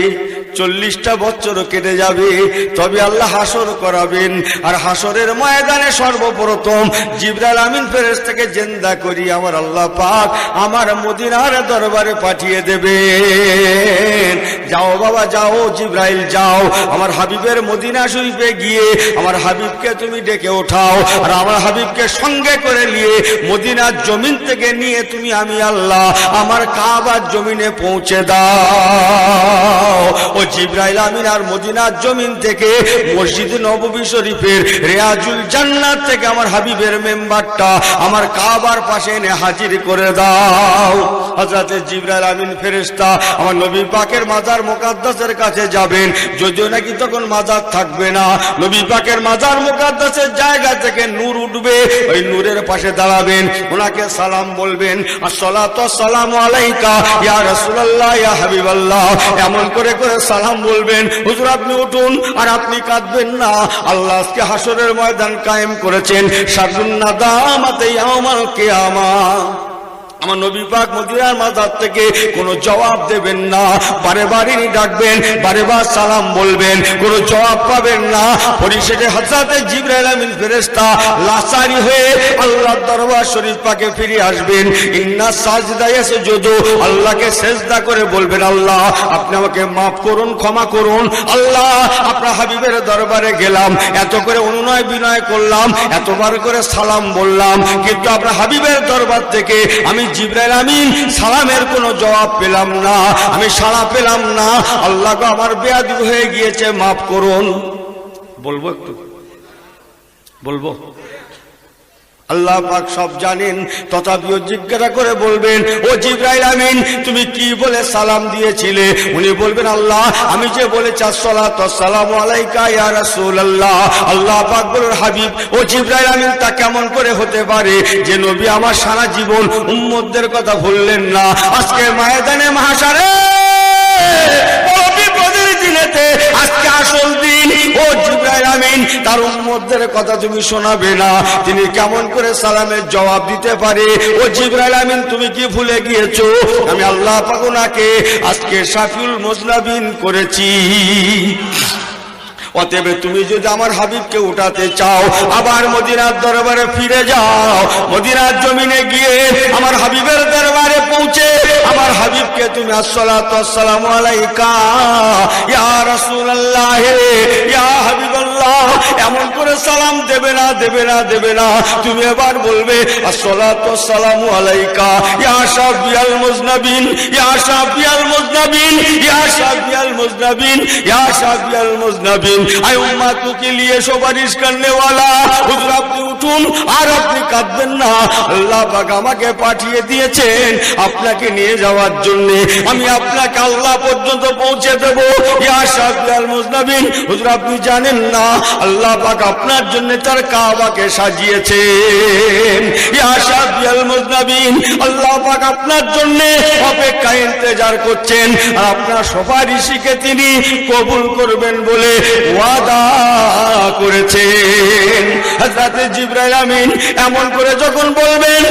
40টা বছর কেটে যাবে, তবে আল্লাহ হাসর করাবেন। আর হাসরের ময়দানে সর্বপ্রথম জিবরাইল আমিন ফেরেশতাকে জিন্দা করি আমার আল্লাহ পাক আমার মদিনার দরবারে পাঠিয়ে দেবেন। যাও বাবা, যাও জিবরাইল, যাও আমার হাবিবের মদিনা শরীফে গিয়ে আমার হাবিবকে তুমি ডেকে ওঠাও, আর আমার হাবিবকে সঙ্গে করে নিয়ে মদিনার জমিন থেকে নিয়ে তুমি আমি আল্লাহ আমার কাবার জমিনে পৌঁছে দাও। ও জিবরাইল আমিন আর মদিনার জমিন থেকে মসজিদ নববী শরীফের রিয়াজুল জান্নাত থেকে আমার হাবিবের মেম্বারটা আমার কাবার পাশে এনে হাজির করে দাও। হযরত জিবরাইল আমিন ফেরেশতা আমার নবী পাকের মাজার মুকাদ্দাসের কাছে যাবেন, যদিও নাকি তখন মাজার থাকবে না। নবী পাকের মাজার মুকাদ্দাসের জায়গা থেকে নূর উঠবে, ওই নূরের পাশে দাঁড়াবেন, ওনাকে সালাম বলবেন, আসসালাতু ওয়াসসালামু আলাইকা ইয়া রাসূলুল্লাহ ইয়া হাবিবাল্লাহ, এমন করে করে সালাম বলবেন। হুজুর আপনি উঠুন, আর আপনি কাঁদবেন না। আল্লাহ আজকে হাসরের ময়দান কায়েম করেছেন, শারুন নাদামাতে ইয়াউমাল কিয়ামাহ। আমার নবী পাক মদিনার মাজার থেকে কোনো জবাব দেবেন না, বারে বারে ডাকবেন, বারে বার সালাম বলবেন, কোনো জবাব পাবেন না। পরিশেষে হযরত জিবরাইল আমিন ফেরেশতা লাচারি হয়ে আল্লাহর দরবার শরীফ পাকে ফিরে আসবেন। ইন্না সাজদা ইয়াসজুদু, আল্লাহকে সেজদা করে বলবেন, আল্লাহ আপনি আমাকে মাফ করুন, ক্ষমা করুন। আল্লাহ আপনার হাবিবের দরবারে গেলাম, এত করে অনুনয় বিনয় করলাম, এতবার করে সালাম বললাম, কিন্তু আপনার হাবিবের দরবার থেকে আমি জিবরাইল আমিন সালামের কোনো জবাব পেলাম না, আমি সাড়া পেলাম না। আল্লাহ গো, আমার বেয়াদবি হয়ে গিয়েছে, মাফ করুন। বলবো একটু, বলবো? আল্লাহ পাক সব জানেন, তথাপিও জিজ্ঞাসা করে বলবেন, ও জিবরাইল আমিন তুমি কি বলে সালাম দিয়েছিলে? উনি বলবেন, আল্লাহ আমি যে বলেছি আসসালাতু ওয়াসসালামু আলাইকা ইয়া রাসূলুল্লাহ। আল্লাহ পাক বলেন, হাবিব ও জিবরাইল আমিন তা কেমন করে হতে পারে যে নবী আমার সারা জীবন উম্মতদের কথা ভুললেন না। আজকে ময়দানে মাহশারে আজকে আসল দিন, ও জিবরাইল আমিন তার উম্মতদের কথা তুমি শোনাবে না, তিনি কেমন করে সালামের জবাব দিতে পারে? ও জিবরাইল আমিন তুমি কি ভুলে গিয়েছো আমি আল্লাহ পাক ওনাকে আজকে শাফিউল মুজনাবিন করেছি। অতএব তুমি যদি আমার হাবিবকে উঠাতে চাও, আবার মদিনার দরবারে ফিরে যাও, মদিনার জমিনে গিয়ে আমার হাবিবের দরবারে পৌঁছে আমার হাবিবকে তুমি আসসালাতু ওয়াসসালামু আলাইকা ইয়া রাসূলুল্লাহ ইয়া হাবিবাল্লাহ এমন করে সালাম দেবে না, দেবে না, দেবে না। তুমি এবার বলবে আসসালাতু ওয়াসসালামু আলাইকা ইয়া শাফিয়াল মুজনাবিন, ইয়া শাফিয়াল মুজনাবিন, ইয়া শাফিয়াল মুজনাবিন, ইয়া শাফিয়াল মুজনাবিন। আয় উম্মত কে লিয়ে সুপারিশ করনে ওয়ালা, হুজুর আপনি উঠুন আর আপনি কাঁদবেন না। আল্লাহ পাক আমাকে পাঠিয়ে দিয়েছেন আপনাকে নিয়ে যাওয়ার জন্য। আমি আপনাকে আল্লাহ পর্যন্ত পৌঁছে দেব। ইয়া শাফিয়াল মুজনাবিন, হুজুর আপনি জানেন না আল্লাহ পাক আপনার জন্য তার কাবাকে সাজিয়েছেন। ইয়া শাফিয়াল মুজনাবিন, আল্লাহ পাক আপনার জন্য অপেক্ষা ইন্তজার করছেন আর আপনার সুপারিশকে তিনি কবুল করবেন বলে ওয়াদা করেছেন। হযরত জিবরাইল আমিন এমন করে যখন বলবেন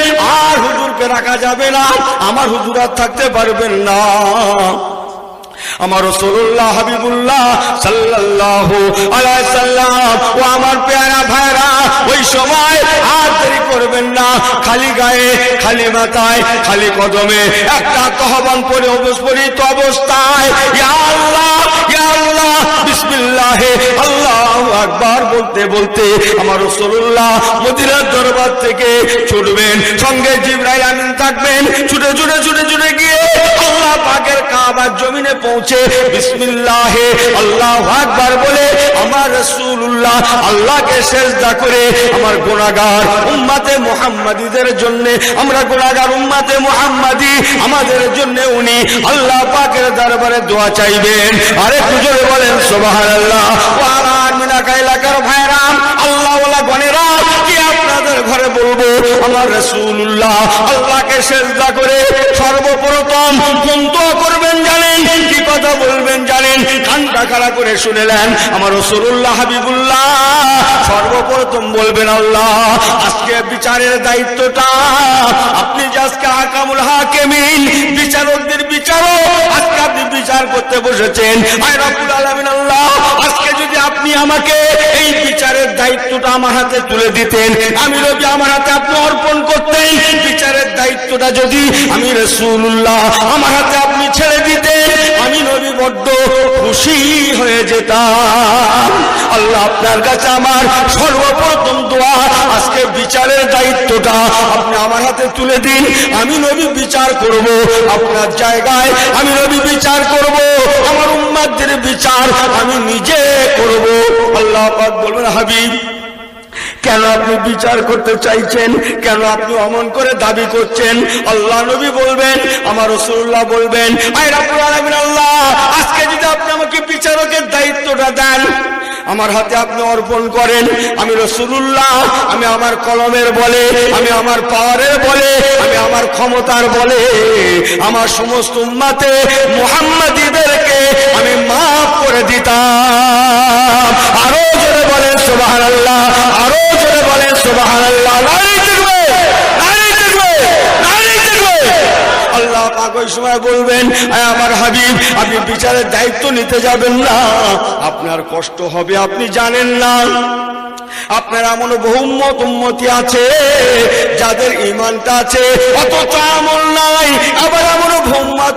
আর হুজুরকে রাখা যাবে না, আমার হুজুর আর থাকতে পারবেন না। আমার রাসূলুল্লাহ হাবিবুল্লাহ সাল্লাল্লাহু আলাইহি সাল্লাম ও আমার প্যারা ভাইরা, ওই সময় আর দেরি করবেন না। খালি গায়ে, খালি মাথায়, খালি কদমে একটা তহবান পরে অবস্ফরিত অবস্থায় ইয়া আল্লাহ, ইয়া আল্লাহ, বিসমিল্লাহ, আল্লাহু আকবার বলতে বলতে আমার রাসূলুল্লাহ মদিনার দরবার থেকে ছুটবেন। সঙ্গে জিবরাইল আমিন থাকবেন। ছুটে ছুটে ছুটে ছুটে গিয়ে আল্লাহ পাকের কাবার জমিনে পৌঁছে বিসমিল্লাহ আল্লাহু আকবার বলে আমার রাসূলুল্লাহ আল্লাহকে সিজদা করে আমার গুনাহগার উম্মতে মুহাম্মাদীদের জন্য, আমরা গুনাহগার উম্মতে মুহাম্মাদী, আমাদের জন্য উনি আল্লাহ পাকের দরবারে দোয়া চাইবেন। আরে জোরে বলেন সুবহানাল্লাহ। ওয়ালা মিনাকা এলাকার ভাইরা, আল্লাহ ওয়ালা গণেরা, কি আপনাদের ঘরে বলবো আমার রাসূলুল্লাহ আল্লাহকে সিজদা করে সর্বপ্রথম কোন দোয়া করবেন জানেন? কি কথা বলবেন জানেন? কানটা খাড়া করে শুনেলেন। আমার রাসূলুল্লাহ হাবিবুল্লাহ সর্বপ্রথম বলবেন আল্লাহ আজকে বিচারের দায়িত্বটা আপনি যে আজকে হাকামুল হাকিমিন, বিচারকদের বিচারক, আজকে আপনি বিচার করতে বসেছেন। আয় রব্বুল আলামিন আল্লাহ, আজকে যদি আপনি আমাকে এই বিচারের দায়িত্বটা আমার হাতে তুলে দিতেন, আমি নবী আমার হাতে আপনি অর্পণ করতেন, বিচারের দায়িত্বটা যদি আমি রাসূলুল্লাহ আমার হাতে আপনি ছেড়ে দিতেন, আমি নবী বড্ড খুশি হয়ে যেতাম। আল্লাহ আপনার কাছে আমার সর্বপ্রথম দোয়া আজকে বিচারের দায়িত্বটা আপনি আমার হাতে তুলে দিন। আমি নবী বিচার করব আপনার জায়গায়, আমি নবী বিচার করব, আমার উম্মতদের বিচার আমি নিজে করব। আল্লাহ পাক বলবেন হাবিব কেন আপনি বিচার করতে চাইছেন, কেন আপনি অমন করে দাবি করছেন? আল্লাহ নবী বলবেন, আমার রাসূলুল্লাহ বলবেন আয় রব্বুল আলামিন আল্লাহ আজকে যদি আপনি আমাকে বিচারকের দায়িত্বটা দেন, আমার হাতে আপনি অর্পণ করেন, আমি রাসূলুল্লাহ, আমি আমার কলমের বলে, আমি আমার পাওয়ারের বলে, আমি আমার ক্ষমতার বলে আমার সমস্ত উম্মতে মুহাম্মাদীদেরকে আমি মাফ করে দিতাম। আরো জোরে বলেন সুবহানাল্লাহ, আরো জোরে বলেন সুবহানাল্লাহ। নারী থাকবে, নারী থাকবে, নারী থাকবে। আল্লাহ পাক ওই সময় বলবেন আমার হাবিব আপনি বিচারের দায়িত্ব নিতে যাবেন না, আপনার কষ্ট হবে, আপনি জানেন না। আপনার এমন বহু উম্মতি আছে যাদের ঈমানটা আছে অথচ আমল নাই, আবার এমন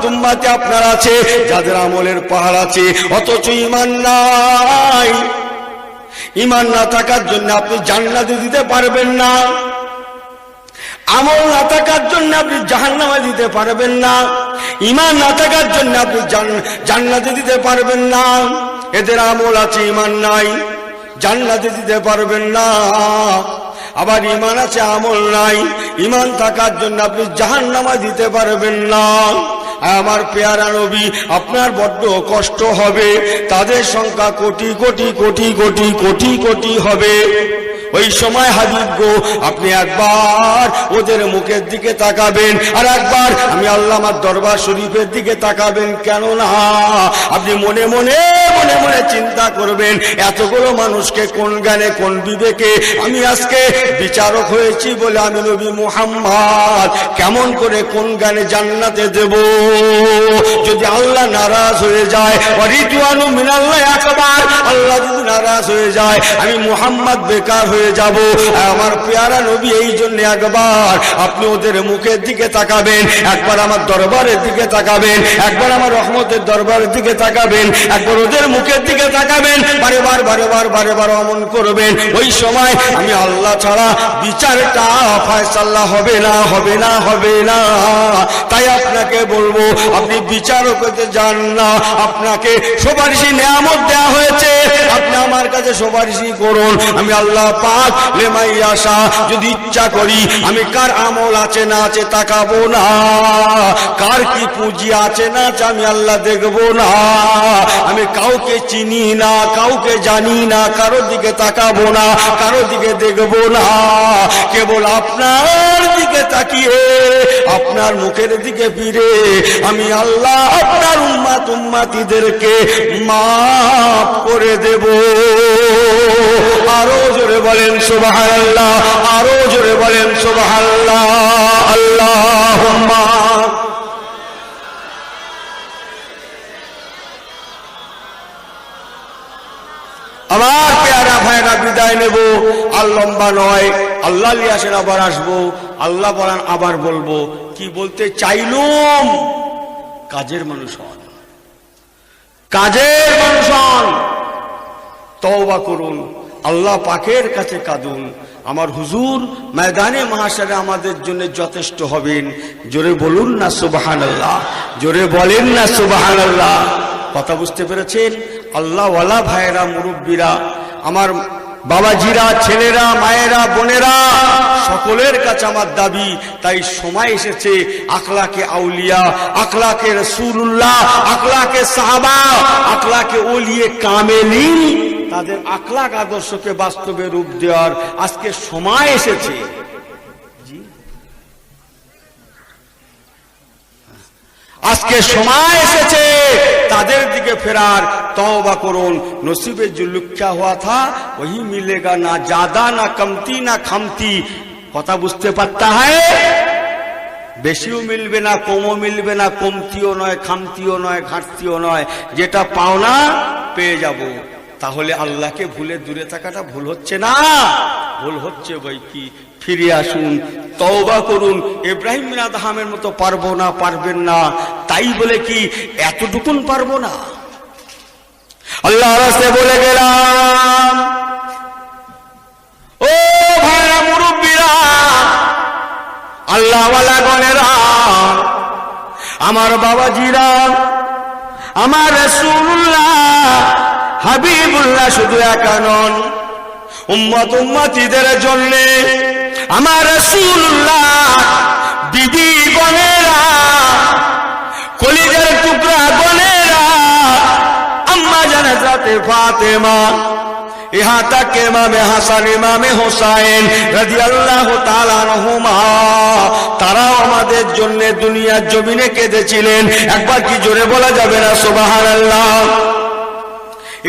উম্মতি আপনার আছে যাদের আমলের পাহাড় আছে অথচ ঈমান নাই। ঈমান না থাকার জন্য আপনি জান্নাতে দিতে পারবেন না, আমল না থাকার জন্য আপনি জাহান্নামে দিতে পারবেন না, ঈমান না থাকার জন্য আপনি জান্নাতে দিতে পারবেন না। এদের আমল আছে, ঈমান নাই, জান্নাতে দিতে পারবেন না। আবার ঈমান আছে, আমল নাই, ঈমান থাকার জন্য আপনি জাহান্নামে দিতে পারবেন না। আমার পেয়ারা নবী আপনার বড্ড কষ্ট হবে, তাদের সংখ্যা কোটি কোটি কোটি কোটি কোটি কোটি হবে। ওই সময় হাবিব গো আপনি একবার ওদের মুখের দিকে তাকাবেন আর একবার আমি আল্লাহ আমার দরবার শরীফের দিকে তাকাবেন। কেন না আপনি মনে মনে মনে মনে চিন্তা করবেন এতগুলো মানুষকে কোন জ্ঞানে কোন বিবেকে আমি আজকে বিচারক হয়েছি বলে আমি নবী মুহাম্মদ কেমন করে কোন জ্ঞানে জান্নাতে দেব? যদি আল্লাহ নারাজ হয়ে যায়, রিদওয়ানু মিনাল্লাহি আকবার, আল্লাহ যদি নারাজ হয়ে যায়, আমি মুহাম্মদ বেকার হয়ে হয়ে যাব। আমার পেয়ারা নবী এই জন্য একবার আপনি ওদের মুখের দিকে তাকাবেন, একবার আমার দরবারের দিকে তাকাবেন, একবার আমার রহমতের দরবারের দিকে তাকাবেন, একবার ওদের মুখের দিকে তাকাবেন, বারেবার বারেবার বারেবার অমন করবেন। ওই সময় আমি আল্লাহ ছাড়া বিচারটা ফয়সালা হবে না, হবে না, হবে না। তাই আপনাকে বলবো, আপনি বিচারক হতে যান না, আপনাকে সুপারিশি নেয়ামত দেওয়া হয়েছে, আপনি আমার কাছে সুপারিশি করুন। আমি আল্লাহ পাক লেমাই আশা, যদি ইচ্ছা করি আমি কার আমল আছে না আছে তাকাবো না, কার কি পুঁজি আছে না আছে আমি আল্লাহ দেখবো না। আমি কাউকে চিনি না, কাউকে জানি না, কারো দিকে তাকাবো না, কারো দিকে দেখবো না, কেবল আপনার দিকে তাকিয়ে আপনার মুখের দিকে ফিরে আমি আল্লাহ আপনার উম্মাত উম্মাতিদেরকে মাফ করে দেব। আরো জোরে বলেন সুবহানাল্লাহ, আরো জোরে বলেন সুবহানাল্লাহ। আল্লাহুম্মা আমার পেয়ারা ভাইরা বিদায় নেব, আর লম্বা নয়, আল্লাহ লিয়াসেন আবার আসবো, আল্লাহ বলেন আবার বলবো। কি বলতে চাইলুম? কাজের মানুষ হন, কাজের মানুষ হন, তওবা করুন, আল্লাহ পাকের কাছে কাঁদুন। আমার হুজুর ময়দানে মাহশারে আমাদের জন্য যথেষ্ট হবেন। জোরে বলুন না সুবহানাল্লাহ, জোরে বলেন না সুবহানাল্লাহ। কথা বুঝতে পেরেছেন? আল্লাহওয়ালা ভাইয়েরা, মুরব্বীরা, আমার বাবাজিরা, ছেলেরা, মায়েরা, বোনেরা, সকলের কাছে আমার দাবি, তাই সময় এসেছে আখলাকে আউলিয়া, আখলাকে রাসূলুল্লাহ, আখলাকে সাহাবা, আখলাকে ওলিয়ে কামেলিন, তাদের আখলাক আদর্শকে বাস্তবে রূপ দেওয়ার আজকে সময় এসেছে। আজকে সময় এসেছে তাদের দিকে ফেরার। তওবা করুন। নসিবে जो लिखा हुआ था वही मिलेगा, ना ज्यादा ना कमती ना खामती। কথা বুঝতে পারতা হয়? বেশিও মিলবে না, কমও মিলবে না, কমতিও নয়, খামতিও নয়, ঘাটতিও নয়, যেটা পাওনা পেয়ে যাব। তাহলে আল্লাহকে ভুলে দূরে থাকাটা ভুল হচ্ছে না? ভুল হচ্ছে বই কি? ফিরে আসুন, তওবা করুন। ইব্রাহিম বিন আদহামের মতো পারবো না, পারবেন না, তাই বলে কি এতটুকুন পারবো না? আল্লাহর রাস্তায় বলে গেলাম, ও ভাইরা, মুরব্বীরা, আল্লাহওয়ালা গণেরা, আমার বাবাজিরা, আমার রাসূলুল্লাহ হাবিবুল্লাহ শুধু একা নন, উম্মত উম্মতিদের জন্য আমার রাসূলুল্লাহ বিবি গণেরা, কলিজার টুকরা গণেরা, আম্মা জান হযরত ফাতেমা, ইহা তক ইমাম হাসান, ইমাম হুসাইন রাদিয়াল্লাহু তাআলা আনহুমা, তারাও আমাদের জন্য দুনিয়ার জমিনে কেঁদেছিলেন। একবার কি জোরে বলা যাবে না সুবহানাল্লাহ?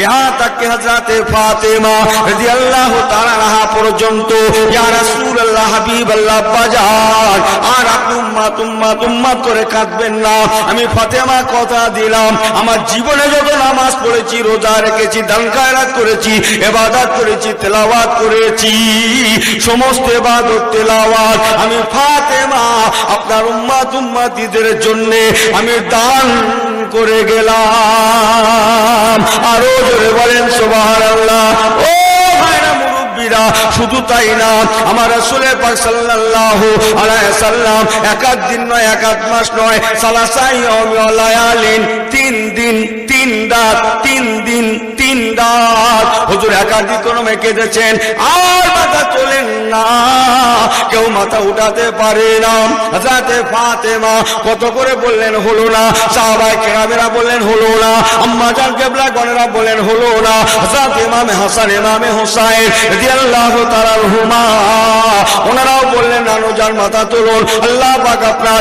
यहाँ तक कि हजरत फातिमा রাদিয়াল্লাহু তাআলা আনহা পর্যন্ত, ইয়া রাসূলুল্লাহ, হাবিবাল্লাহ, বাজার আর আপনি উম্মাত করে কাঁদবেন না। আমি ফাতেমা কথা দিলাম, আমার জীবনে যত নামাজ পড়েছি, রোজা রেখেছি, দান খায়রাত করেছি, ইবাদত করেছি, তেলাওয়াত করেছি, সমস্ত ইবাদত তেলাওয়াত আমি ফাতেমা আপনার উম্মাতিদের জন্য আমি দান করে গেলাম। আরো জোরে বলেন সুবহানাল্লাহ। ও ভাইরা, মুরব্বীরা, শুধু তাই না, আমার রাসূল পাক সাল্লাল্লাহু আলাইহি সাল্লাম একাত দিন নয়, একাত মাস নয়, সালাসা ইয়াউম ওয়া লায়ালিন, 3 দিন 3 রাত, 3 দিন 3 রাত হুজুর একাধিক ক্রমে কেঁদেছেন। আর মাথা তোলেন না, কেউ মাথা উঠাতে পারে না। হযরত ফাতেমা কত করে বললেন, হলো না। সাহাবায়ে কেরামেরা বললেন, হলো না। আম্মা জান কিবলা গণেরা বললেন, হলো না। হযরত ইমাম হাসান, ইমাম হুসাইন রাদিয়াল্লাহু তাআলা আনহুমা, ওনারাও বললেন, নানু জান মাথা তুলুন, আল্লাহ পাক আপনার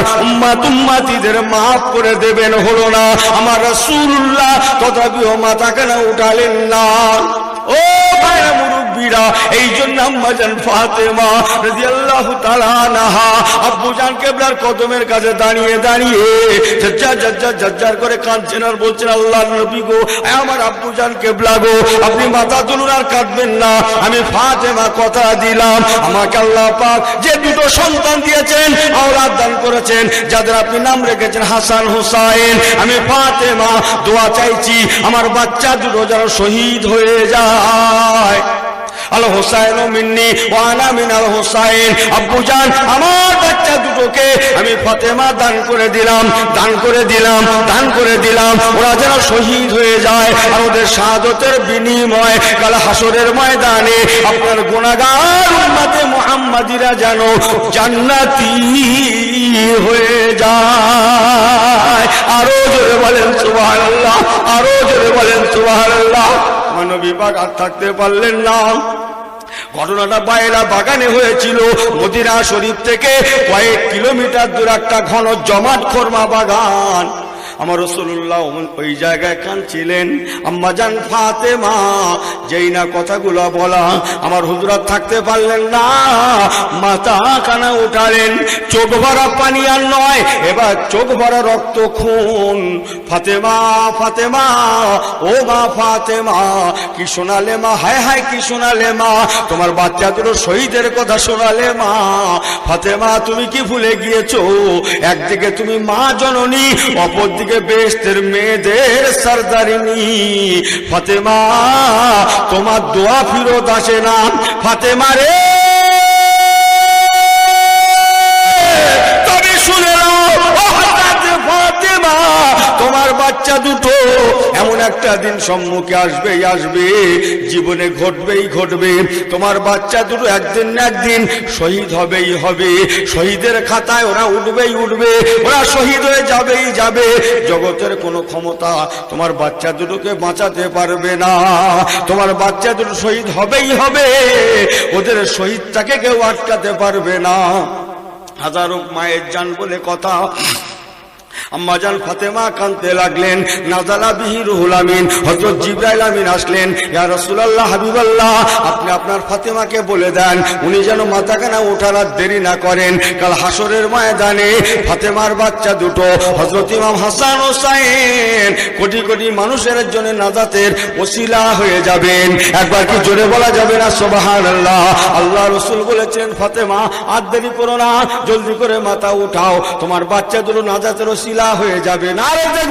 উম্মাতিদের মাফ করে দেবেন। হলো না। আমার রাসূলুল্লাহ তথাপিও মাথা কেন উঠালেন না? ও ভাইরা, মুরব্বীরা, এই জন্য আম্মা জান ফাতেমা রাদিয়াল্লাহু তাআলা আনহা আব্বু জান কিবলার কদমের কাছে দাঁড়িয়ে দাঁড়িয়ে ঝরঝর করে কাঁদছেন আর বলছেন, আল্লাহর নবী গো, আমার আব্বু জান কিবলা গো, আপনি মাথা তুলুন আর কাঁদবেন না। আমি ফাতেমা কথা দিলাম, আমাকে আল্লাহ পাক যে দুটো সন্তান দিয়েছেন, আওলাদ দান করেছেন, যাদের আপনি নাম রেখেছেন হাসান হুসাইন, আমি ফাতেমা দোয়া চাইছি আমার বাচ্চা দুটো যেন শহীদ হয়ে যায়। আল হোসাইন মিন্নি ওয়া আনা মিনাল হোসাইন। আব্বু জান আমার বাচ্চা দুটোকে আমি ফাতেমা দান করে দিলাম, দান করে দিলাম, দান করে দিলাম, ওরা যেন শহীদ হয়ে যায় আর ওদের শাহাদাতের বিনিময় কাল হাসরের ময়দানে আপনার গুনাহগার উম্মতে মুহাম্মাদিরা যেন জান্নাতি হয়ে যায়। আরো জোরে বলেন সুবহানাল্লাহ, আরো জোরে বলেন সুবহানাল্লাহ। নবী পাক আর থাকতে পারলেন না। ঘটনাটা বাইরা বাগানে হয়েছিল, মদিনা শরীফ থেকে কয়েক কিলোমিটার দূর একটা ঘন জমাট খোরমা বাগান। আমার রাসূলুল্লাহ ওই জায়গায় কাঁদছিলেন। আম্মা জান ফাতেমা যেই না কথাগুলো বলা, আমার হুজুরাত থাকতে পারলেন না, মাথা কানা উঠালেন, চোখ ভরা পানি আর নয়, এবার চোখ ভরা রক্ত খুন। ফাতেমা ফাতেমা ও মা ফাতেমা, কি শোনালে মা, হায় হায় কি শোনালে মা, তোমার বাচ্চা দুটো শহীদের কথা শোনালে মা। ফাতেমা তুমি কি ভুলে গিয়েছো, একদিকে তুমি মা জননী, অপরদিকে বেহেশতের মেয়েদের সরদারিনী। ফাতেমা তোমার দোয়া ফিরত আসে না। ফাতেমা রে তবে শুনে নাও, ফাতেমা তোমার বাচ্চা দুটো এমন একটা দিন সম্মুখে আসবেই আসবে, জীবনে ঘটবেই ঘটবে, তোমার বাচ্চা দুটো একদিন না একদিন শহীদ হবেই হবে, শহীদের খাতায় ওরা উঠবেই উঠবে, ওরা শহীদ হয়ে যাবেই যাবে। জগতের কোনো ক্ষমতা তোমার বাচ্চা দুটোকে বাঁচাতে পারবে না, তোমার বাচ্চা দুটো শহীদ হবেই হবে, ওদের শহীদটাকে কেউ আটকাতে পারবে না। হাজারো মায়ের জান বলে কথা। আম্মা জান ফাতেমা কাঁদতে লাগলেন। নাজালা বিহি রুহুল আমিন, হযরত জিবরাইল আমিন আসলেন। ইয়া রাসূলুল্লাহ, হাবিবাল্লাহ, আপনি আপনার ফাতেমাকে বলে দেন উনি যেন মাথাখানা ওঠার আর দেরি না করেন। কাল হাসরের ময়দানে ফাতেমার বাচ্চা দুটো হযরত ইমাম হাসান হোসাইন কোটি কোটি মানুষের জন্য নাজাতের ওসিলা হয়ে যাবেন। একবার কি জোরে বলা যাবে না সুবহানাল্লাহ? আল্লাহ রাসূল বলেছেন, ফাতেমা আর দেরি করো না, জলদি করে মাথা উঠাও, তোমার বাচ্চা দুটো নাজাতের ওসিলা হয়ে যাবে। না দেখবে